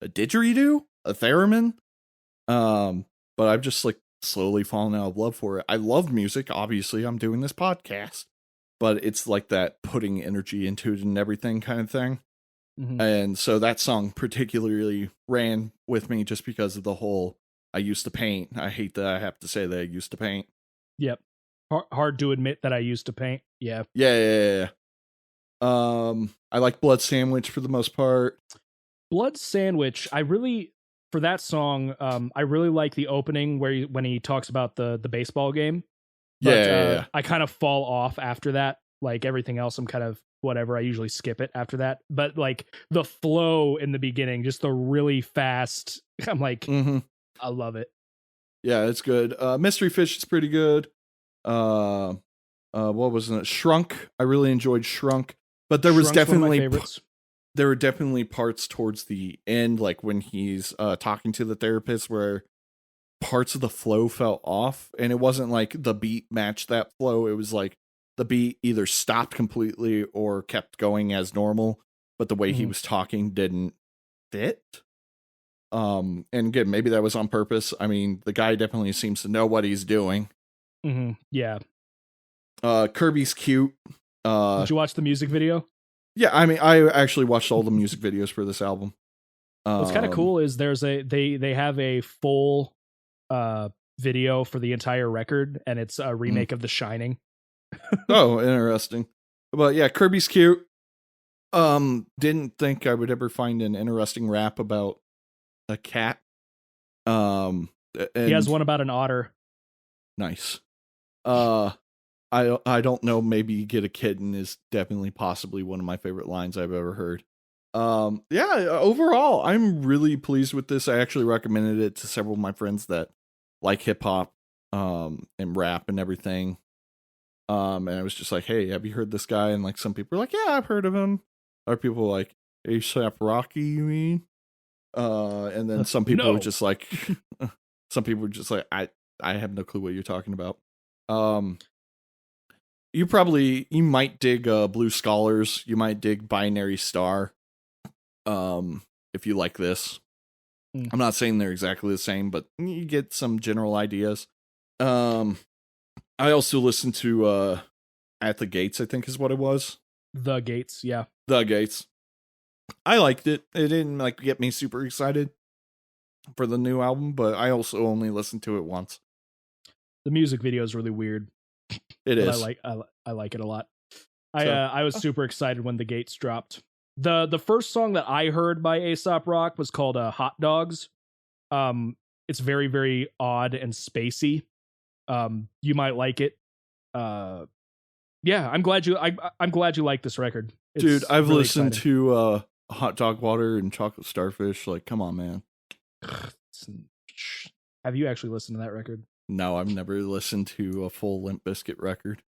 [SPEAKER 2] didgeridoo, a theremin. But I've just like slowly fallen out of love for it. I love music. Obviously, I'm doing this podcast, but it's like that putting energy into it and everything kind of thing. And so that song particularly ran with me just because of the whole I used to paint. I hate that I have to say that I used to paint.
[SPEAKER 1] Yep. Hard to admit that I used to paint. Yeah.
[SPEAKER 2] Yeah. I like Blood Sandwich for the most part.
[SPEAKER 1] Blood Sandwich, for that song, I really like the opening when he talks about the baseball game. But, I kind of fall off after that. Like everything else, I'm kind of whatever. I usually skip it after that. But like the flow in the beginning, just the really fast. I'm like, I love it.
[SPEAKER 2] Yeah, it's good. Mystery Fish is pretty good. What was it? Shrunk. I really enjoyed Shrunk, but there was definitely there were definitely parts towards the end, like when he's talking to the therapist, where parts of the flow fell off, and it wasn't like the beat matched that flow. It was like the beat either stopped completely or kept going as normal, but the way he was talking didn't fit. And again, maybe that was on purpose. I mean, the guy definitely seems to know what he's doing.
[SPEAKER 1] Yeah.
[SPEAKER 2] Kirby's cute.
[SPEAKER 1] Did you watch the music video?
[SPEAKER 2] Yeah, I mean, I actually watched all the music videos for this album.
[SPEAKER 1] What's kind of cool is they have a full video for the entire record, and it's a remake of The Shining.
[SPEAKER 2] Oh, interesting. But yeah, Kirby's cute. Didn't think I would ever find an interesting rap about a cat. He
[SPEAKER 1] has one about an otter.
[SPEAKER 2] Nice. Uh, I don't know. Maybe get a kitten is definitely possibly one of my favorite lines I've ever heard. Yeah. Overall, I'm really pleased with this. I actually recommended it to several of my friends that like hip hop, and rap and everything. And I was just like, hey, have you heard this guy? And like some people were like, yeah, I've heard of him. Other people were like, Aesop Rocky, you mean? And then some people were
[SPEAKER 1] No.
[SPEAKER 2] just like, some people were just like, I have no clue what you're talking about. You might dig Blue Scholars. You might dig Binary Star. If you like this. I'm not saying they're exactly the same, but you get some general ideas. I also listened to At the Gates, I think is what it was.
[SPEAKER 1] The Gates, yeah.
[SPEAKER 2] The Gates. I liked it. It didn't like get me super excited for the new album, but I also only listened to it once.
[SPEAKER 1] The music video is really weird.
[SPEAKER 2] It is.
[SPEAKER 1] I like it a lot. I was super excited when The Gates dropped. The first song that I heard by Aesop Rock was called Hot Dogs. It's very, very odd and spacey. You might like it. Yeah, I'm glad you like this record. It's
[SPEAKER 2] Dude, I've
[SPEAKER 1] really
[SPEAKER 2] listened
[SPEAKER 1] exciting.
[SPEAKER 2] to Hot Dog Water and Chocolate Starfish. Like, come on, man.
[SPEAKER 1] Have you actually listened to that record?
[SPEAKER 2] No, I've never listened to a full Limp Bizkit record.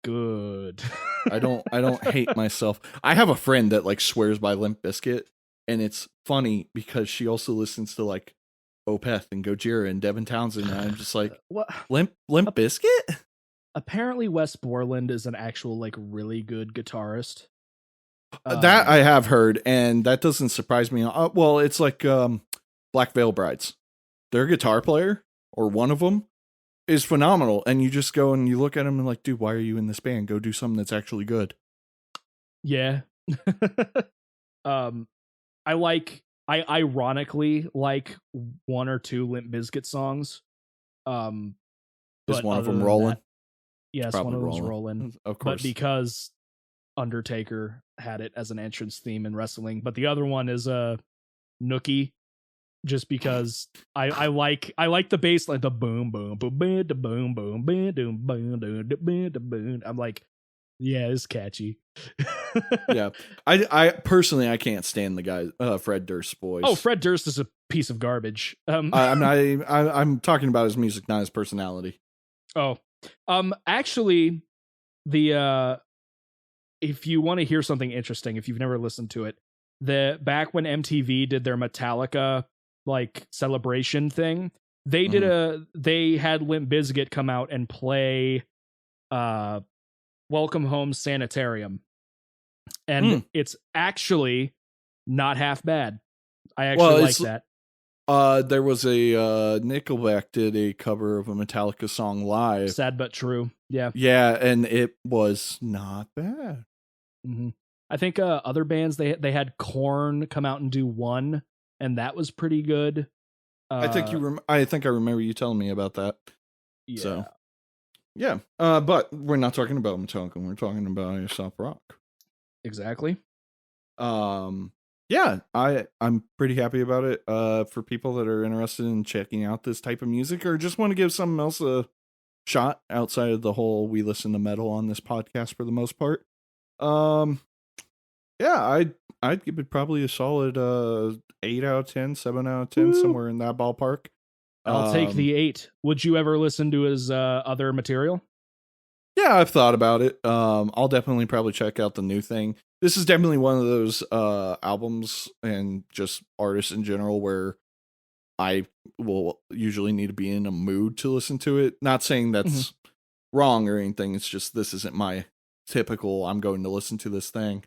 [SPEAKER 1] Good.
[SPEAKER 2] I don't hate myself. I have a friend that like swears by Limp Bizkit, and it's funny because she also listens to like Opeth and Gojira and Devin Townsend, and I'm just like,
[SPEAKER 1] What?
[SPEAKER 2] Limp Bizkit?
[SPEAKER 1] Apparently Wes Borland is an actual like really good guitarist.
[SPEAKER 2] That I have heard, and that doesn't surprise me. Well, it's like Black Veil Brides. Their guitar player, or one of them, is phenomenal, and you just go and you look at him and like, dude, why are you in this band? Go do something that's actually good.
[SPEAKER 1] Yeah. I ironically like one or two Limp Bizkit songs.
[SPEAKER 2] Is one of them Rolling?
[SPEAKER 1] Yes, one of them's Rolling.
[SPEAKER 2] Of course.
[SPEAKER 1] But because Undertaker had it as an entrance theme in wrestling, but the other one is Nookie, just because I like the bass, like the boom boom boom boom boom boom boom boom boom boom. I'm like, yeah, it's catchy.
[SPEAKER 2] Yeah, I personally I can't stand the guy Fred Durst's voice.
[SPEAKER 1] Oh, Fred Durst is a piece of garbage.
[SPEAKER 2] I'm talking about his music, not his personality.
[SPEAKER 1] Oh, actually, the if you want to hear something interesting, if you've never listened to it, back when MTV did their Metallica like celebration thing, they they had Limp Bizkit come out and play Welcome Home Sanitarium, and it's actually not half bad. I actually like that.
[SPEAKER 2] There was a Nickelback did a cover of a Metallica song live.
[SPEAKER 1] Sad but true. Yeah.
[SPEAKER 2] Yeah, and it was not bad.
[SPEAKER 1] Mm-hmm. I think other bands they had Korn come out and do one, and that was pretty good.
[SPEAKER 2] I think I remember you telling me about that.
[SPEAKER 1] Yeah.
[SPEAKER 2] So, yeah. But we're not talking about Metallica. We're talking about Aesop Rock.
[SPEAKER 1] Exactly.
[SPEAKER 2] Yeah, I'm pretty happy about it. For people that are interested in checking out this type of music or just want to give something else a shot outside of the whole we listen to metal on this podcast for the most part. Yeah, I'd give it probably a solid 8 out of 10, 7 out of 10,
[SPEAKER 1] Woo.
[SPEAKER 2] somewhere in that ballpark.
[SPEAKER 1] I'll take the 8. Would you ever listen to his other material?
[SPEAKER 2] Yeah, I've thought about it. I'll definitely probably check out the new thing. This is definitely one of those albums and just artists in general where I will usually need to be in a mood to listen to it. Not saying that's wrong or anything. It's just this isn't my typical I'm going to listen to this thing.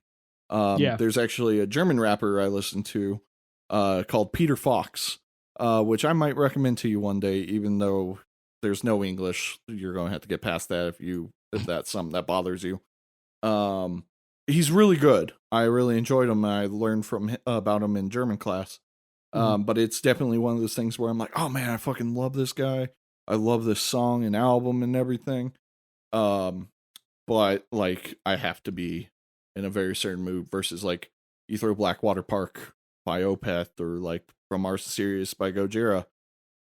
[SPEAKER 2] There's actually a German rapper I listen to called Peter Fox, which I might recommend to you one day, even though there's no English. You're going to have to get past that if that's something that bothers you. He's really good. I really enjoyed him. I learned about him in German class. But it's definitely one of those things where I'm like, oh man, I fucking love this guy. I love this song and album and everything. But like I have to be in a very certain mood versus like you throw Blackwater Park by Opeth or like From Mars to Sirius by Gojira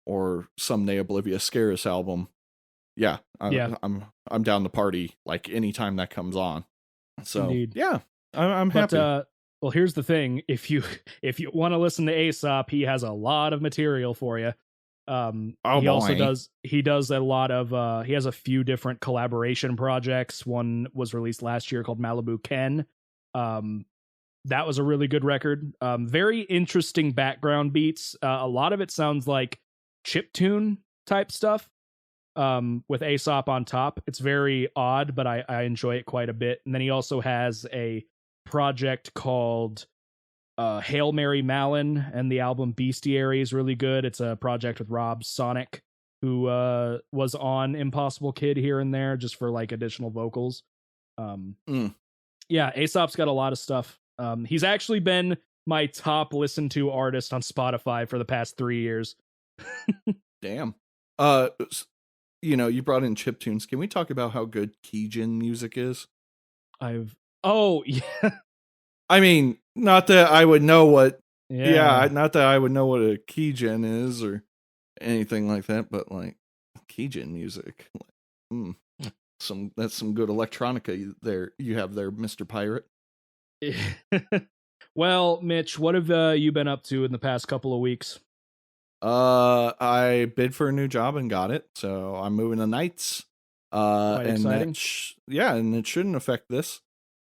[SPEAKER 2] or Someday Oblivious Scarus album. yeah,
[SPEAKER 1] Yeah.
[SPEAKER 2] I'm down to party like anytime that comes on. So
[SPEAKER 1] Indeed.
[SPEAKER 2] yeah, I'm happy.
[SPEAKER 1] Well, here's the thing: if you want to listen to Aesop, he has a lot of material for you.
[SPEAKER 2] Oh
[SPEAKER 1] He also
[SPEAKER 2] boy.
[SPEAKER 1] does a lot of he has a few different collaboration projects. One was released last year called Malibu Ken. That was a really good record. Very interesting background beats. A lot of it sounds like chiptune type stuff. With Aesop on top. It's very odd, but I enjoy it quite a bit. And then he also has a project called Hail Mary Malin, and the album Bestiary is really good. It's a project with Rob Sonic, who was on Impossible Kid here and there just for like additional vocals. Yeah, Aesop's got a lot of stuff. He's actually been my top listened to artist on Spotify for the past 3 years.
[SPEAKER 2] Damn. You brought in chiptunes. Can we talk about how good Keijin music is?
[SPEAKER 1] Oh yeah.
[SPEAKER 2] I mean, not that I would know what.
[SPEAKER 1] Yeah.
[SPEAKER 2] Not that I would know what a Keijin is or anything like that, but like Keijin music, that's some good electronica there. You have there, Mr. Pirate.
[SPEAKER 1] Well, Mitch, what have you been up to in the past couple of weeks?
[SPEAKER 2] I bid for a new job and got it, so I'm moving to nights.
[SPEAKER 1] Quite
[SPEAKER 2] and
[SPEAKER 1] exciting.
[SPEAKER 2] And it shouldn't affect this,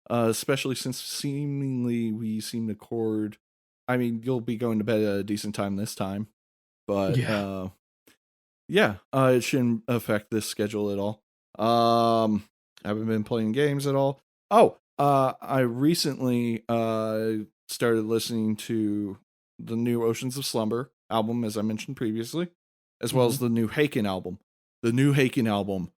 [SPEAKER 2] especially since seemingly we seem to chord. I mean, you'll be going to bed at a decent time this time, but it shouldn't affect this schedule at all. I haven't been playing games at all. Oh, I recently started listening to the new Oceans of Slumber album, as I mentioned previously, as well as the new Haken album. The new Haken album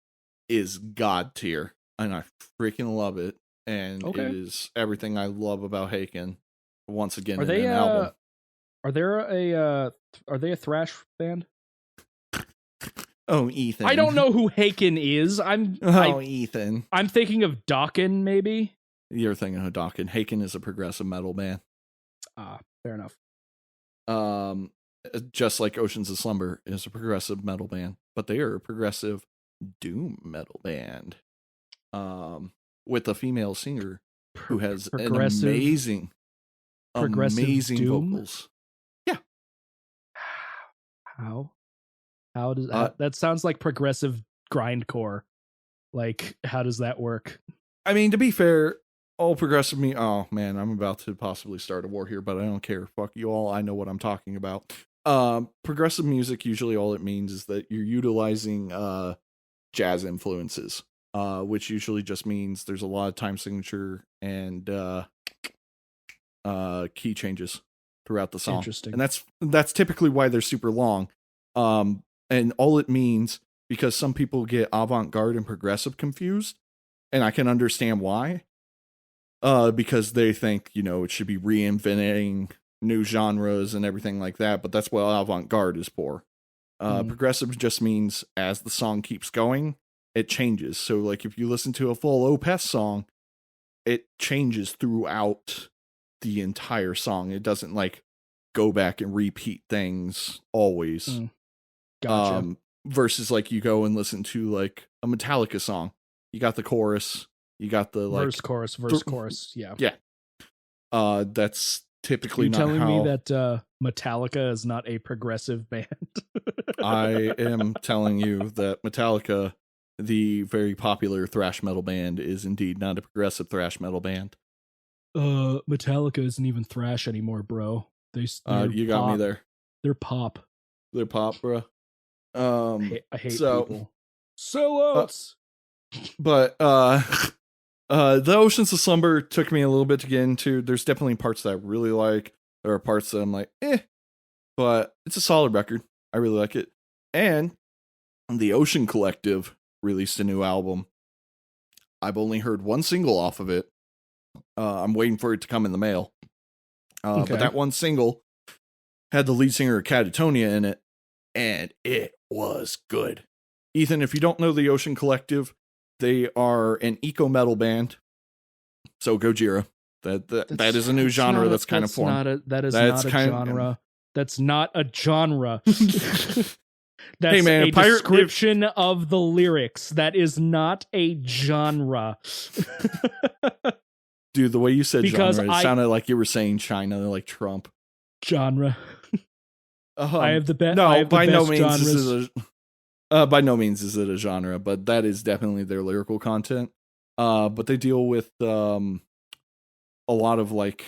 [SPEAKER 2] is god tier, and I freaking love it. And it is everything I love about Haken. Once again, in an album.
[SPEAKER 1] Are they a thrash band?
[SPEAKER 2] Oh, Ethan.
[SPEAKER 1] I don't know who Haken is.
[SPEAKER 2] Ethan.
[SPEAKER 1] I'm thinking of Dokken, maybe.
[SPEAKER 2] You're thinking of Dokken. Haken is a progressive metal band.
[SPEAKER 1] Fair enough.
[SPEAKER 2] Just like Oceans of Slumber is a progressive metal band, but they are a progressive doom metal band. With a female singer who has an amazing vocals. Yeah.
[SPEAKER 1] How does that sounds like progressive grindcore? Like, how does that work?
[SPEAKER 2] I mean, to be fair, all progressive oh man, I'm about to possibly start a war here, but I don't care. Fuck you all. I know what I'm talking about. Progressive music, usually all it means is that you're utilizing jazz influences, which usually just means there's a lot of time signature and key changes throughout the song.
[SPEAKER 1] Interesting.
[SPEAKER 2] And that's typically why they're super long. And all it means, because some people get avant-garde and progressive confused, and I can understand why. Because they think, it should be reinventing new genres and everything like that, but that's what avant-garde is for. Progressive just means as the song keeps going, it changes. So like if you listen to a full Opeth song, it changes throughout the entire song. It doesn't like go back and repeat things always.
[SPEAKER 1] Gotcha.
[SPEAKER 2] Versus like you go and listen to like a Metallica song. You got the chorus, you got the like
[SPEAKER 1] verse chorus. Yeah.
[SPEAKER 2] Yeah. That's typically
[SPEAKER 1] you
[SPEAKER 2] not
[SPEAKER 1] telling
[SPEAKER 2] how...
[SPEAKER 1] me that Metallica is not a progressive band?
[SPEAKER 2] I am telling you that Metallica, the very popular thrash metal band, is indeed not a progressive thrash metal band.
[SPEAKER 1] Metallica isn't even thrash anymore, bro.
[SPEAKER 2] You got
[SPEAKER 1] pop.
[SPEAKER 2] me there.
[SPEAKER 1] They're pop.
[SPEAKER 2] They're pop, bro.
[SPEAKER 1] I hate people. Sellouts.
[SPEAKER 2] But the Oceans of Slumber took me a little bit to get into. There's definitely parts that I really like. There are parts that I'm like, but it's a solid record. I really like it. And the Ocean Collective released a new album. I've only heard one single off of it. I'm waiting for it to come in the mail. But that one single had the lead singer of Catatonia in it, and it was good. Ethan, if you don't know the Ocean Collective, they are an eco metal band. So Gojira. That is a new genre that's kind of formed.
[SPEAKER 1] That's not a genre. That's
[SPEAKER 2] Hey, man,
[SPEAKER 1] a
[SPEAKER 2] a pirate-
[SPEAKER 1] description of the lyrics. That is not a genre.
[SPEAKER 2] Dude, the way you said
[SPEAKER 1] Because
[SPEAKER 2] genre, it sounded like you were saying China, like Trump.
[SPEAKER 1] Genre. I have the best.
[SPEAKER 2] No, by no means
[SPEAKER 1] genres.
[SPEAKER 2] is it by no means is it a genre, but that is definitely their lyrical content. But they deal with a lot of like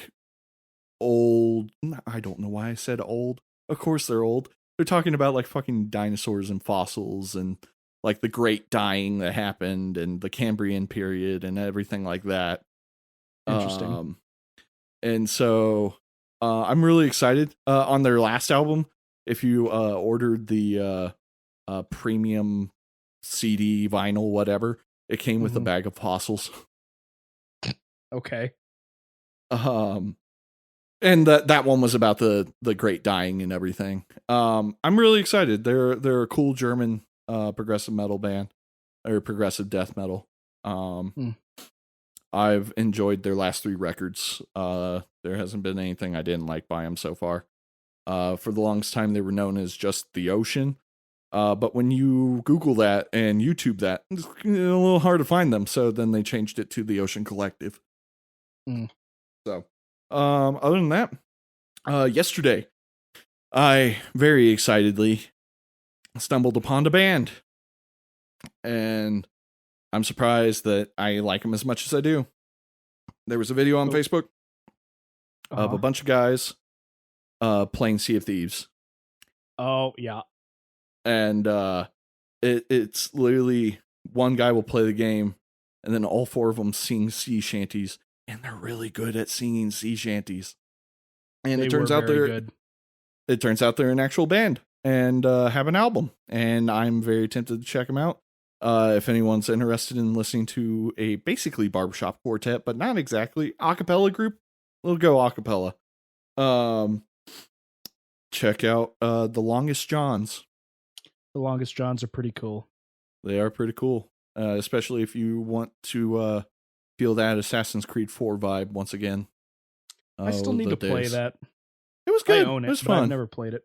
[SPEAKER 2] old. I don't know why I said old. Of course they're old. They're talking about like fucking dinosaurs and fossils and like the great dying that happened and the Cambrian period and everything like that.
[SPEAKER 1] Interesting.
[SPEAKER 2] And so I'm really excited. On their last album, if you ordered the premium CD, vinyl, whatever, it came with a bag of fossils.
[SPEAKER 1] Okay.
[SPEAKER 2] And that one was about the great dying and everything. I'm really excited. They're a cool German progressive metal band or progressive death metal. I've enjoyed their last 3 records. There hasn't been anything I didn't like by them so far. For the longest time, they were known as just The Ocean. But when you Google that and YouTube that, it's a little hard to find them. So then they changed it to The Ocean Collective. So, other than that, yesterday, I very excitedly stumbled upon a band. And I'm surprised that I like them as much as I do. There was a video on Facebook of a bunch of guys playing Sea of Thieves.
[SPEAKER 1] Oh, yeah.
[SPEAKER 2] And it's literally one guy will play the game, and then all 4 of them sing sea shanties, and they're really good at singing sea shanties. And it turns out they're an actual band and have an album, and I'm very tempted to check them out. If anyone's interested in listening to a basically barbershop quartet, but not exactly acapella group, we'll go acapella. Check out The Longest Johns.
[SPEAKER 1] The Longest Johns are pretty cool.
[SPEAKER 2] They are pretty cool, especially if you want to feel that Assassin's Creed 4 vibe once again.
[SPEAKER 1] I still need to play that.
[SPEAKER 2] It was good.
[SPEAKER 1] I own it,
[SPEAKER 2] it was
[SPEAKER 1] but
[SPEAKER 2] fun.
[SPEAKER 1] I've never played it.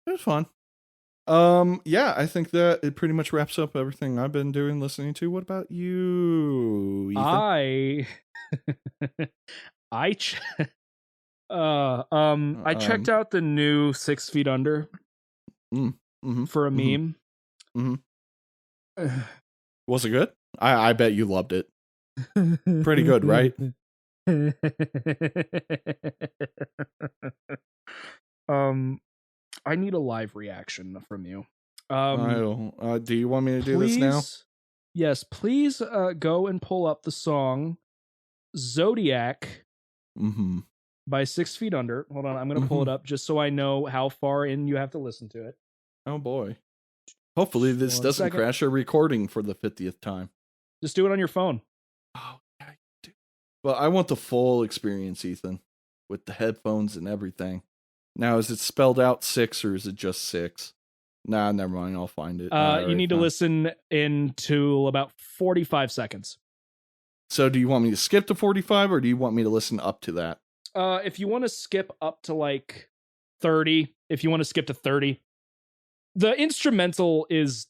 [SPEAKER 2] It was fun. Yeah, I think that it pretty much wraps up everything I've been doing, listening to. What about you, Ethan?
[SPEAKER 1] I checked out the new 6 Feet Under for a meme.
[SPEAKER 2] Was it good? I bet you loved it. Pretty good, right?
[SPEAKER 1] I need a live reaction from you.
[SPEAKER 2] Do you want me to do this now?
[SPEAKER 1] Yes, please go and pull up the song Zodiac by 6 Feet Under. Hold on, I'm going to pull it up just so I know how far in you have to listen to it.
[SPEAKER 2] Oh boy. Hopefully this doesn't crash our recording for the 50th time.
[SPEAKER 1] Just do it on your phone.
[SPEAKER 2] Oh, yeah, do. But I want the full experience, Ethan, with the headphones and everything. Now, is it spelled out 6 or is it just 6? Nah, never mind. I'll find it.
[SPEAKER 1] You need to listen into about 45 seconds.
[SPEAKER 2] So do you want me to skip to 45 or do you want me to listen up to that?
[SPEAKER 1] If you want to skip up to like 30, if you want to skip to 30, the instrumental is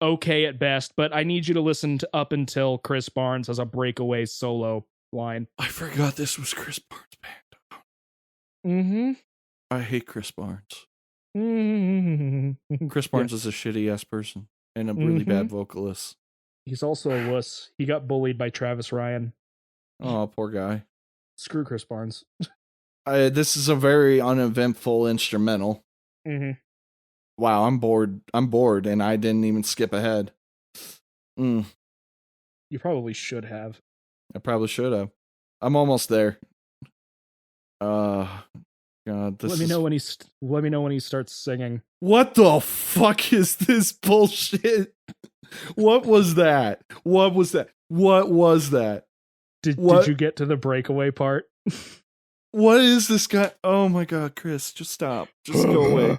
[SPEAKER 1] okay at best, but I need you to listen to up until Chris Barnes has a breakaway solo line.
[SPEAKER 2] I forgot this was Chris Barnes' band. I hate Chris Barnes. Chris Barnes is a shitty ass person and a really bad vocalist.
[SPEAKER 1] He's also a wuss. He got bullied by Travis Ryan.
[SPEAKER 2] Oh, poor guy.
[SPEAKER 1] Screw Chris Barnes.
[SPEAKER 2] This is a very uneventful instrumental. Wow, I'm bored. And I didn't even skip ahead.
[SPEAKER 1] You probably should have.
[SPEAKER 2] I probably should have. I'm almost there. God,
[SPEAKER 1] let me know when he starts singing.
[SPEAKER 2] What the fuck is this bullshit? What was that?
[SPEAKER 1] Did you get to the breakaway part?
[SPEAKER 2] What is this guy? Oh my god, Chris, just stop. Just go away.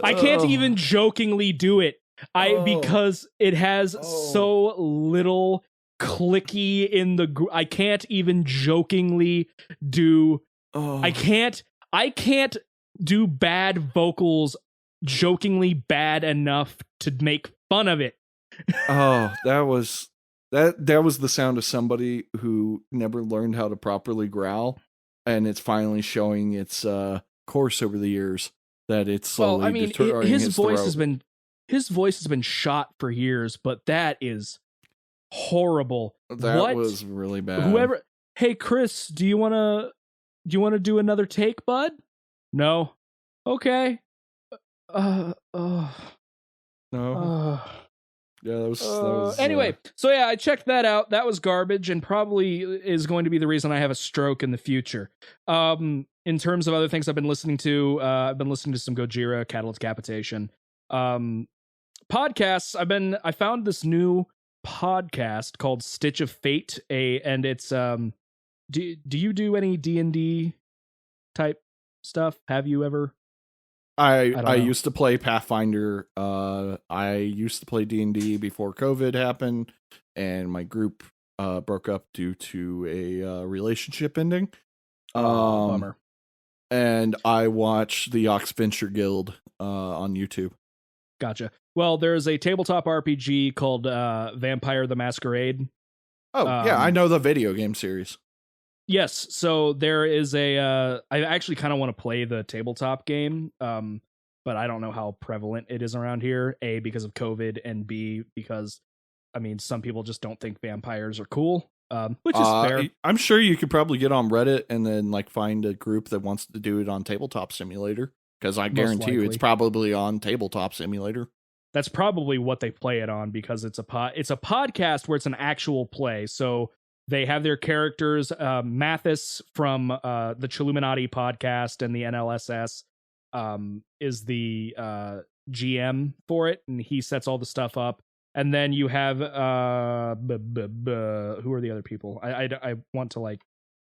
[SPEAKER 1] I can't even jokingly do it. Because it has so little clicky in the I can't even jokingly do I can't do bad vocals jokingly bad enough to make fun of it.
[SPEAKER 2] Oh, that was the sound of somebody who never learned how to properly growl, and it's finally showing its course over the years that it's slowly
[SPEAKER 1] Well, I mean,
[SPEAKER 2] deteriorating
[SPEAKER 1] his
[SPEAKER 2] its
[SPEAKER 1] voice
[SPEAKER 2] throat.
[SPEAKER 1] has been shot for years, but that is horrible.
[SPEAKER 2] That
[SPEAKER 1] What?
[SPEAKER 2] was really bad.
[SPEAKER 1] Whoever, hey Chris, do you want to do another take, bud? No. Okay. Uh, uh,
[SPEAKER 2] No.
[SPEAKER 1] uh,
[SPEAKER 2] Yeah, that was
[SPEAKER 1] anyway, so yeah, I checked that out. That was garbage and probably is going to be the reason I have a stroke in the future. In terms of other things I've been listening to, I've been listening to some Gojira, Cattle Decapitation. Podcasts, I found this new podcast called Stitch of Fate, and it's do you do any D&D type stuff? Have you ever?
[SPEAKER 2] I used to play Pathfinder. I used to play D&D before COVID happened, and my group broke up due to a relationship ending.
[SPEAKER 1] Bummer.
[SPEAKER 2] And I watched the Oxventure Guild on YouTube.
[SPEAKER 1] Gotcha. Well, there's a tabletop RPG called Vampire the Masquerade.
[SPEAKER 2] Oh, yeah, I know the video game series.
[SPEAKER 1] Yes, so there is I actually kind of want to play the tabletop game, but I don't know how prevalent it is around here, A, because of COVID, and B, because, I mean, some people just don't think vampires are cool, which is fair.
[SPEAKER 2] I'm sure you could probably get on Reddit and then like find a group that wants to do it on Tabletop Simulator, because I guarantee you it's probably on Tabletop Simulator.
[SPEAKER 1] That's probably what they play it on, because it's a podcast where it's an actual play, so they have their characters. Mathis from the Chilluminati podcast and the NLSS is the GM for it, and he sets all the stuff up. And then you have who are the other people? I want to like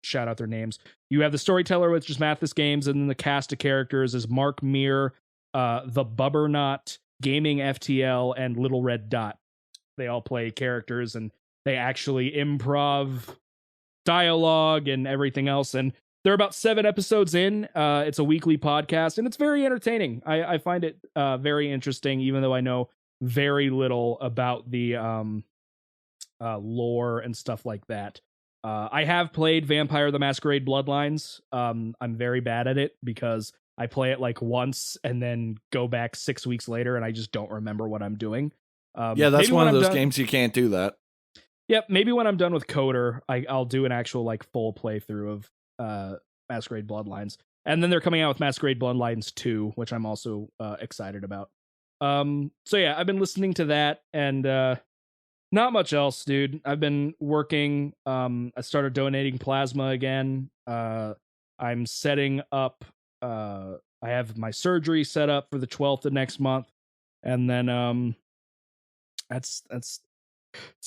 [SPEAKER 1] shout out their names. You have the storyteller, which is Mathis Games, and then the cast of characters is Mark Meir, the Bubbernaut, Gaming FTL, and Little Red Dot. They all play characters, and they actually improv dialogue and everything else. And they're about 7 episodes in. It's a weekly podcast, and it's very entertaining. I find it very interesting, even though I know very little about the lore and stuff like that. I have played Vampire the Masquerade Bloodlines. I'm very bad at it because I play it like once and then go back 6 weeks later, and I just don't remember what I'm doing.
[SPEAKER 2] Yeah, that's one of those games you can't do that.
[SPEAKER 1] Yep, maybe when I'm done with Coder, I'll do an actual like full playthrough of Masquerade Bloodlines. And then they're coming out with Masquerade Bloodlines 2, which I'm also excited about. So yeah, I've been listening to that, and not much else, dude. I've been working. I started donating plasma again. I'm setting up. I have my surgery set up for the 12th of next month, and then that's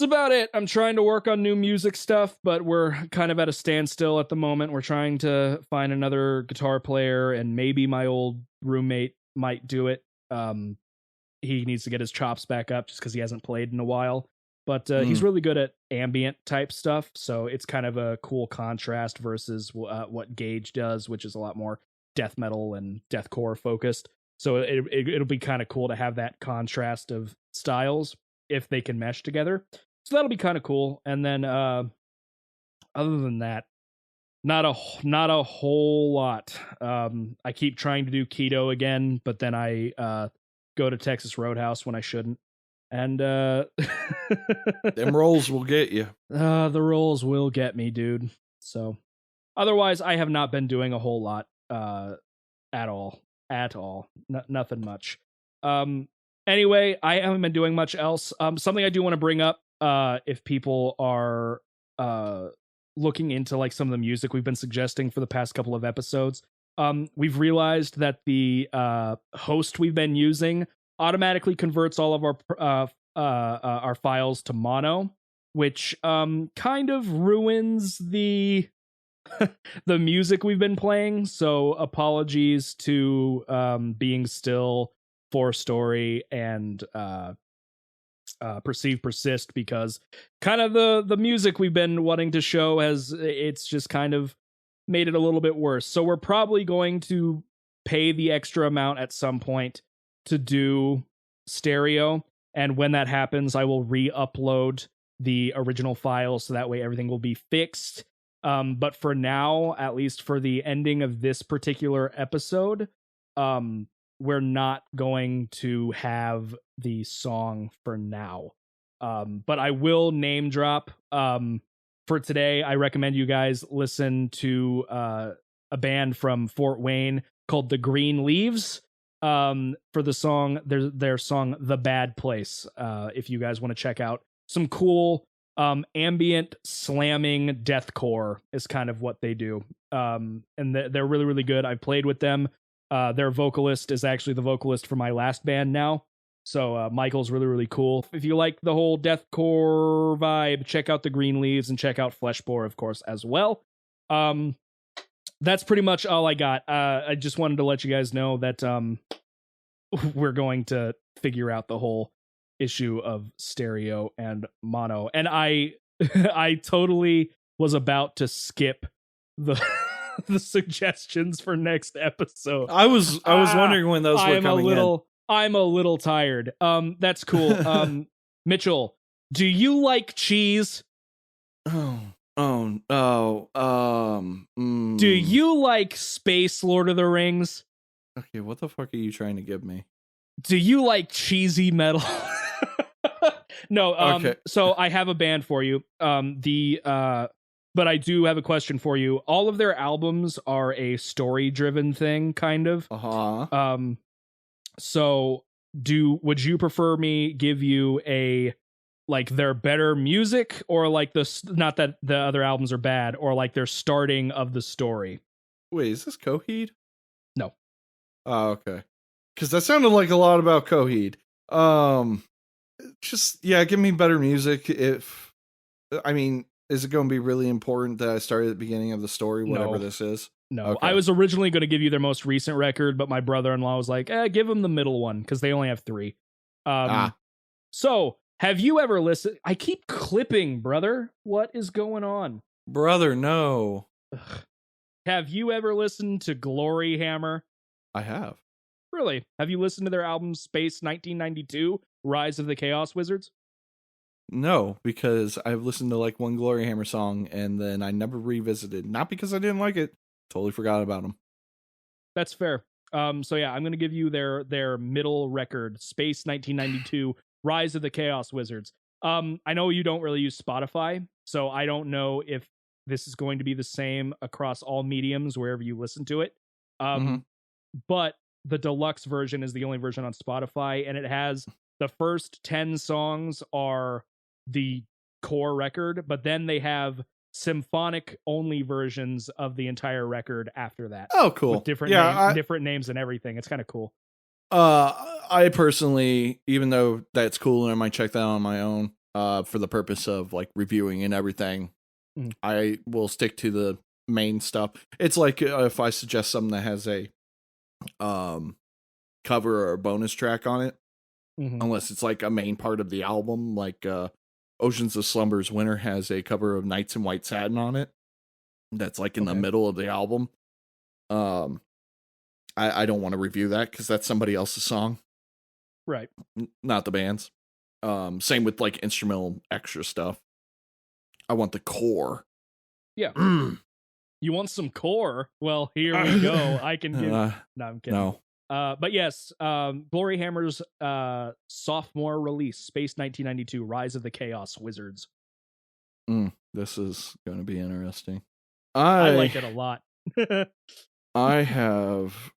[SPEAKER 1] about it. I'm trying to work on new music stuff, but we're kind of at a standstill at the moment. We're trying to find another guitar player, and maybe my old roommate might do it. He needs to get his chops back up just because he hasn't played in a while. But he's really good at ambient type stuff, so it's kind of a cool contrast versus what Gage does, which is a lot more death metal and deathcore focused. So it'll be kind of cool to have that contrast of styles if they can mesh together. So that'll be kind of cool. And then other than that, not a whole lot. I keep trying to do keto again, but then I go to Texas Roadhouse when I shouldn't. And them
[SPEAKER 2] rolls will get you.
[SPEAKER 1] The rolls will get me, dude. So otherwise, I have not been doing a whole lot at all. Nothing much. Anyway, I haven't been doing much else. Something I do want to bring up, if people are looking into like some of the music we've been suggesting for the past couple of episodes, we've realized that the host we've been using automatically converts all of our files to mono, which kind of ruins the the music we've been playing. So apologies to Being Still, For Story, and Perceive Persist, because kind of the music we've been wanting to show it's just kind of made it a little bit worse. So we're probably going to pay the extra amount at some point to do stereo, and when that happens, I will re-upload the original file so that way everything will be fixed. But for now, at least for the ending of this particular episode, we're not going to have the song for now. But I will name drop. For today, I recommend you guys listen to a band from Fort Wayne called The Green Leaves. For the song, their song "The Bad Place." If you guys want to check out some cool ambient slamming deathcore is kind of what they do. And they're really, really good. I've played with them. Their vocalist is actually the vocalist for my last band now. So Michael's really, really cool. If you like the whole deathcore vibe, check out The Green Leaves and check out Fleshbore, of course, as well. That's pretty much all I got. I just wanted to let you guys know that we're going to figure out the whole issue of stereo and mono. And I totally was about to skip the the suggestions for next episode.
[SPEAKER 2] I was wondering when those were coming in.
[SPEAKER 1] I'm a little tired. That's cool. Mitchell, do you like cheese? Do you like Space Lord of the Rings?
[SPEAKER 2] Okay, what the fuck are you trying to give me?
[SPEAKER 1] Do you like cheesy metal? No,
[SPEAKER 2] okay.
[SPEAKER 1] So I have a band for you. But I do have a question for you. All of their albums are a story-driven thing, kind of.
[SPEAKER 2] Uh-huh.
[SPEAKER 1] So would you prefer me give you their better music, or like not that the other albums are bad, or like their starting of the story?
[SPEAKER 2] Wait, is this Coheed?
[SPEAKER 1] No.
[SPEAKER 2] Oh, okay. Because that sounded like a lot about Coheed. Just, yeah, give me better music. Is it going to be really important that I start at the beginning of the story, whatever this is?
[SPEAKER 1] No,
[SPEAKER 2] okay.
[SPEAKER 1] I was originally going to give you their most recent record, but my brother-in-law was like, give them the middle one, because they only have 3. So, have you ever listened? I keep clipping, brother. What is going on?
[SPEAKER 2] Brother, no.
[SPEAKER 1] Ugh. Have you ever listened to Gloryhammer?
[SPEAKER 2] I have.
[SPEAKER 1] Really? Have you listened to their album Space 1992, Rise of the Chaos Wizards?
[SPEAKER 2] No, because I've listened to like one Gloryhammer song and then I never revisited. Not because I didn't like it. Totally forgot about them.
[SPEAKER 1] That's fair. So yeah, I'm going to give you their middle record, Space 1992, Rise of the Chaos Wizards. I know you don't really use Spotify, so I don't know if this is going to be the same across all mediums wherever you listen to it. But the deluxe version is the only version on Spotify, and it has the first 10 songs are the core record, but then they have symphonic only versions of the entire record after that.
[SPEAKER 2] Oh, cool.
[SPEAKER 1] With different names and everything. It's kind of cool.
[SPEAKER 2] I personally, even though that's cool and I might check that out on my own, for the purpose of like reviewing and everything, I will stick to the main stuff. It's like if I suggest something that has a cover or a bonus track on it, unless it's like a main part of the album, like Oceans of Slumber's Winter has a cover of Nights in White Satin on it. That's like in the middle of the album. I don't want to review that because that's somebody else's song.
[SPEAKER 1] Right.
[SPEAKER 2] Not the band's. Same with like instrumental extra stuff. I want the core.
[SPEAKER 1] Yeah. You want some core? Well, here we go. I can give... No, I'm kidding.
[SPEAKER 2] No.
[SPEAKER 1] But yes, Gloryhammer's sophomore release, Space 1992, Rise of the Chaos Wizards.
[SPEAKER 2] This is going to be interesting.
[SPEAKER 1] I like it a lot.
[SPEAKER 2] I have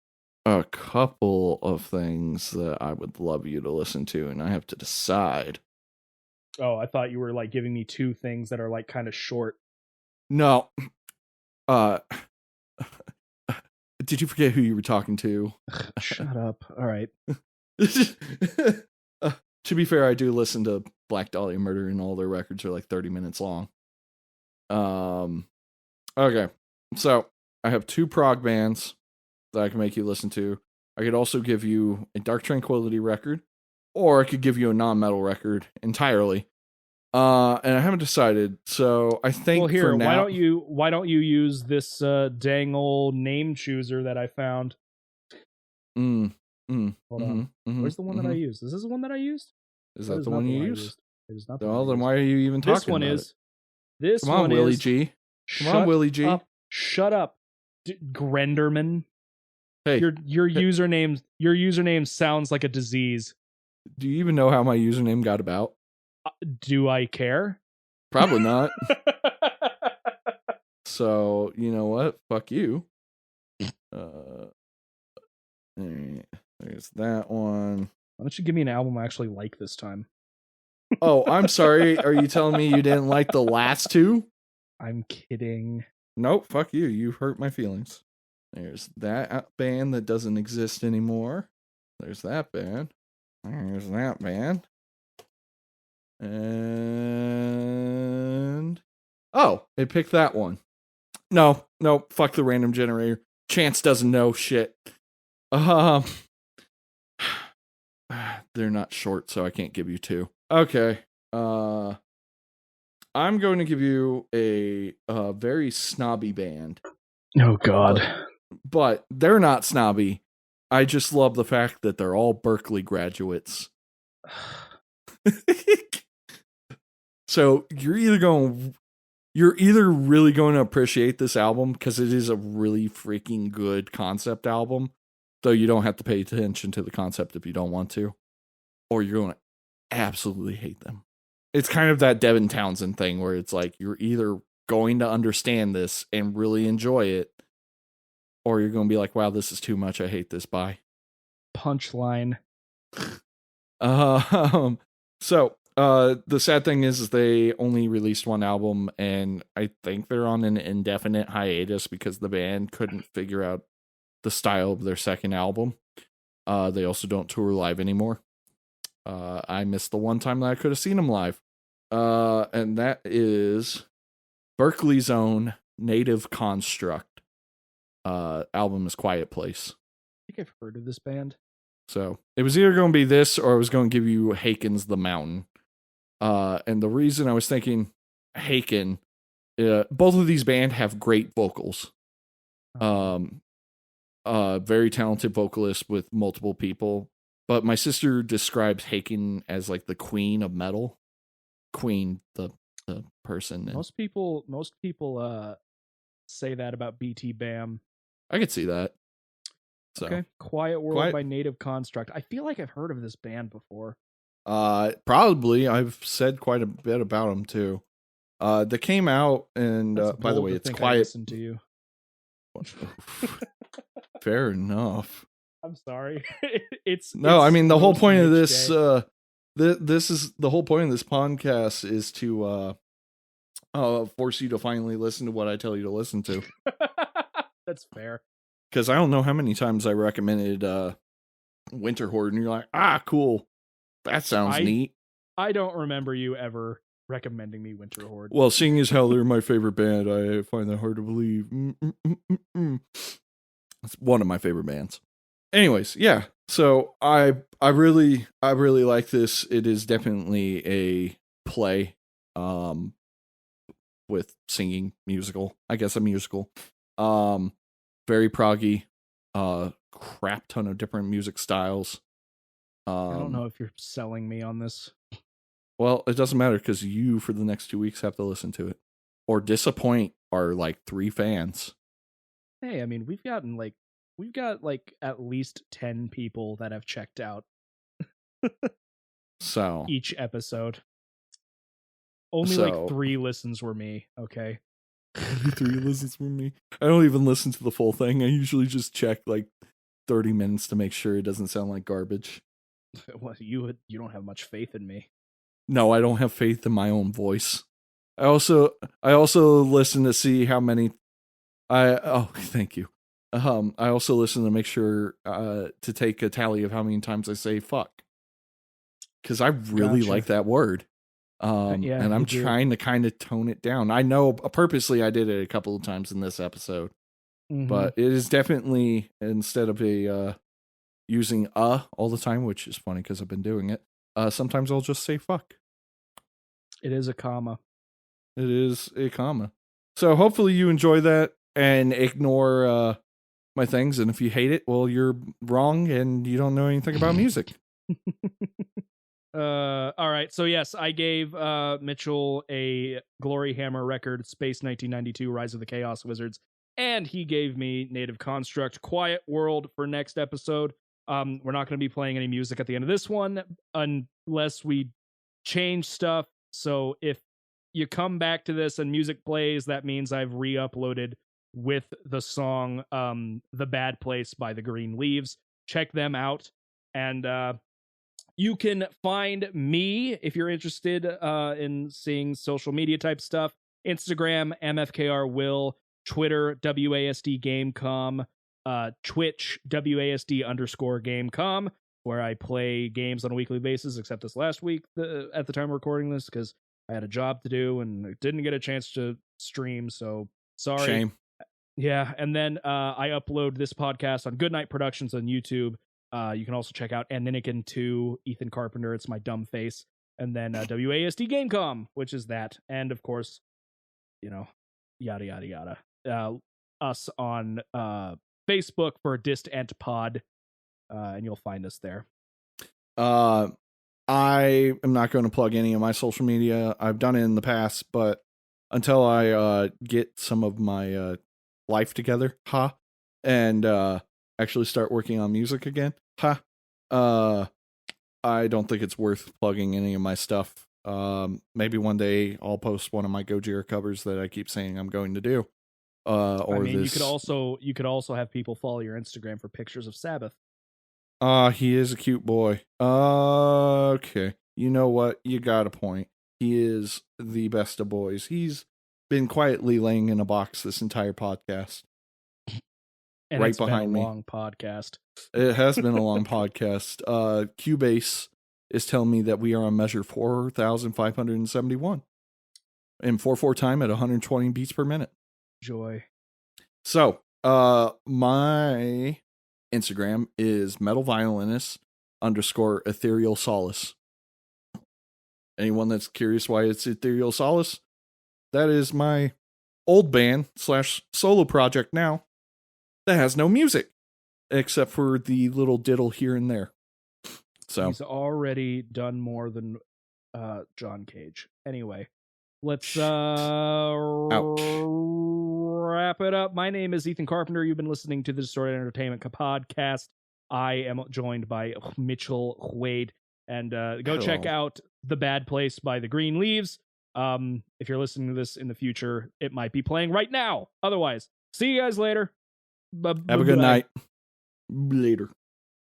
[SPEAKER 2] a couple of things that I would love you to listen to, and I have to decide.
[SPEAKER 1] Oh, I thought you were like giving me 2 things that are like kind of short.
[SPEAKER 2] No. Did you forget who you were talking to?
[SPEAKER 1] Shut up. All right.
[SPEAKER 2] To be fair, I do listen to Black Dahlia Murder, and all their records are like 30 minutes long. Okay. So I have 2 prog bands that I can make you listen to. I could also give you a Dark Tranquillity record, or I could give you a non-metal record entirely. And I haven't decided, so I think.
[SPEAKER 1] Well, here,
[SPEAKER 2] for now,
[SPEAKER 1] why don't you use this dang old name chooser that I found? Hold on. Where's the one that I used? Is this the one that I used?
[SPEAKER 2] Is that the one you used?
[SPEAKER 1] It is not the
[SPEAKER 2] Well,
[SPEAKER 1] one.
[SPEAKER 2] then why are you even talking
[SPEAKER 1] This one
[SPEAKER 2] about
[SPEAKER 1] is.
[SPEAKER 2] it?
[SPEAKER 1] This
[SPEAKER 2] Come on,
[SPEAKER 1] one
[SPEAKER 2] Willie
[SPEAKER 1] is.
[SPEAKER 2] G. Come on,
[SPEAKER 1] Shut
[SPEAKER 2] Willie G.
[SPEAKER 1] up. Shut up, Grenderman.
[SPEAKER 2] Hey,
[SPEAKER 1] your username sounds like a disease.
[SPEAKER 2] do you even know how my username got about?
[SPEAKER 1] Do I care?
[SPEAKER 2] Probably not. So, you know what? Fuck you. There's that one.
[SPEAKER 1] Why don't you give me an album I actually like this time?
[SPEAKER 2] Oh, I'm sorry. Are you telling me you didn't like the last two?
[SPEAKER 1] I'm kidding.
[SPEAKER 2] Nope. Fuck you. You hurt my feelings. There's that band that doesn't exist anymore. There's that band. There's that band. And oh, it picked that one. No, fuck the random generator. Chance doesn't know shit. They're not short, so I can't give you two. Okay. I'm going to give you a very snobby band.
[SPEAKER 1] Oh God.
[SPEAKER 2] But they're not snobby. I just love the fact that they're all Berkeley graduates. So you're either really going to appreciate this album because it is a really freaking good concept album, though you don't have to pay attention to the concept if you don't want to, or you're going to absolutely hate them. It's kind of that Devin Townsend thing where it's like you're either going to understand this and really enjoy it, or you're going to be like, wow, this is too much. I hate this. Bye.
[SPEAKER 1] Punchline.
[SPEAKER 2] So the sad thing is they only released one album, and I think they're on an indefinite hiatus because the band couldn't figure out the style of their second album. They also don't tour live anymore. I missed the one time that I could have seen them live. And that is Berkeley's own Native Construct. Album is Quiet Place.
[SPEAKER 1] I think I've heard of this band.
[SPEAKER 2] So it was either going to be this or I was going to give you Haken's The Mountain. And the reason I was thinking Haken, both of these bands have great vocals. Very talented vocalist with multiple people. But my sister describes Haken as like the queen of metal. Queen, the person.
[SPEAKER 1] Most people say that about BT Bam.
[SPEAKER 2] I could see that. So.
[SPEAKER 1] Okay. Quiet World by Native Construct. I feel like I've heard of this band before.
[SPEAKER 2] Probably. I've said quite a bit about them too. They came out, and by the way, it's quiet.
[SPEAKER 1] I listened to you.
[SPEAKER 2] Fair enough.
[SPEAKER 1] I'm sorry.
[SPEAKER 2] I mean the whole point of this. This is the whole point of this podcast is to force you to finally listen to what I tell you to listen to.
[SPEAKER 1] That's fair.
[SPEAKER 2] Because I don't know how many times I recommended Winter Horde, and you're like, cool. That sounds neat. I
[SPEAKER 1] don't remember you ever recommending me Winter Horde.
[SPEAKER 2] Well, seeing as how they're my favorite band, I find that hard to believe. It's one of my favorite bands. Anyways, yeah. So I really like this. It is definitely a play with singing musical. I guess a musical. Very proggy, crap ton of different music styles.
[SPEAKER 1] I don't know if you're selling me on this.
[SPEAKER 2] Well, it doesn't matter because you, for the next 2 weeks, have to listen to it or disappoint our like 3 fans.
[SPEAKER 1] Hey, I mean, we've got at least 10 people that have checked out.
[SPEAKER 2] So
[SPEAKER 1] each episode, only like 3 listens were me. Okay.
[SPEAKER 2] 3 listens from me. I don't even listen to the full thing. I usually just check like 30 minutes to make sure it doesn't sound like garbage.
[SPEAKER 1] Well, you don't have much faith in me.
[SPEAKER 2] No, I don't have faith in my own voice. I also listen to see how many. Thank you. I also listen to make sure to take a tally of how many times I say fuck, because I really like that word. And I'm trying to kind of tone it down. I know purposely I did it a couple of times in this episode, but it is definitely, instead of using all the time, which is funny because I've been doing it. Sometimes I'll just say fuck.
[SPEAKER 1] It is a comma.
[SPEAKER 2] It is a comma. So hopefully you enjoy that and ignore my things, and if you hate it, well, you're wrong and you don't know anything about music.
[SPEAKER 1] All right. So yes, I gave Mitchell a Gloryhammer record, Space 1992, Rise of the Chaos Wizards, and he gave me Native Construct, Quiet World for next episode. We're not going to be playing any music at the end of this one unless we change stuff. So if you come back to this and music plays, that means I've re-uploaded with the song The Bad Place by the Green Leaves. Check them out. And you can find me if you're interested in seeing social media type stuff. Instagram, MFKR Will, Twitter, WASD Gamecom, Twitch, WASD_Gamecom, where I play games on a weekly basis, except this last week at the time of recording this, because I had a job to do and didn't get a chance to stream, so sorry.
[SPEAKER 2] Shame.
[SPEAKER 1] Yeah, and then I upload this podcast on Goodnight Productions on YouTube. You can also check out Aninikin 2, Ethan Carpenter, It's My Dumb Face, and then WASD Gamecom, which is that. And of course, yada, yada, yada. Us on Facebook for Dist Ent Pod, and you'll find us there.
[SPEAKER 2] I am not going to plug any of my social media. I've done it in the past, but until I get some of my life together, and actually start working on music again, I don't think it's worth plugging any of my stuff. Maybe one day I'll post one of my Gojira covers that I keep saying I'm going to do. Or
[SPEAKER 1] you could also have people follow your Instagram for pictures of Sabbath.
[SPEAKER 2] He is a cute boy. Okay. You know what? You got a point. He is the best of boys. He's been quietly laying in a box this entire podcast.
[SPEAKER 1] And
[SPEAKER 2] right
[SPEAKER 1] it's
[SPEAKER 2] behind
[SPEAKER 1] been a
[SPEAKER 2] me.
[SPEAKER 1] long podcast.
[SPEAKER 2] It has been a long podcast. Cubase is telling me that we are on measure 4,571 in 4/4 time at 120 beats per minute.
[SPEAKER 1] Joy.
[SPEAKER 2] So, my Instagram is metalviolinist_ethereal solace. Anyone that's curious why it's ethereal solace, that is my old band / solo project now that has no music except for the little diddle here and there. So
[SPEAKER 1] he's already done more than John Cage. Anyway, let's wrap it up. My name is Ethan Carpenter. You've been listening to the Distorted Entertainment podcast. I am joined by Mitchell Wade. And go check out The Bad Place by the Green Leaves. If you're listening to this in the future, it might be playing right now. Otherwise, see you guys later.
[SPEAKER 2] Have a good night. Later.